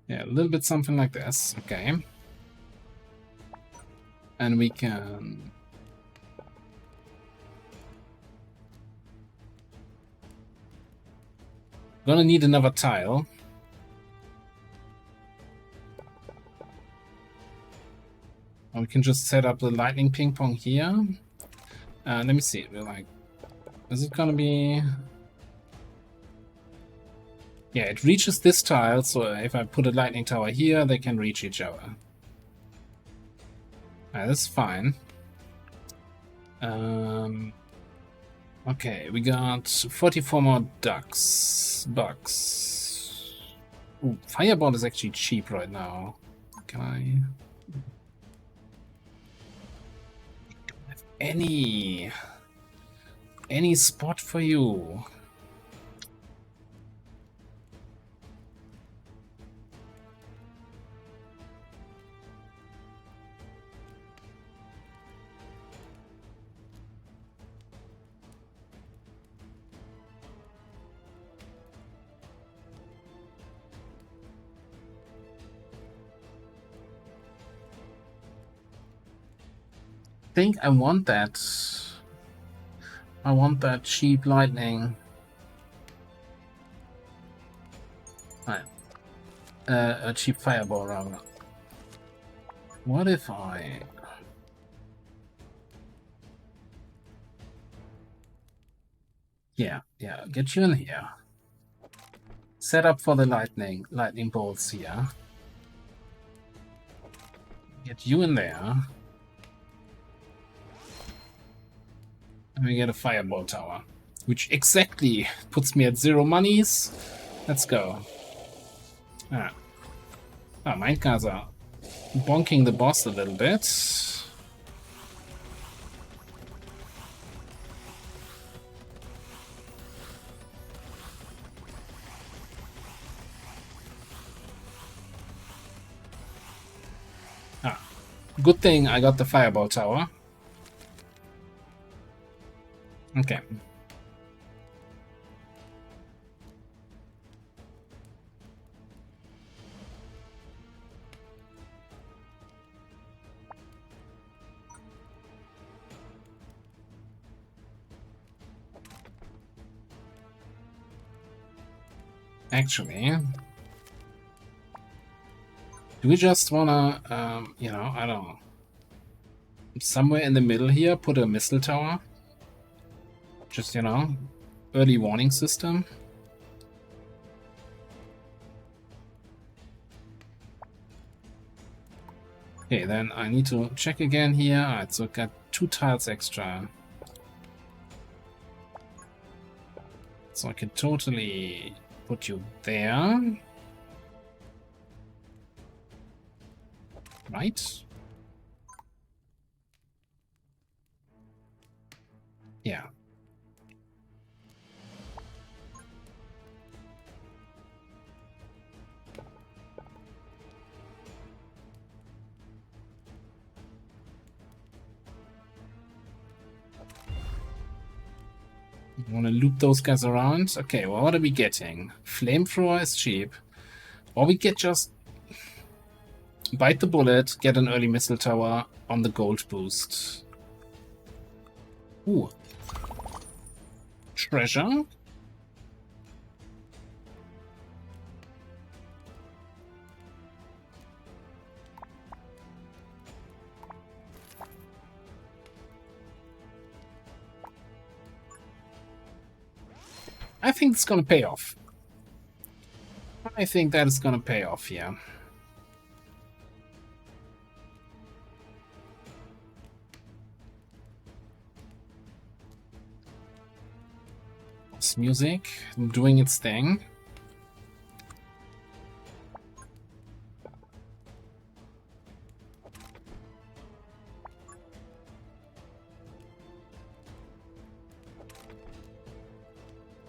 Yeah, a little bit something like this. Okay. And we can... Gonna need another tile. Or we can just set up the lightning ping pong here. Let me see. We're like... Is it gonna be... Yeah, it reaches this tile, so if I put a lightning tower here, they can reach each other. That's fine. Okay, we got 44 more bucks. Ooh, Fireball is actually cheap right now. Can I... don't have any spot for you. Think I want that. I want that cheap lightning. A cheap fireball rather. What if I... Yeah, get you in here. Set up for the lightning bolts here. Get you in there. And we get a fireball tower, which exactly puts me at 0 monies. Let's go. Mine guys are bonking the boss a little bit. Good thing I got the fireball tower. Okay. Actually, do we just wanna, you know, I don't know, somewhere in the middle here, put a missile tower? Just, you know, early warning system. Okay, then I need to check again here. Alright, so I've got 2 tiles extra. So I can totally put you there. Right? Yeah. Want to loop those guys around? Okay, well, what are we getting? Flamethrower is cheap. Or we get just bite the bullet, get an early missile tower on the gold boost. Ooh. Treasure? I think it's gonna pay off. I think that is gonna pay off, yeah. This music doing its thing.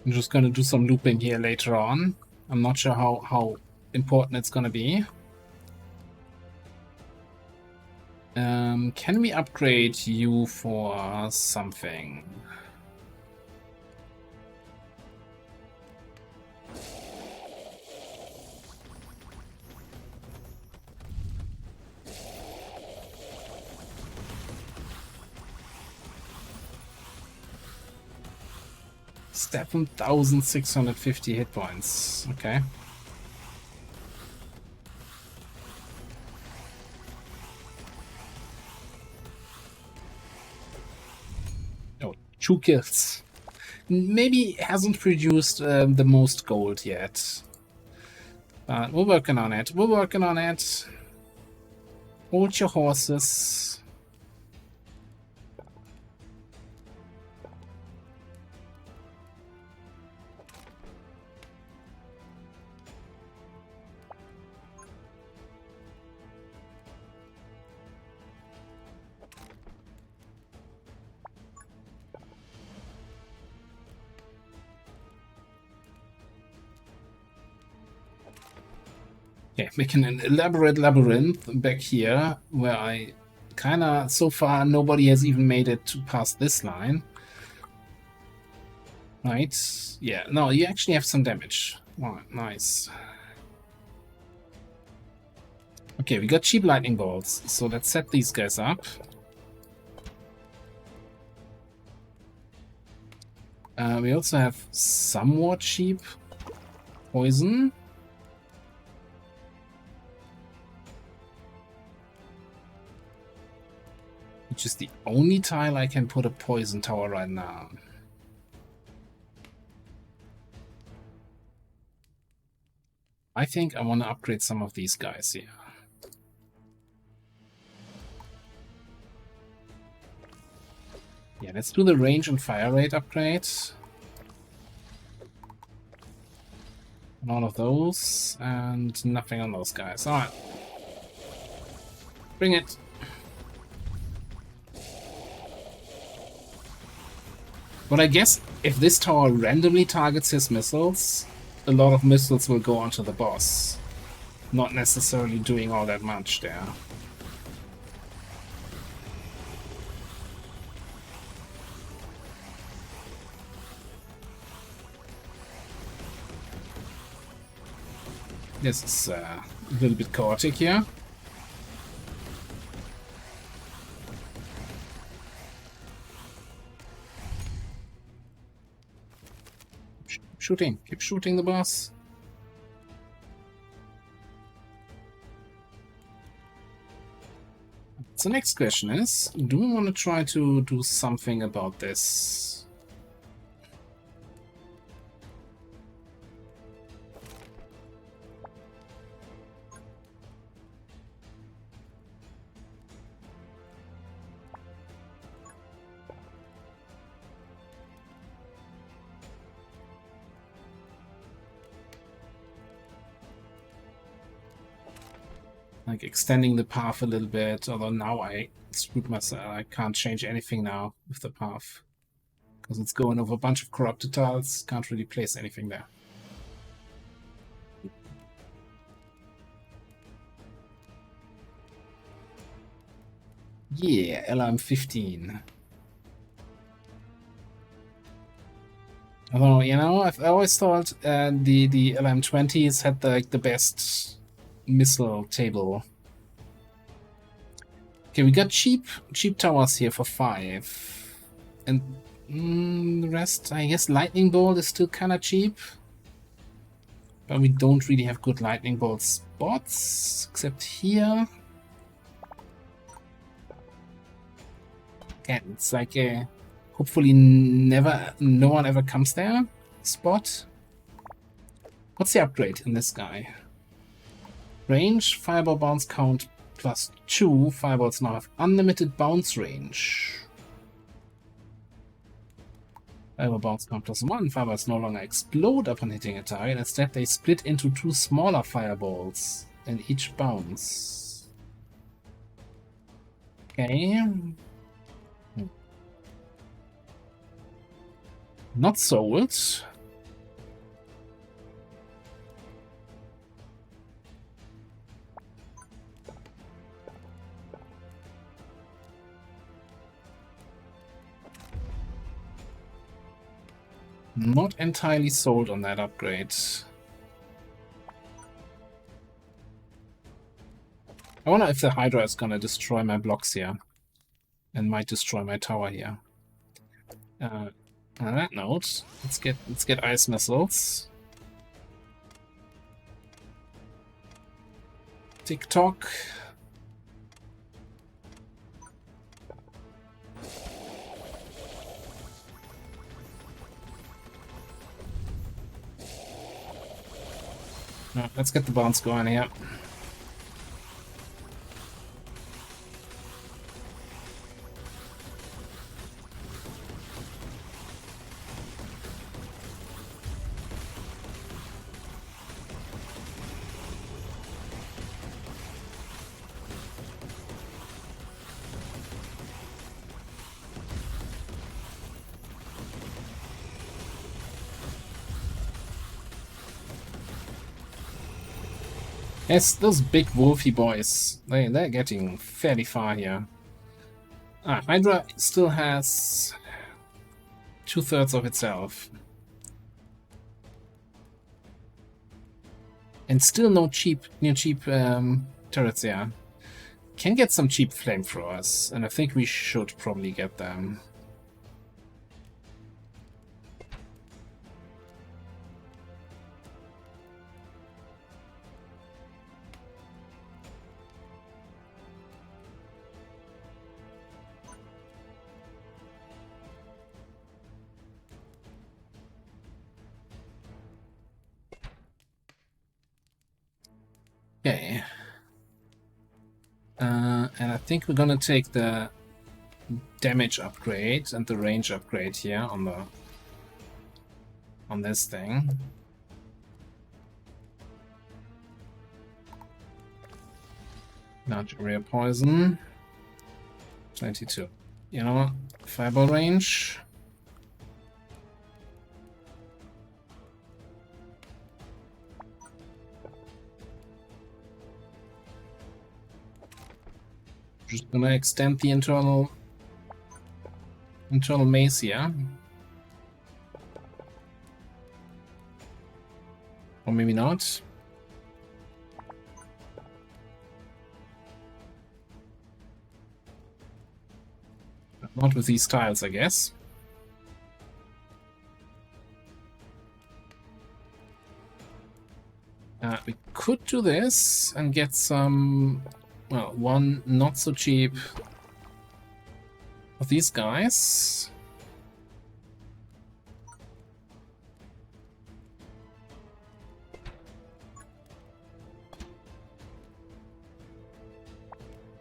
I'm just gonna do some looping here later on. I'm not sure how important it's gonna be. Can we upgrade you for something? Step 1,650 hit points. Okay. Oh, 2 kills. Maybe hasn't produced the most gold yet. But we're working on it. We're working on it. Hold your horses. Okay, making an elaborate labyrinth back here, where I kinda, so far, nobody has even made it to past this line. Right? Yeah, no, you actually have some damage. Oh, nice. Okay, we got cheap lightning bolts, so let's set these guys up. We also have somewhat cheap poison. Which is the only tile I can put a poison tower right now. I think I want to upgrade some of these guys here. Yeah, let's do the range and fire rate upgrade. And all of those, and nothing on those guys. Alright. Bring it. But I guess if this tower randomly targets his missiles, a lot of missiles will go onto the boss. Not necessarily doing all that much there. This is a little bit chaotic here. Keep shooting the boss. So next question is, do we want to try to do something about this? Like extending the path a little bit, although now I screwed myself. I can't change anything now with the path. Because it's going over a bunch of corrupted tiles, can't really place anything there. Yeah, LM15. Although, you know, I've always thought the LM20s had the best missile table. Okay, we got cheap towers here for 5. And the rest, I guess lightning bolt is still kind of cheap. But we don't really have good lightning bolt spots, except here. Yeah, it's like a hopefully no one ever comes there spot. What's the upgrade in this guy? Range, fireball bounce count +2. Fireballs now have unlimited bounce range. Fireball bounce count +1. Fireballs no longer explode upon hitting a target. Instead, they split into 2 smaller fireballs in each bounce. Okay. Not sold. Not entirely sold on that upgrade. I wonder if the Hydra is gonna destroy my blocks here. And might destroy my tower here. On that note, let's get ice missiles. Tick-tock. Let's get the bounce going here. Yes, those big wolfy boys, they're getting fairly far here. Hydra still has 2/3 of itself. And still no cheap turrets here. Can get some cheap flamethrowers, and I think we should probably get them. Okay. And I think we're gonna take the damage upgrade and the range upgrade here on this thing. Large area poison. 22. You know what? Fireball range. Just gonna extend the internal maze here. Or maybe not. Not with these tiles, I guess. We could do this and get some, well, one not so cheap of these guys.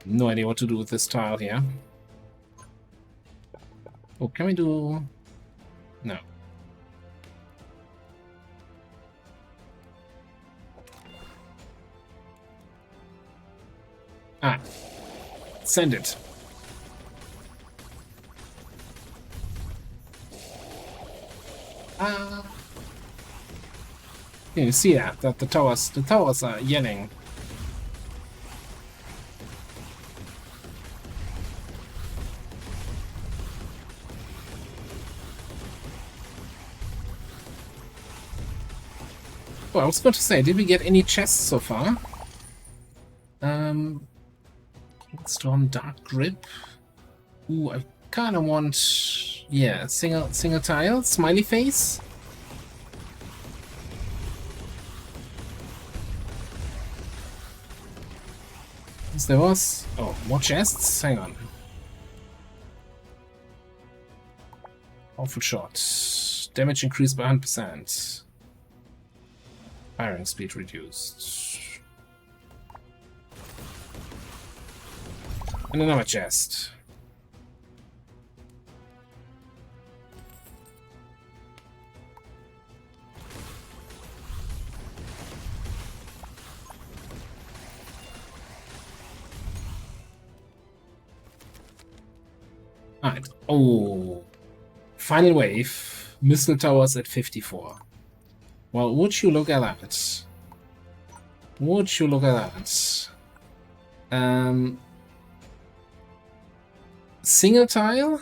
No idea what to do with this tile here. Oh, can we do... No. Send it. You see that the towers are yelling. Well, I was going to say, did we get any chests so far? Storm Dark Grip. Ooh, I kind of want... Yeah, single tile, smiley face. Yes, there was... Oh, more chests? Hang on. Awful shot. Damage increased by 100%. Firing speed reduced. And another chest. Alright. Oh. Final wave. Missile towers at 54. Well, would you look at that? Would you look at that? Single tile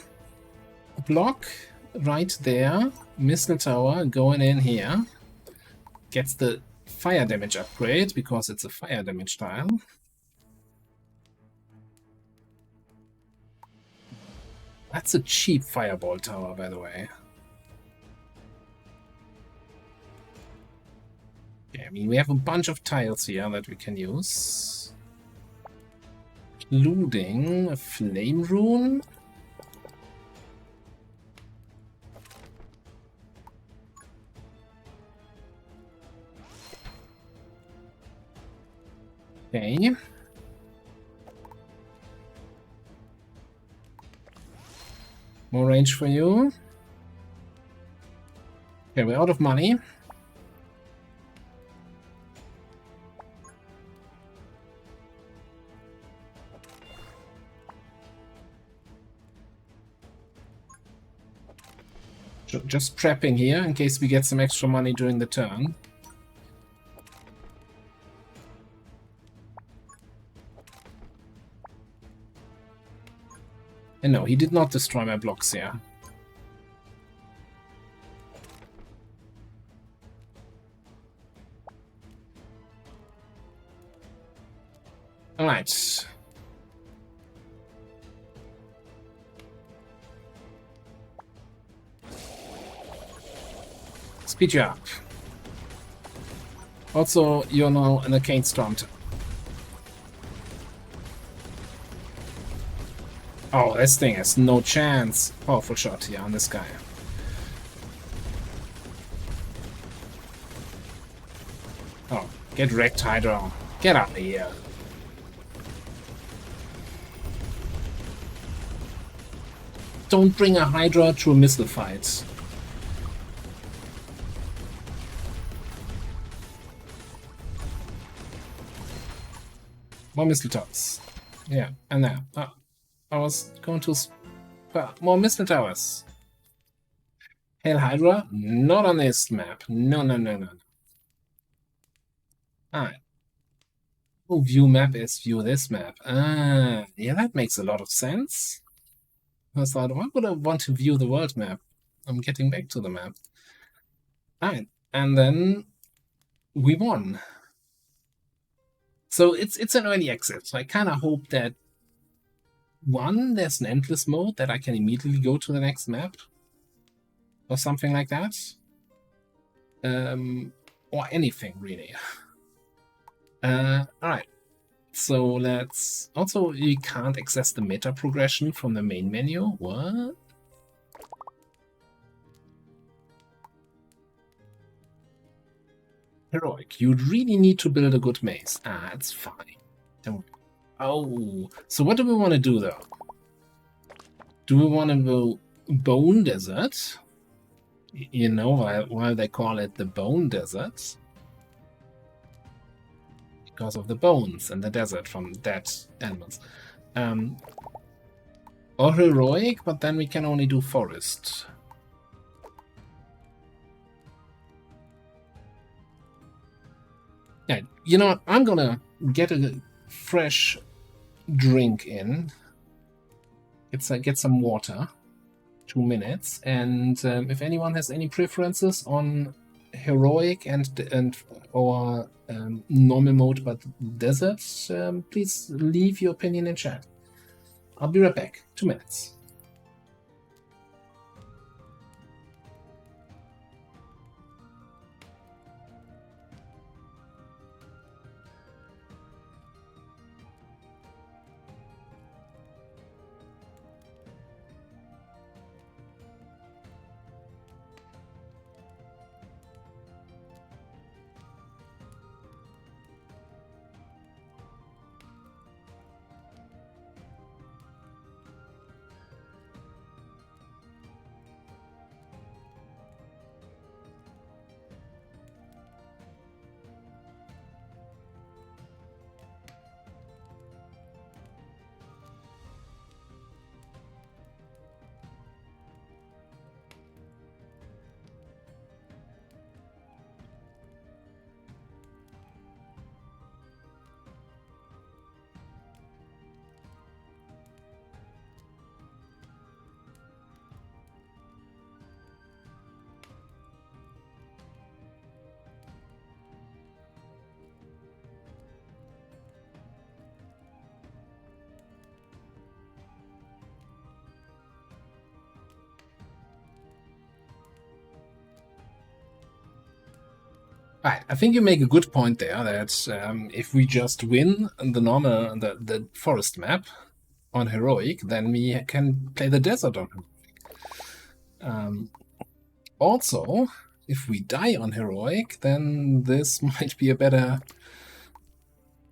block right there. Missile tower going in here. Gets the fire damage upgrade because it's a fire damage tile. That's a cheap fireball tower, by the way. Okay, I mean, we have a bunch of tiles here that we can use. Including a flame rune. Okay. More range for you. Okay, we're out of money. Just prepping here in case we get some extra money during the turn. And no, he did not destroy my blocks here. Alright. Speed you up. Also, you're now an Arcane Storm. Oh, this thing has no chance. Powerful shot here on this guy. Oh, get wrecked, Hydra. Get out of here. Don't bring a Hydra to a missile fight. More missile towers. Yeah, and there. I was going to... more missile towers. Hail Hydra? Not on this map. No. Alright. Oh, view map is view this map. Ah, yeah, that makes a lot of sense. I thought, why would I want to view the world map? I'm getting back to the map. Alright, and then we won. So it's an early exit. So I kind of hope that one, there's an endless mode that I can immediately go to the next map. Or something like that. Or anything, really. Alright. So let's... Also, you can't access the meta progression from the main menu. What? Heroic. You'd really need to build a good maze. Ah, it's fine. Don't worry. Oh, so what do we want to do, though? Do we want to go Bone Desert? You know why they call it the Bone Desert? Because of the bones and the desert from dead animals. Or Heroic, but then we can only do Forest. Yeah, you know what? I'm gonna get a fresh drink in. Get some water. 2 minutes. And if anyone has any preferences on heroic and or normal mode but desert, please leave your opinion in chat. I'll be right back. 2 minutes. Right, I think you make a good point there that if we just win the forest map on heroic, then we can play the desert on heroic. Also, if we die on heroic, then this might be a better.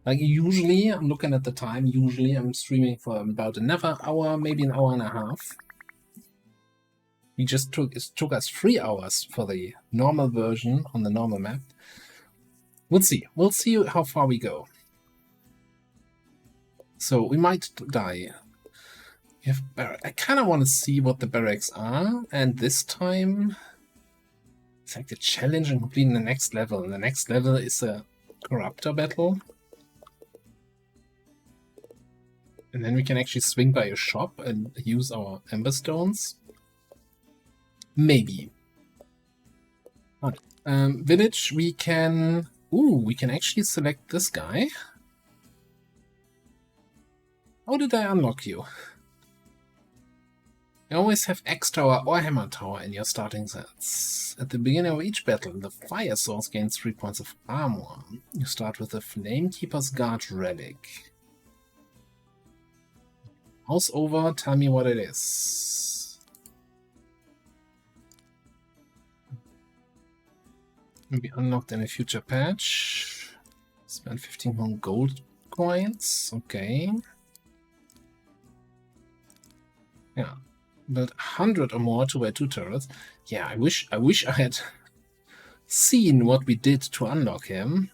Like usually, I'm looking at the time. Usually, I'm streaming for about another hour, maybe an hour and a half. It took us 3 hours for the normal version on the normal map. We'll see. We'll see how far we go. So we might die. I kind of want to see what the barracks are, and this time it's like the challenge and completing the next level. And the next level is a corruptor battle. And then we can actually swing by a shop and use our Ember Stones. Maybe. Village, we can... Ooh, we can actually select this guy. How did I unlock you? You always have Axe Tower or Hammer Tower in your starting sets. At the beginning of each battle, the Fire Source gains 3 points of armor. You start with the Flamekeeper's Guard Relic. House over, tell me what it is. Maybe unlocked in a future patch. Spend 15 gold coins. Okay. Yeah. Build 100 or more to wear 2 turrets. Yeah, I wish I had seen what we did to unlock him.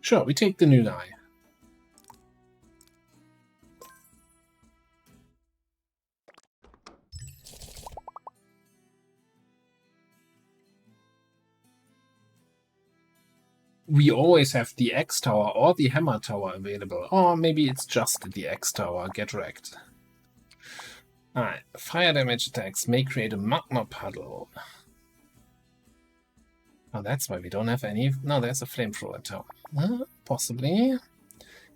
Sure, we take the new guy. We always have the Axe Tower or the Hammer Tower available. Or maybe it's just the Axe Tower. Get wrecked. Alright, fire damage attacks may create a magma puddle. Oh, that's why we don't have any... No, there's a flamethrower tower. Possibly.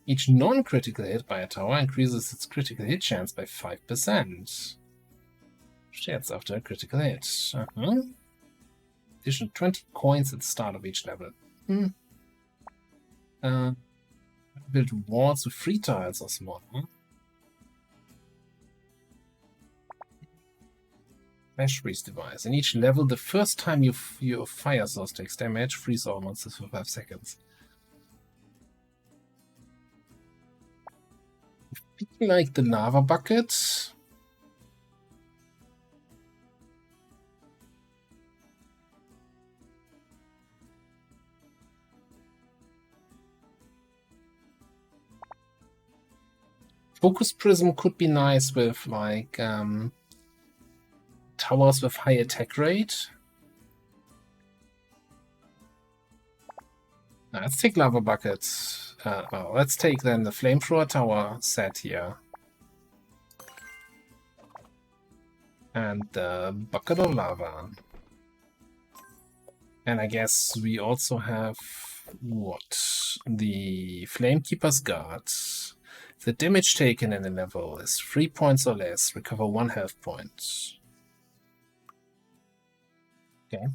Each non-critical hit by a tower increases its critical hit chance by 5%. Shares after a critical hit. Addition 20 coins at the start of each level. Build walls with 3 tiles or smaller. Flash freeze device. In each level, the first time your fire source takes damage, freeze all monsters for 5 seconds. Like the lava bucket. Focus Prism could be nice with like towers with high attack rate. Let's take lava buckets. Well, let's take then the flamethrower tower set here. And the bucket of lava. And I guess we also have what? The Flamekeeper's Guard. The damage taken in a level is 3 points or less. Recover 1 health point. Okay.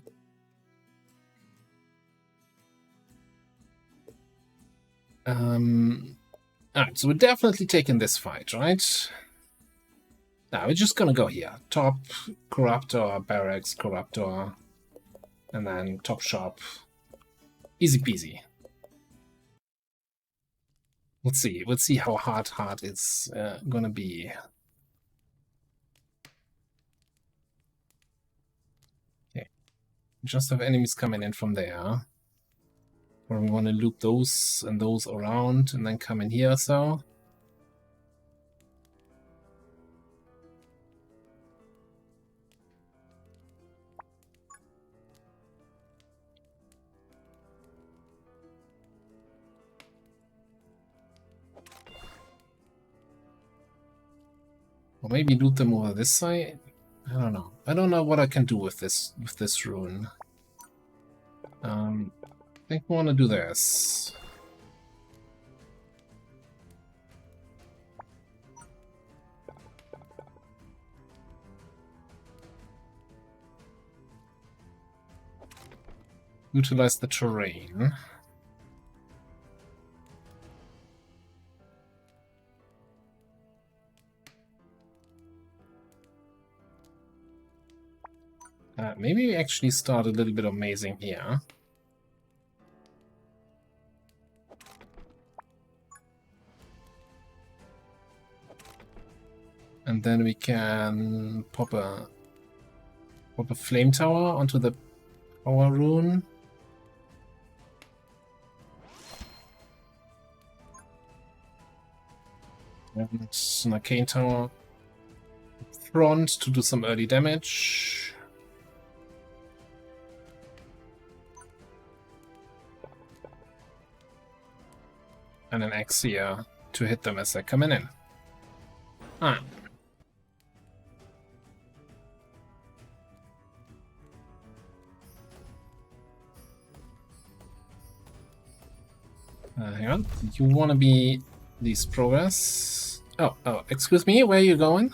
Alright, so we're definitely taking this fight, right? Now we're just gonna go here. Top, Corruptor, Barracks, Corruptor, and then top shop. Easy peasy. Let's see how hard it's gonna be. Okay, just have enemies coming in from there. Or we want to loop those and those around and then come in here, so. Or maybe loot them over this side. I don't know. I don't know what I can do with this rune. I think we want to do this. Utilize the terrain. Maybe we actually start a little bit of mazing here. And then we can pop a flame tower onto the power rune. And an arcane tower front to do some early damage. And an axe here to hit them as they're coming in. Ah. Hang on. You want to be these progress? Oh, excuse me, where are you going?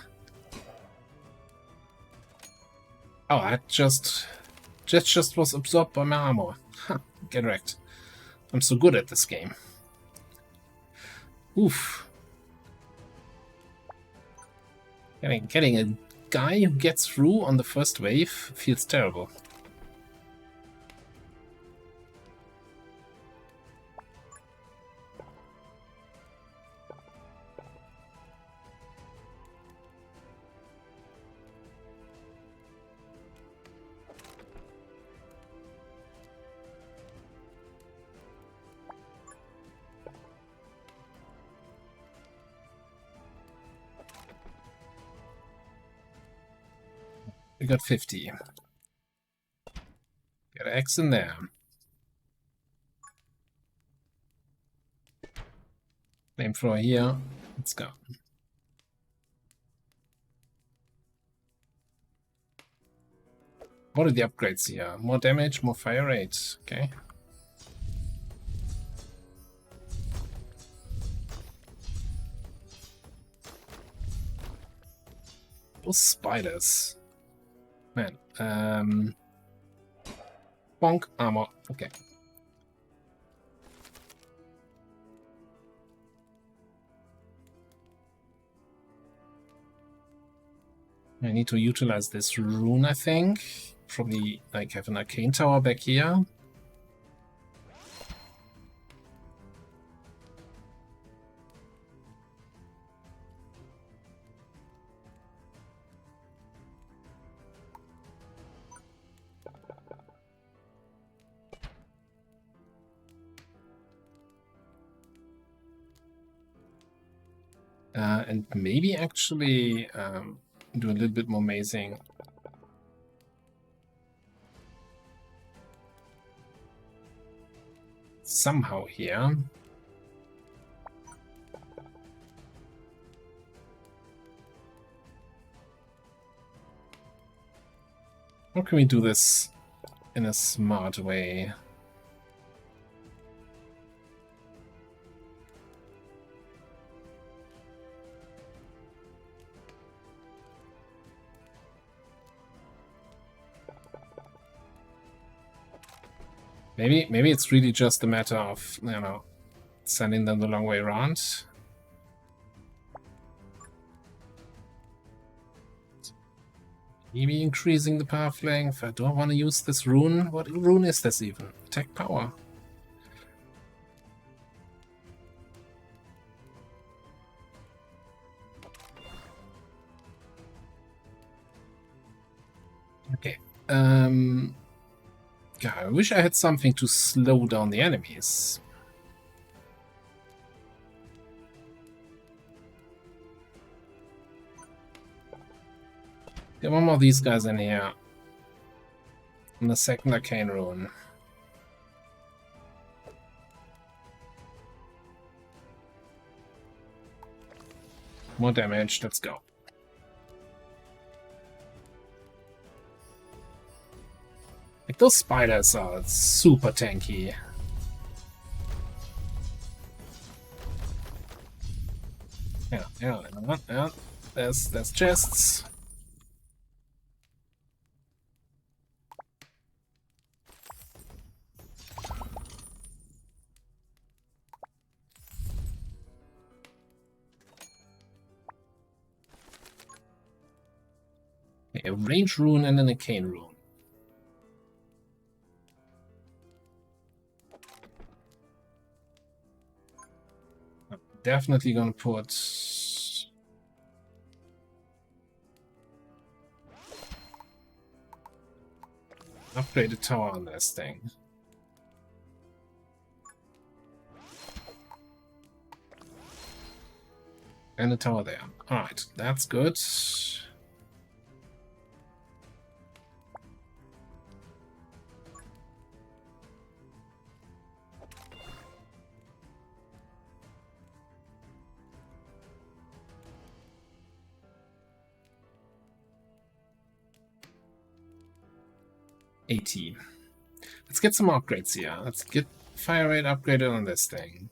Oh, I just was absorbed by my armor. Huh, get wrecked. I'm so good at this game. Oof. Getting a guy who gets through on the first wave feels terrible. We got 50. Got an X in there. Flamethrower here. Let's go. What are the upgrades here? More damage, more fire rate. Okay. Those spiders. Man. Bonk armor. Okay. I need to utilize this rune, I think. Probably like have an arcane tower back here. And maybe actually do a little bit more mazing. Somehow here. How can we do this in a smart way? Maybe it's really just a matter of, you know, sending them the long way around. Maybe increasing the path length. I don't want to use this rune. What rune is this even? Attack power. Okay. Yeah, I wish I had something to slow down the enemies. Get one more of these guys in here. And the second arcane rune. More damage, let's go. Like, those spiders are super tanky. Yeah. There's chests. A range rune and an arcane rune. I'm definitely gonna put upgrade the tower on this thing. And the tower there. Alright, that's good. Let's get some upgrades here. Let's get fire rate upgraded on this thing.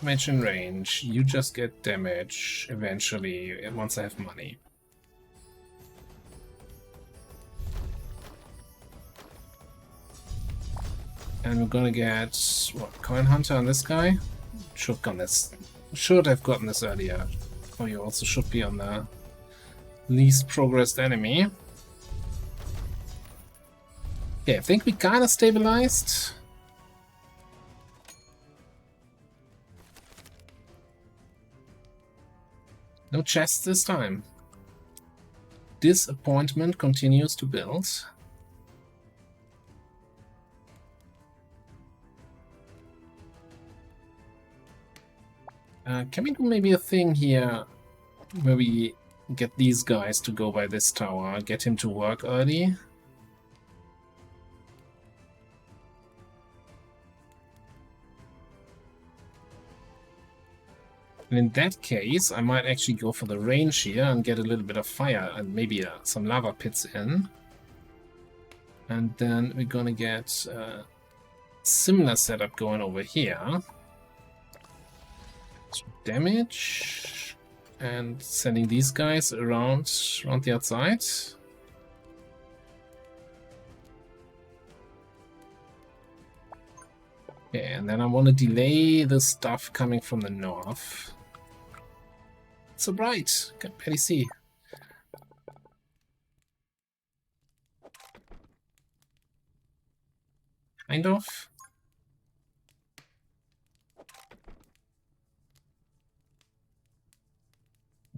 Mention range. You just get damage eventually once I have money. And we're gonna get what, Coin Hunter on this guy? Should have gotten this earlier. Oh, you also should be on the least progressed enemy. Yeah, I think we kinda stabilized. No chests this time. Disappointment continues to build. Can we do maybe a thing here where we get these guys to go by this tower, get him to work early? And in that case, I might actually go for the range here and get a little bit of fire and maybe some lava pits in. And then we're gonna get a similar setup going over here. So damage and sending these guys around the outside. Okay, and then I want to delay the stuff coming from the north. It's so bright, can't barely see. Kind of.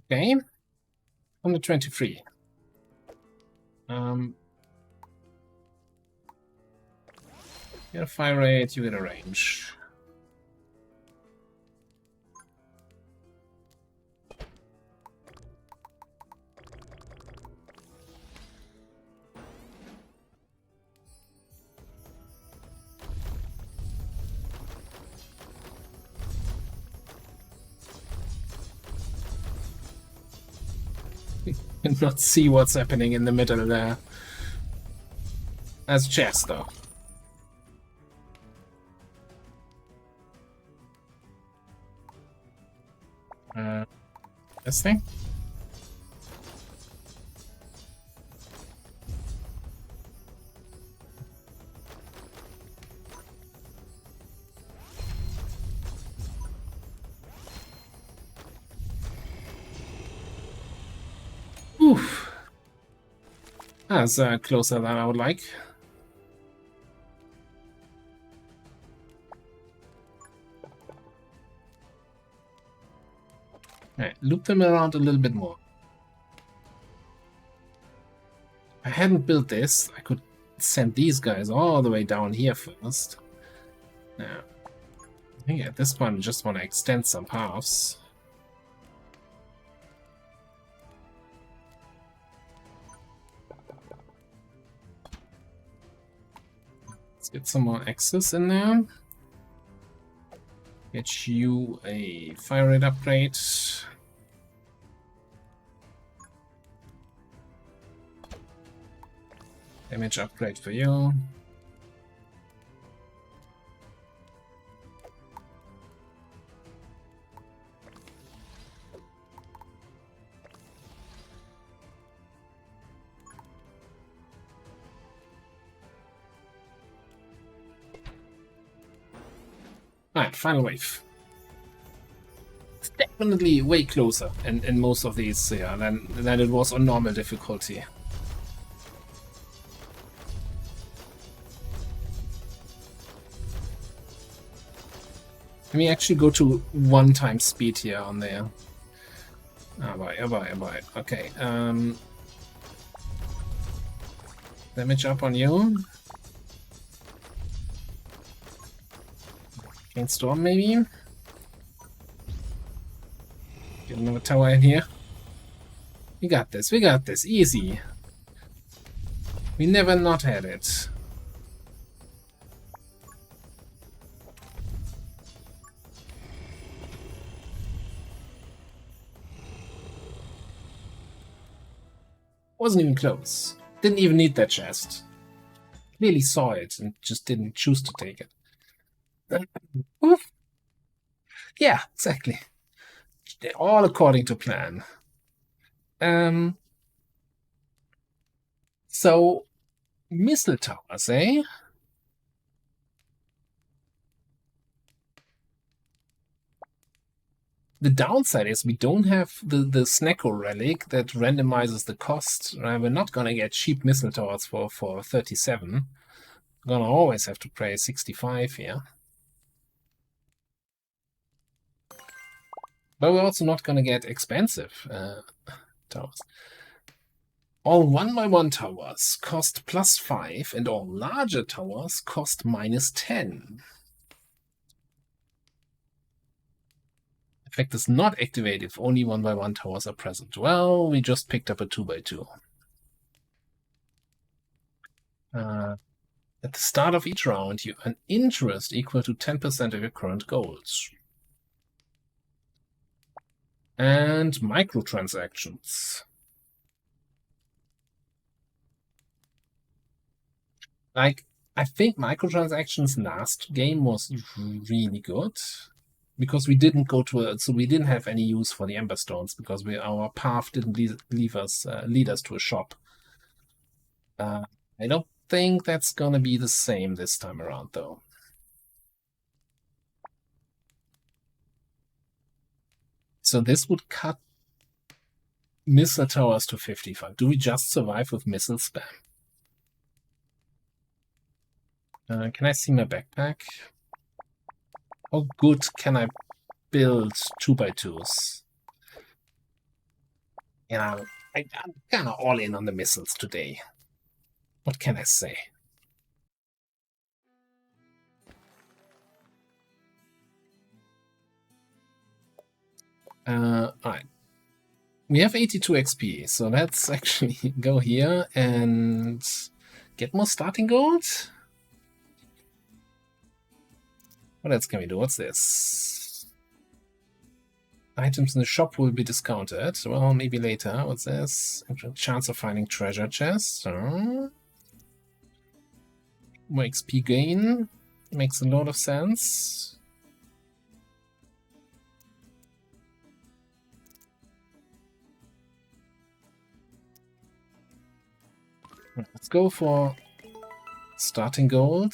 Okay. On the 23. You get a fire rate, you get a range. Cannot see what's happening in the middle there. That's chess, though. This thing? Oof. That's closer than I would like. Alright, loop them around a little bit more. If I hadn't built this, I could send these guys all the way down here first. Now, I think at this point I just want to extend some paths. Let's get some more access in there. Get you a fire rate upgrade. Damage upgrade for you. Alright, final wave. It's definitely way closer in most of these than it was on normal difficulty. Let me actually go to 1 times speed here on there. Oh boy. Okay. Damage up on you. Chain Storm, maybe? Get another tower in here. We got this, easy. We never not had it. Wasn't even close. Didn't even need that chest. Clearly saw it and just didn't choose to take it. Yeah, exactly. All according to plan. So, missile towers, eh? The downside is we don't have the Snecko relic that randomizes the cost. We're not gonna get cheap missile towers for 37. We're gonna always have to pay 65 here. But we're also not gonna get expensive towers. All 1x1 towers cost +5, and all larger towers cost -10. Effect is not activated if only 1x1 towers are present. Well, we just picked up a 2x2. At the start of each round, you earn interest equal to 10% of your current goals. And microtransactions. Like, I think microtransactions last game was really good. Because we didn't go to so we didn't have any use for the Ember Stones because our path didn't lead us to a shop. I don't think that's gonna be the same this time around, though. So this would cut missile towers to 55. Do we just survive with missile spam? Can I see my backpack? How good can I build 2x2s? You know, I'm kind of all in on the missiles today. What can I say? Alright. We have 82 XP, so let's actually go here and get more starting gold. What else can we do? What's this? Items in the shop will be discounted. Well, maybe later. What's this? Chance of finding treasure chests. More XP gain. Makes a lot of sense. Let's go for starting gold.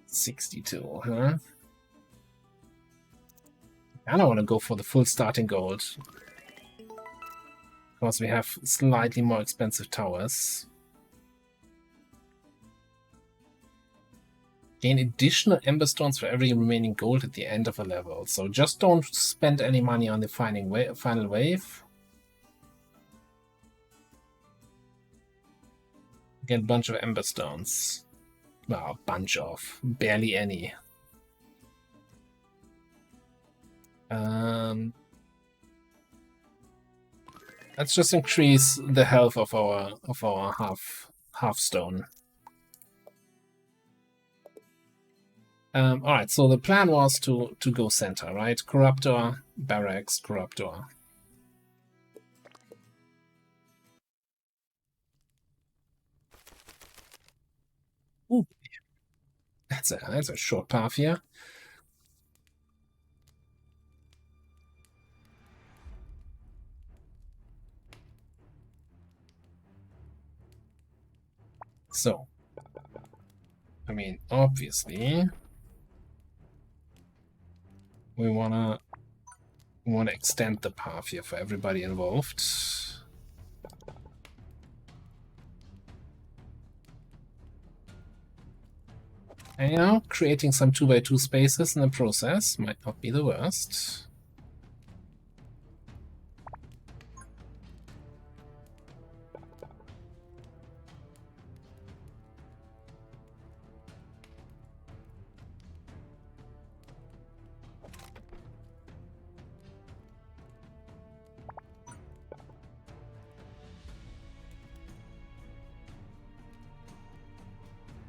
$62, huh? I don't want to go for the full starting gold. Because we have slightly more expensive towers. Gain additional Ember Stones for every remaining gold at the end of a level. So just don't spend any money on the final wave. Get a bunch of Ember Stones. Well, a bunch of. Barely any. Let's just increase the health of our half stone. Alright, so the plan was to go center, right? Corruptor, Barracks, Corruptor. Ooh. That's a short path here. So, I mean, obviously, we wanna extend the path here for everybody involved. And you know, creating some 2x2 spaces in the process might not be the worst.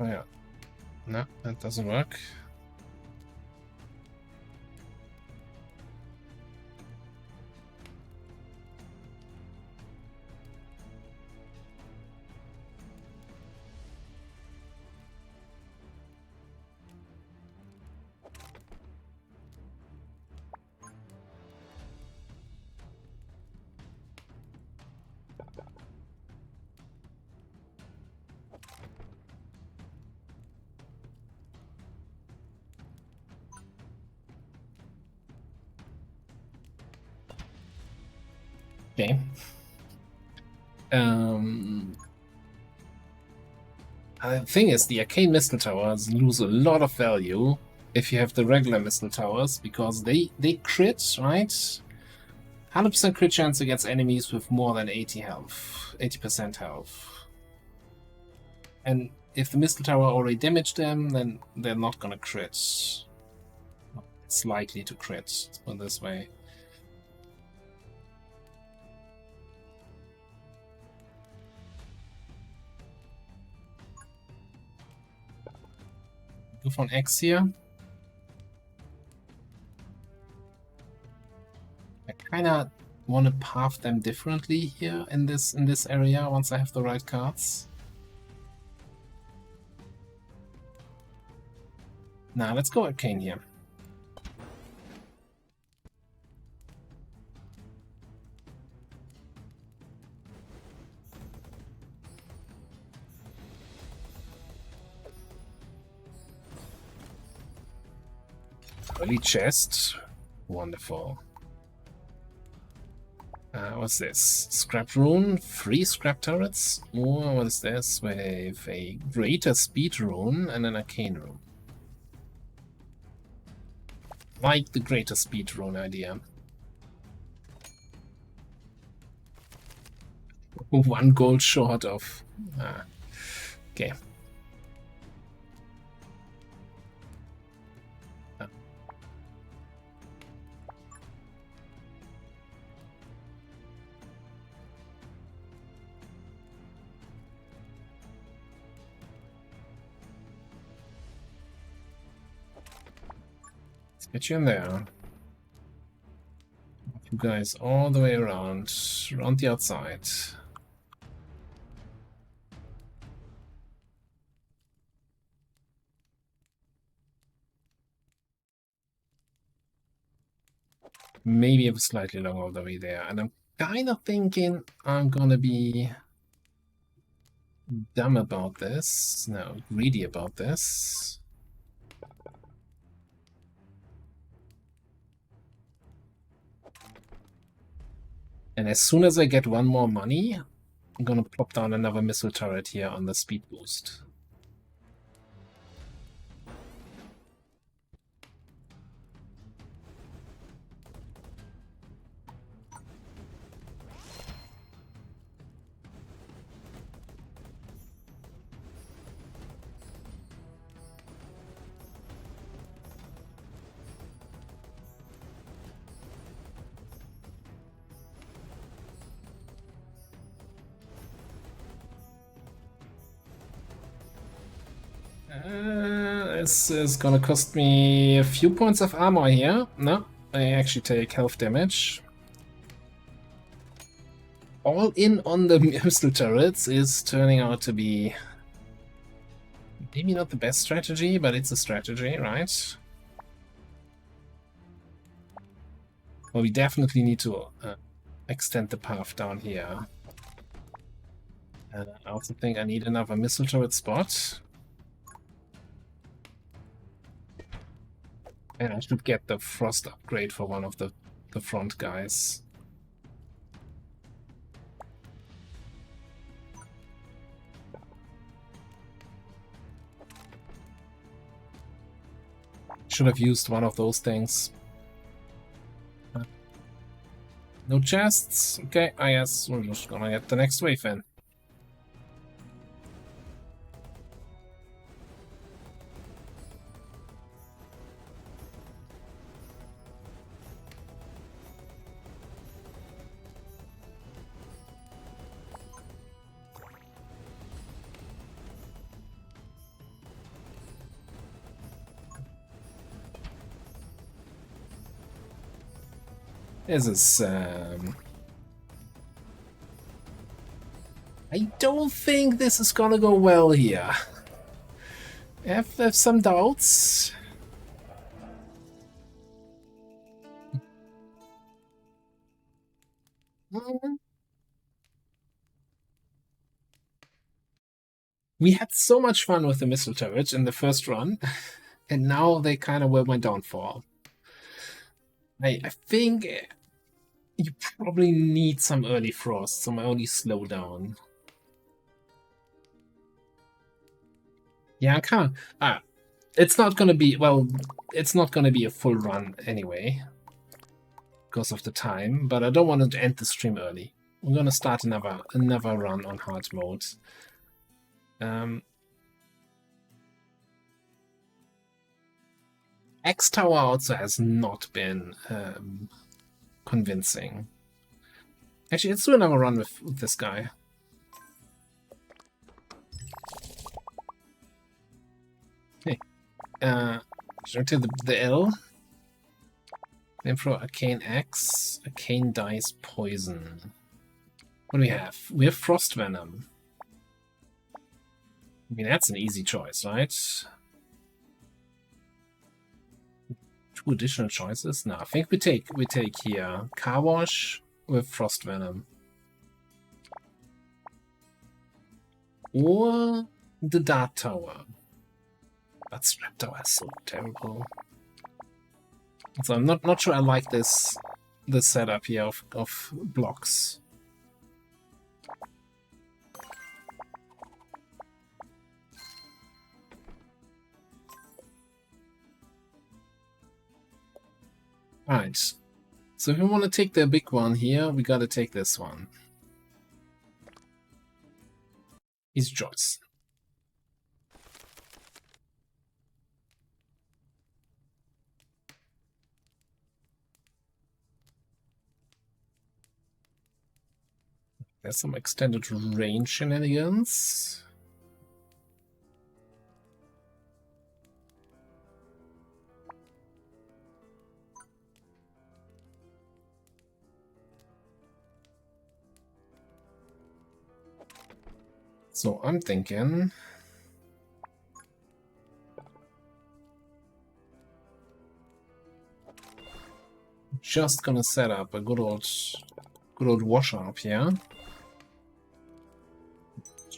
Oh yeah. No, that doesn't work. Okay. The thing is, the arcane missile towers lose a lot of value if you have the regular missile towers, because they crit, right? 100% crit chance against enemies with more than 80% health. And if the missile tower already damaged them, then they're not gonna crit. It's likely to crit, let's put it this way. Go for an X here. I kinda want to path them differently here in this area once I have the right cards. Now let's go arcane here. Early chest. Wonderful. What's this? Scrap rune? 3 scrap turrets? Or what is this? With a greater speed rune and an arcane rune. Like the greater speed rune idea. 1 gold short of... okay. Get you in there. You guys all the way around the outside. Maybe have a slightly longer all the way there. And I'm kind of thinking I'm gonna be dumb about this. No, greedy about this. And as soon as I get one more money, I'm gonna plop down another missile turret here on the speed boost. This is gonna cost me a few points of armor here. No, I actually take health damage. All in on the missile turrets is turning out to be maybe not the best strategy, but it's a strategy, right? Well, we definitely need to extend the path down here. I also think I need another missile turret spot. And I should get the frost upgrade for one of the front guys. Should have used one of those things. No chests? Okay, I guess we're just gonna get the next wave in. This is, I don't think this is gonna go well here. I have some doubts. We had so much fun with the missile turret in the first run, and now they kind of were my downfall. I think you probably need some early frost, some early slowdown. Yeah, I'm kind of... it's not gonna be... Well, it's not gonna be a full run anyway, because of the time, but I don't want to end the stream early. I'm gonna start another run on hard mode. X Tower also has not been convincing. Actually, let's do another run with this guy. Okay. To the L. Emperor Arcane Axe. Arcane Dice Poison. What do we have? We have Frost Venom. I mean, that's an easy choice, right? Two additional choices? No, I think we take here Car Wash with Frost Venom. Or the Dart Tower. That Strap Tower is so terrible. So I'm not sure I like this setup here of blocks. Alright, so if we want to take the big one here, we gotta take this one. Easy choice. There's some extended range shenanigans. So I'm thinking... just gonna set up a good old washer up here.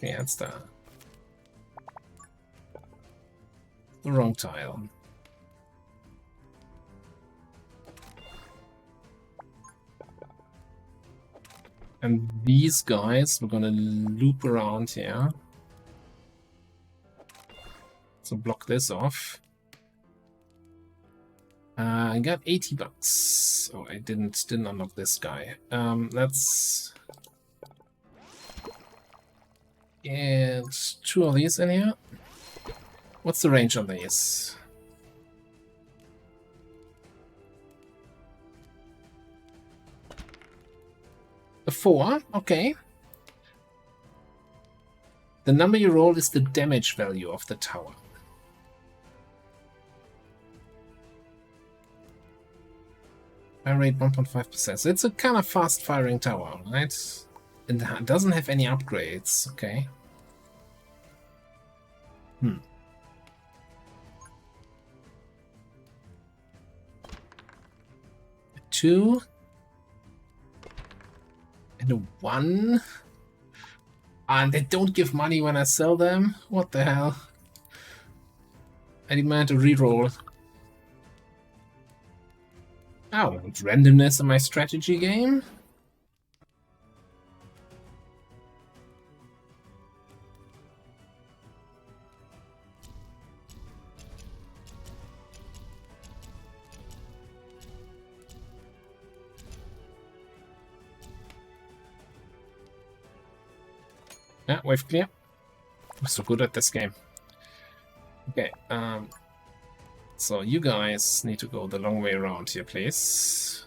Yeah, it's the wrong tile. And these guys, we're gonna loop around here. So block this off. I got 80 bucks. Oh, I didn't unlock this guy. Let's get 2 of these in here. What's the range on these? A 4, okay. The number you roll is the damage value of the tower. Fire rate 1.5%. So it's a kind of fast-firing tower, right? It doesn't have any upgrades, okay. 2 and a 1. And they don't give money when I sell them? What the hell? I demand a reroll. Oh, randomness in my strategy game? Yeah, wave clear. I'm so good at this game. Okay, so you guys need to go the long way around here, please.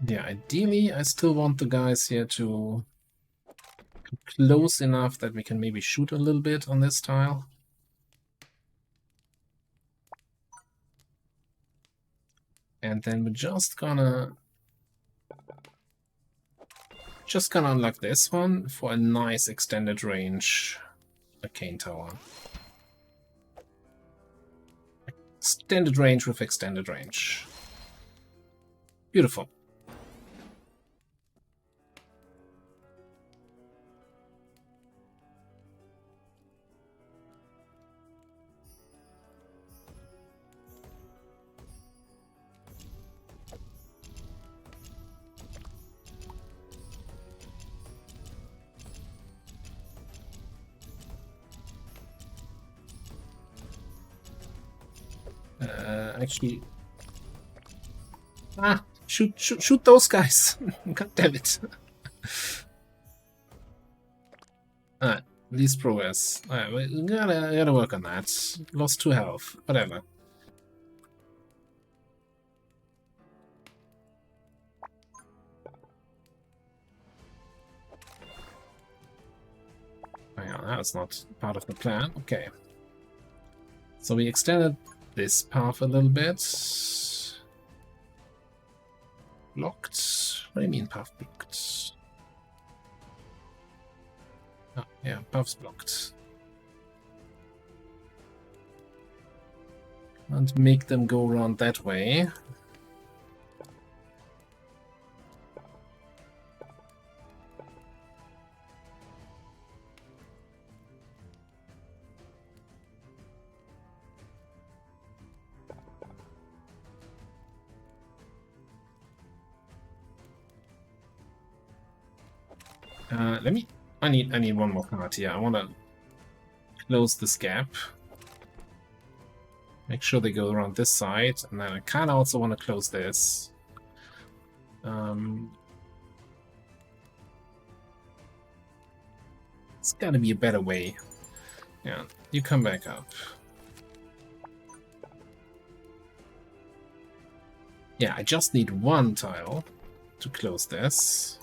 Yeah, ideally, I still want the guys here to come close enough that we can maybe shoot a little bit on this tile. And then we're just gonna unlock this one for a nice extended range arcane tower. Extended range with extended range. Beautiful. Actually, shoot those guys! God damn it! Alright, least progress. Alright, we gotta work on that. Lost 2 health, whatever. Hang on, that's not part of the plan. Okay. So we extended this path a little bit. Blocked? What do you mean path blocked? Oh, yeah, path's blocked. And make them go around that way. I need one more card here. I want to close this gap. Make sure they go around this side, and then I kind of also want to close this. It's gotta be a better way. Yeah, you come back up. Yeah, I just need 1 tile to close this.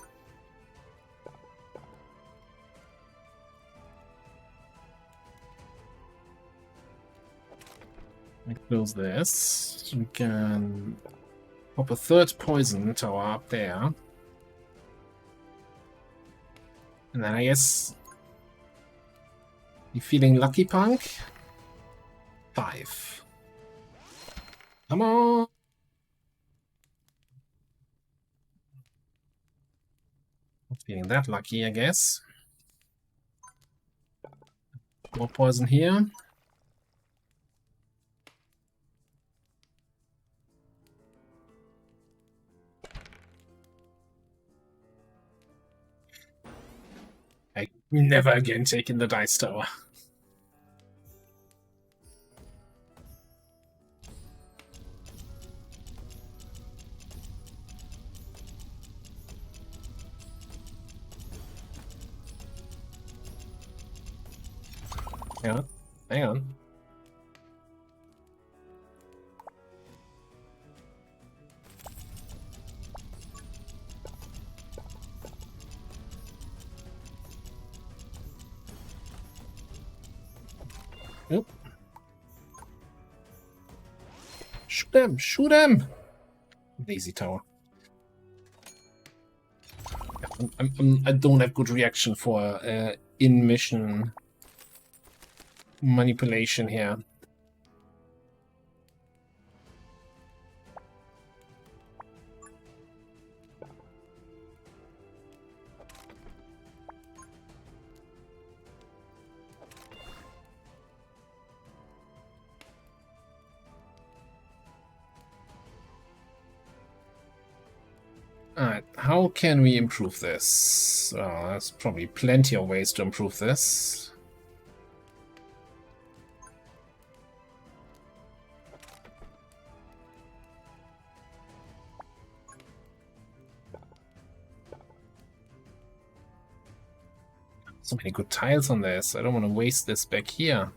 I close this. We can pop a third poison tower up there. And then I guess... You feeling lucky, Punk? 5. Come on! Not feeling that lucky, I guess. More poison here. I never again taking the dice tower. Hang on. Hang on. Nope. Shoot him! Shoot him! Lazy tower. I don't have good reaction for in-mission manipulation here. Alright, how can we improve this? There's probably plenty of ways to improve this. So many good tiles on this. I don't want to waste this back here.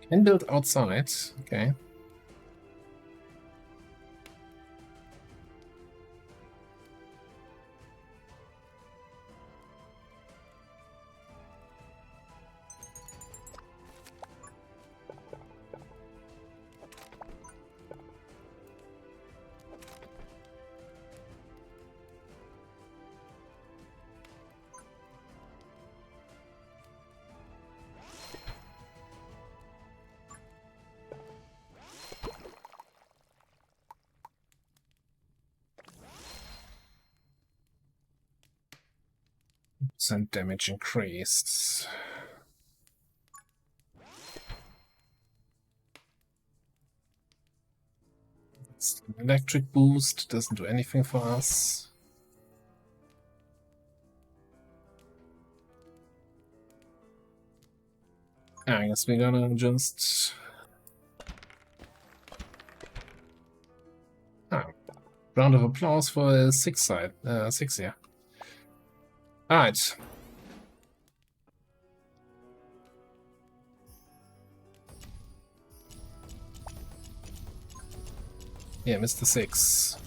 Can build outside. Okay. Percent damage increased. It's an electric boost, doesn't do anything for us. I guess we're gonna just... round of applause for 6 side, 6 here. Alright. Yeah, Mr. 6.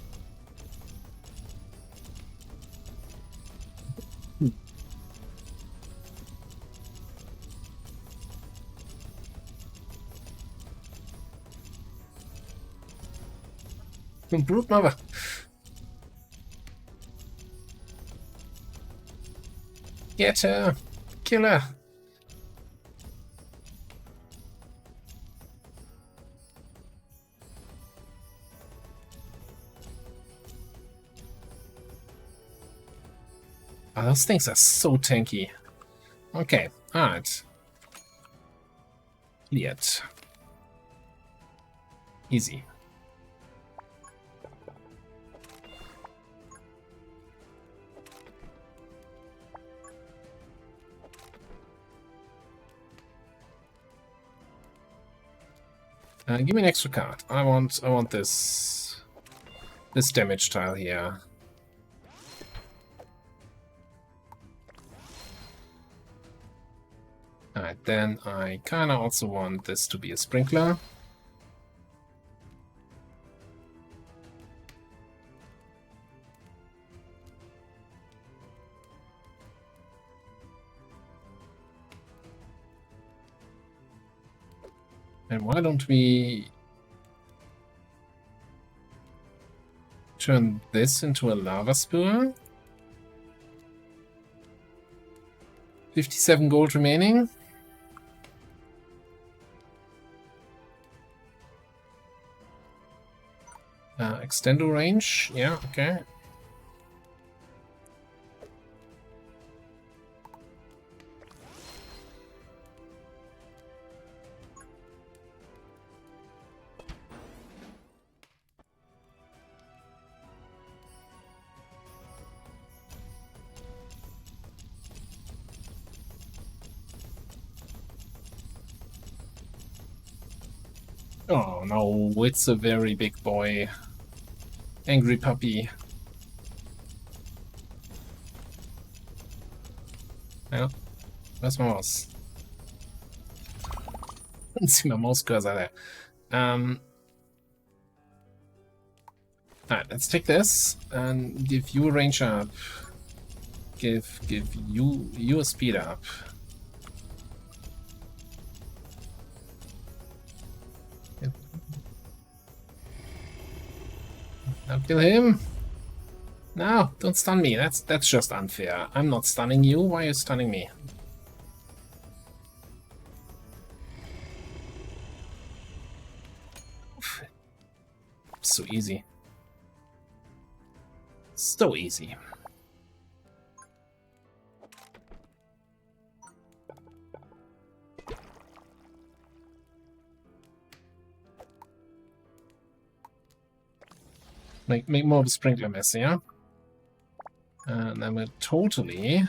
Blutmother. Get her! Kill her! Oh, those things are so tanky. Okay, alright. Cleared. Easy. Give me an extra card. I want this damage tile here. then I kinda also want this to be a sprinkler. And why don't we turn this into a lava spewer? 57 gold remaining. Extendo range, yeah, okay. Oh no, it's a very big boy. Angry puppy. Well, where's my mouse? I don't see my mouse cursor there. Alright, let's take this and give you a range up. Give you a speed up. Now kill him. No, don't stun me. That's just unfair. I'm not stunning you. Why are you stunning me? So easy. So easy. Make more of a sprinkler mess, yeah? And then we're totally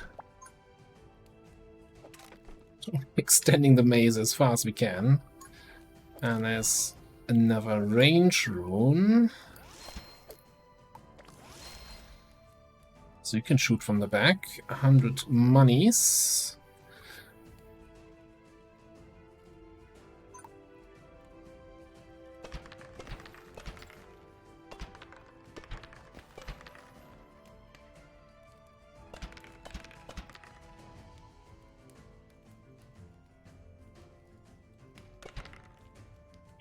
extending the maze as far as we can. And there's another range rune. So you can shoot from the back. 100 monies.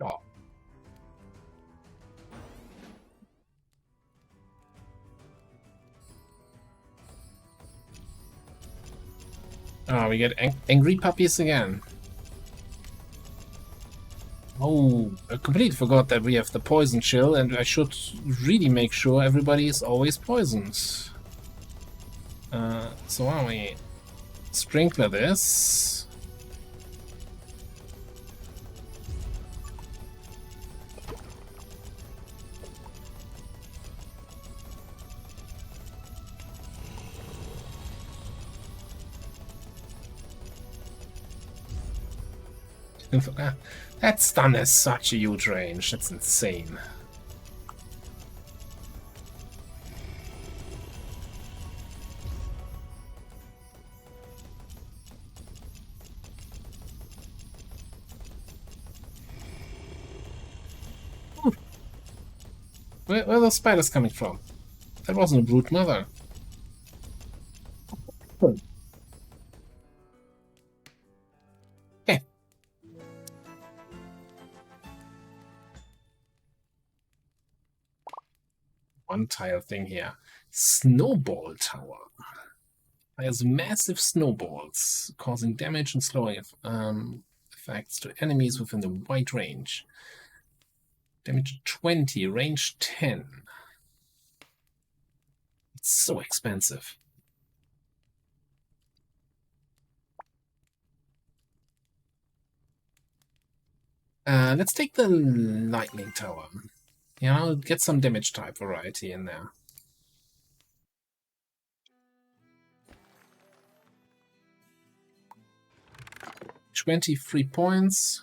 Oh. Oh, we get angry puppies again. Oh, I completely forgot that we have the poison chill, and I should really make sure everybody is always poisoned. So why don't we sprinkler this? That stun has such a huge range. That's insane. Where are those spiders coming from? That wasn't a brute mother. Okay. One tile thing here. Snowball tower. There's massive snowballs causing damage and slowing effects to enemies within the wide range. Damage 20, range 10. It's so expensive. Let's take the lightning tower. Yeah, I'll get some damage type variety in there. 23 points.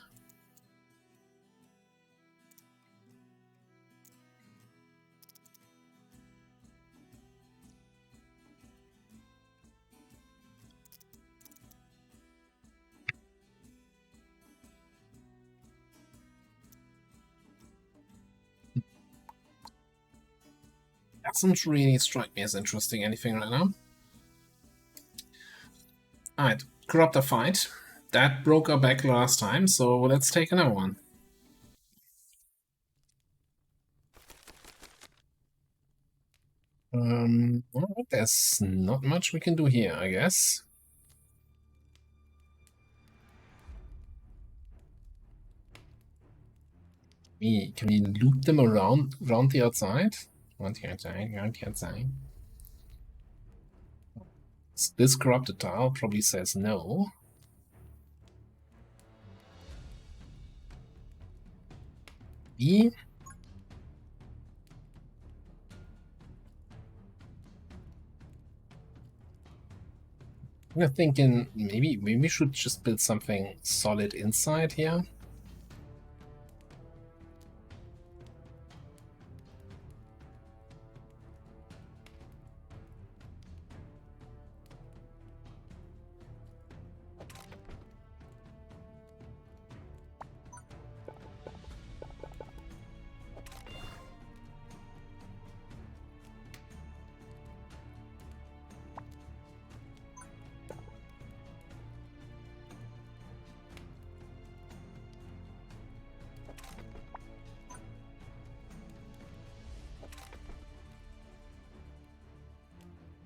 doesn't really strike me as interesting anything right now. Alright, Corruptor fight. That broke our back last time, so let's take another one. Well, there's not much we can do here, I guess. Can we loop them around the outside? Around the outside. This corrupted tile probably says no. B. I'm thinking maybe we should just build something solid inside here.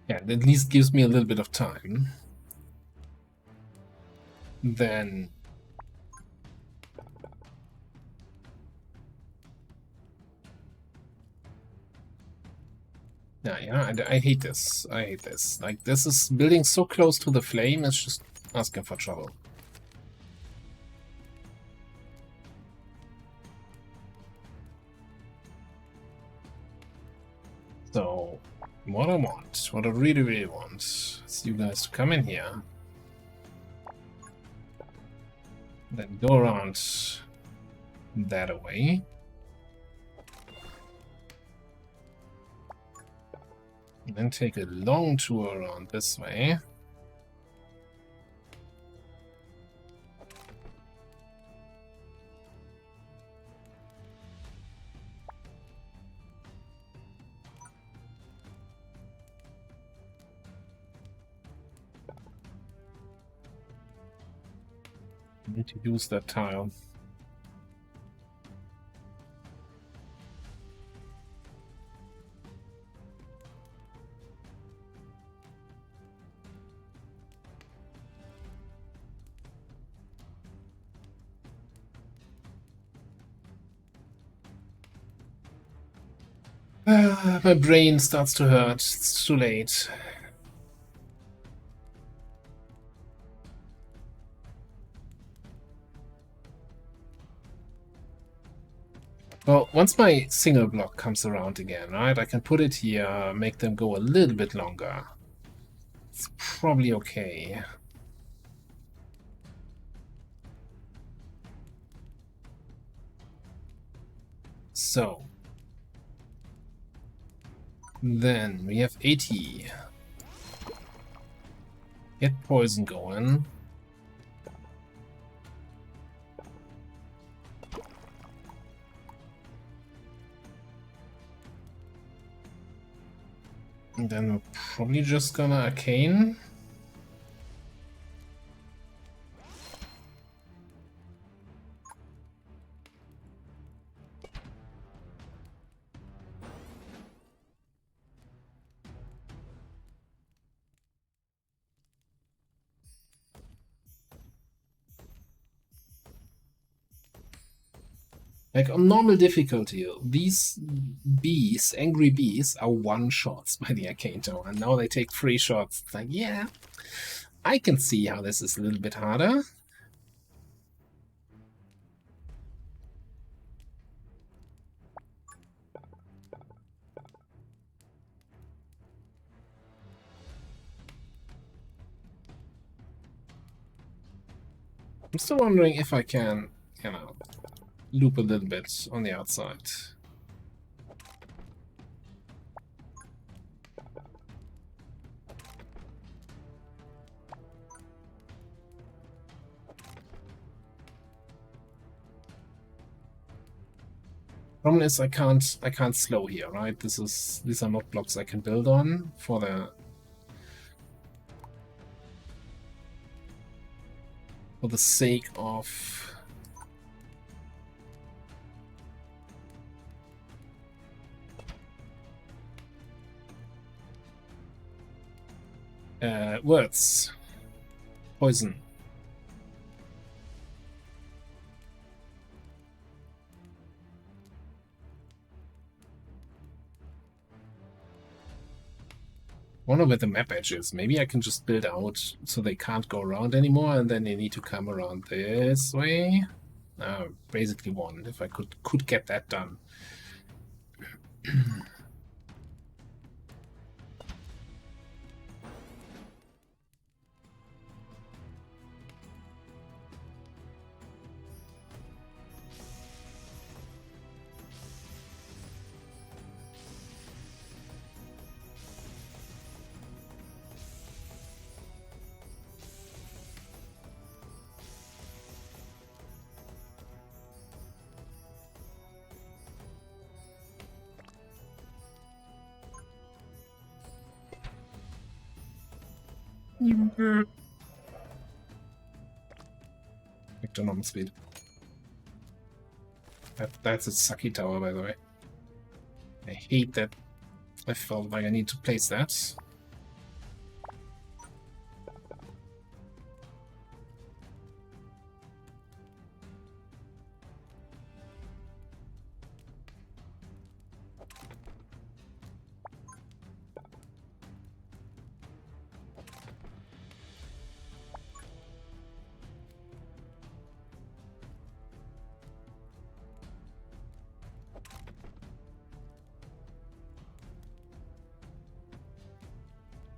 Yeah, that at least gives me a little bit of time. Then yeah, I hate this. I hate this. Like, this is building so close to the flame, it's just asking for trouble. So, what I want, what I really, really want, is you guys to come in here. Then go around that away. And then take a long tour around this way. Need to use that tile. My brain starts to hurt. It's too late. Well, once my single block comes around again, right, I can put it here, make them go a little bit longer. It's probably okay. So, then we have 80. Get poison going. And then we're probably just gonna arcane. Like, on normal difficulty, these bees, angry bees, are one shots by the arcane tower, and now they take 3 shots. It's like, yeah, I can see how this is a little bit harder. I'm still wondering if I can, you know, loop a little bit on the outside. Problem is I can't slow here, right? These are not blocks I can build on for the sake of words. Poison. Wonder where the map edge is. Maybe I can just build out so they can't go around anymore, and then they need to come around this way. Basically one, if I could get that done. Victor normal speed. That's a sucky tower, by the way. I hate that. I felt like I need to place that.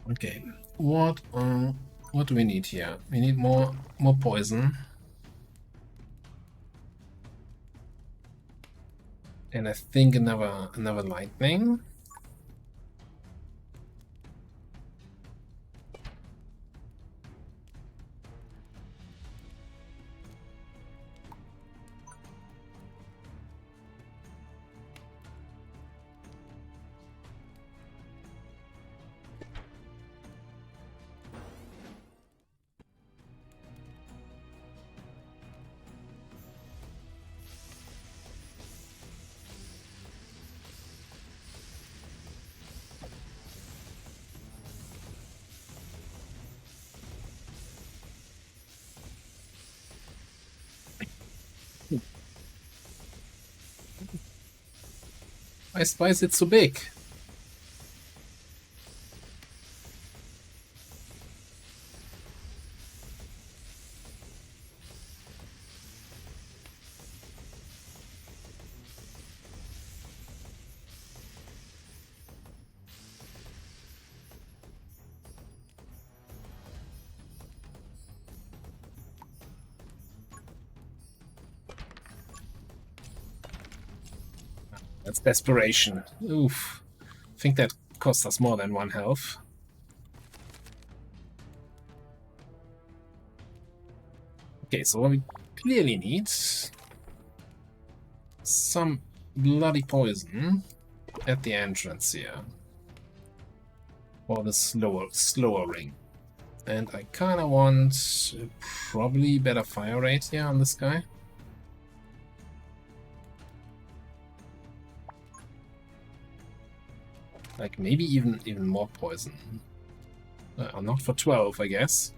Okay, what do we need here? We need more poison, and I think another lightning. Why is it so big? That's desperation. Oof. I think that cost us more than 1 health. Okay, so what we clearly need some bloody poison at the entrance here for the slower ring. And I kinda want probably better fire rate here on this guy. Like maybe even more poison. Not for 12, I guess.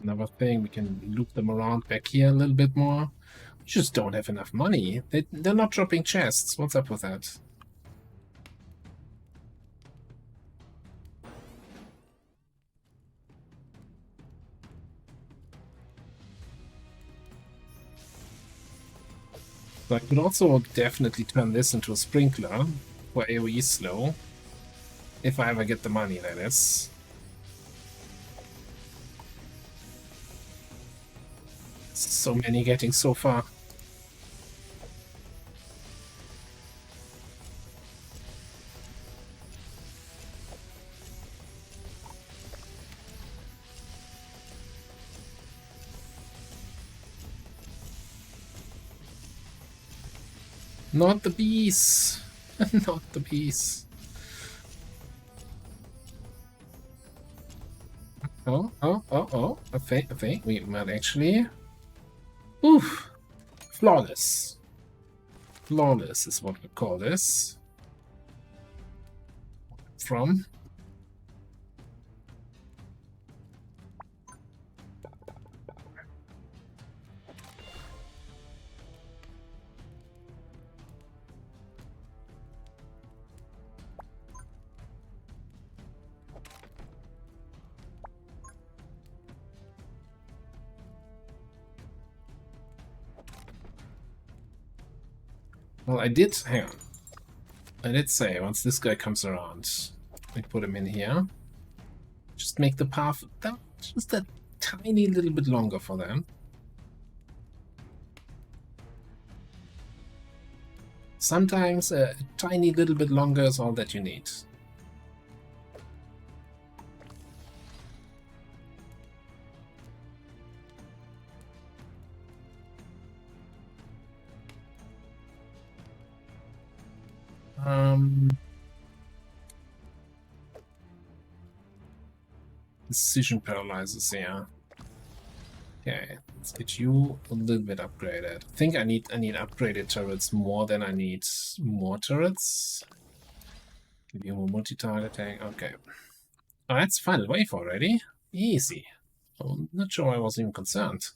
Another thing, we can loop them around back here a little bit more. We just don't have enough money. They're not dropping chests. What's up with that? So I could also definitely turn this into a sprinkler for AoE slow. If I ever get the money, that is. So many getting so far. Not the bees! Not the bees. Oh. Okay. We might actually... Oof! Flawless. Flawless is what we call this. From... Well, I did... Hang on. I did say, once this guy comes around, we put him in here. Just make the path just a tiny little bit longer for them. Sometimes a tiny little bit longer is all that you need. Decision paralyzes, yeah. Okay, let's get you a little bit upgraded. I think I need upgraded turrets more than I need more turrets. Give you more multi-targeting. Okay. Oh, that's final wave already. Easy. I'm not sure I was even concerned.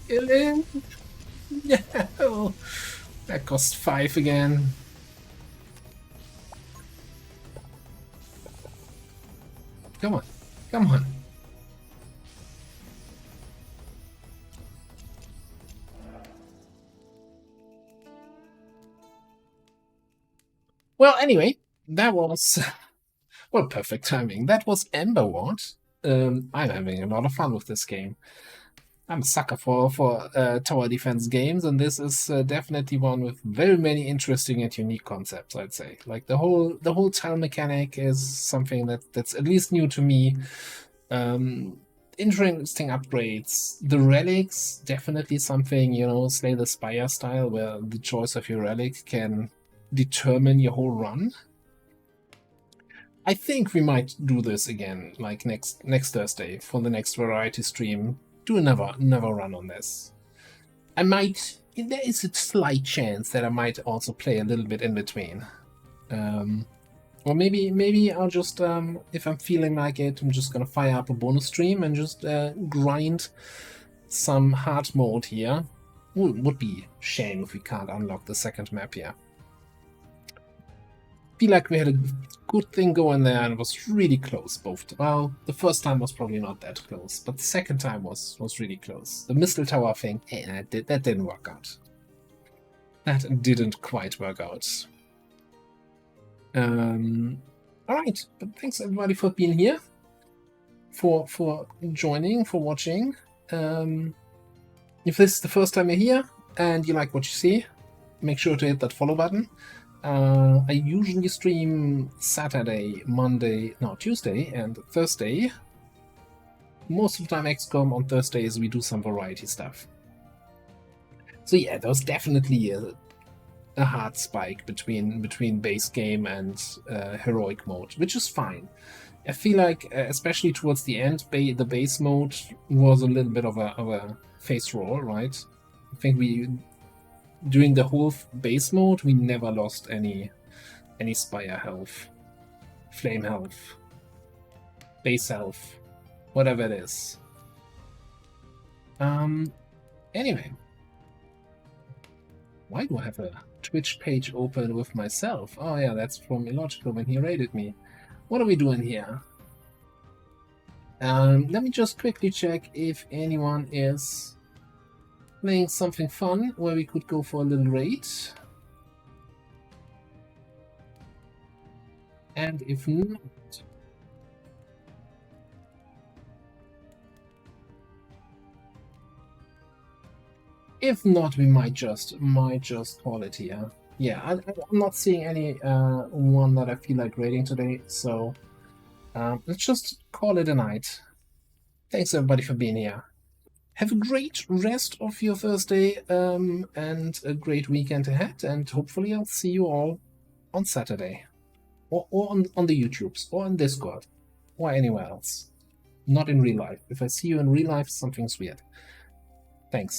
Kill him! No! That cost 5 again. Come on. Come on. Well, anyway, that was... well, perfect timing. That was Emberward. I'm having a lot of fun with this game. I'm a sucker for tower defense games, and this is definitely one with very many interesting and unique concepts. I'd say, like the whole tile mechanic is something that's at least new to me. Interesting upgrades. The relics, definitely something, you know, Slay the Spire style, where the choice of your relic can determine your whole run. I think we might do this again, like next Thursday for the next variety stream. Do another run on this. I might. There is a slight chance that I might also play a little bit in between. Or maybe I'll just, if I'm feeling like it, I'm just gonna fire up a bonus stream and just grind some hard mode here. Would be a shame if we can't unlock the second map here. Feel like we had a good thing going there, and it was really close both. Well, the first time was probably not that close, but the second time was really close. The Mistle Tower thing, that didn't work out. That didn't quite work out. Alright, but thanks everybody for being here, for joining, for watching. If this is the first time you're here and you like what you see, make sure to hit that follow button. I usually stream Saturday, Tuesday and Thursday. Most of the time XCOM. On Thursdays we do some variety stuff. So yeah, there's definitely a hard spike between base game and heroic mode, which is fine. I feel like, especially towards the end, the base mode was a little bit of a face roll, right? I think during the whole base mode, we never lost any Spire health, flame health, base health, whatever it is. Anyway, why do I have a Twitch page open with myself? Oh yeah, that's from Illogical when he raided me. What are we doing here? Let me just quickly check if anyone is playing something fun where we could go for a little raid. And if not, we might just call it here. Yeah, I'm not seeing any one that I feel like raiding today, so let's just call it a night. Thanks everybody for being here. Have a great rest of your Thursday and a great weekend ahead, and hopefully I'll see you all on Saturday. Or on the YouTubes, or on Discord, or anywhere else. Not in real life. If I see you in real life, something's weird. Thanks.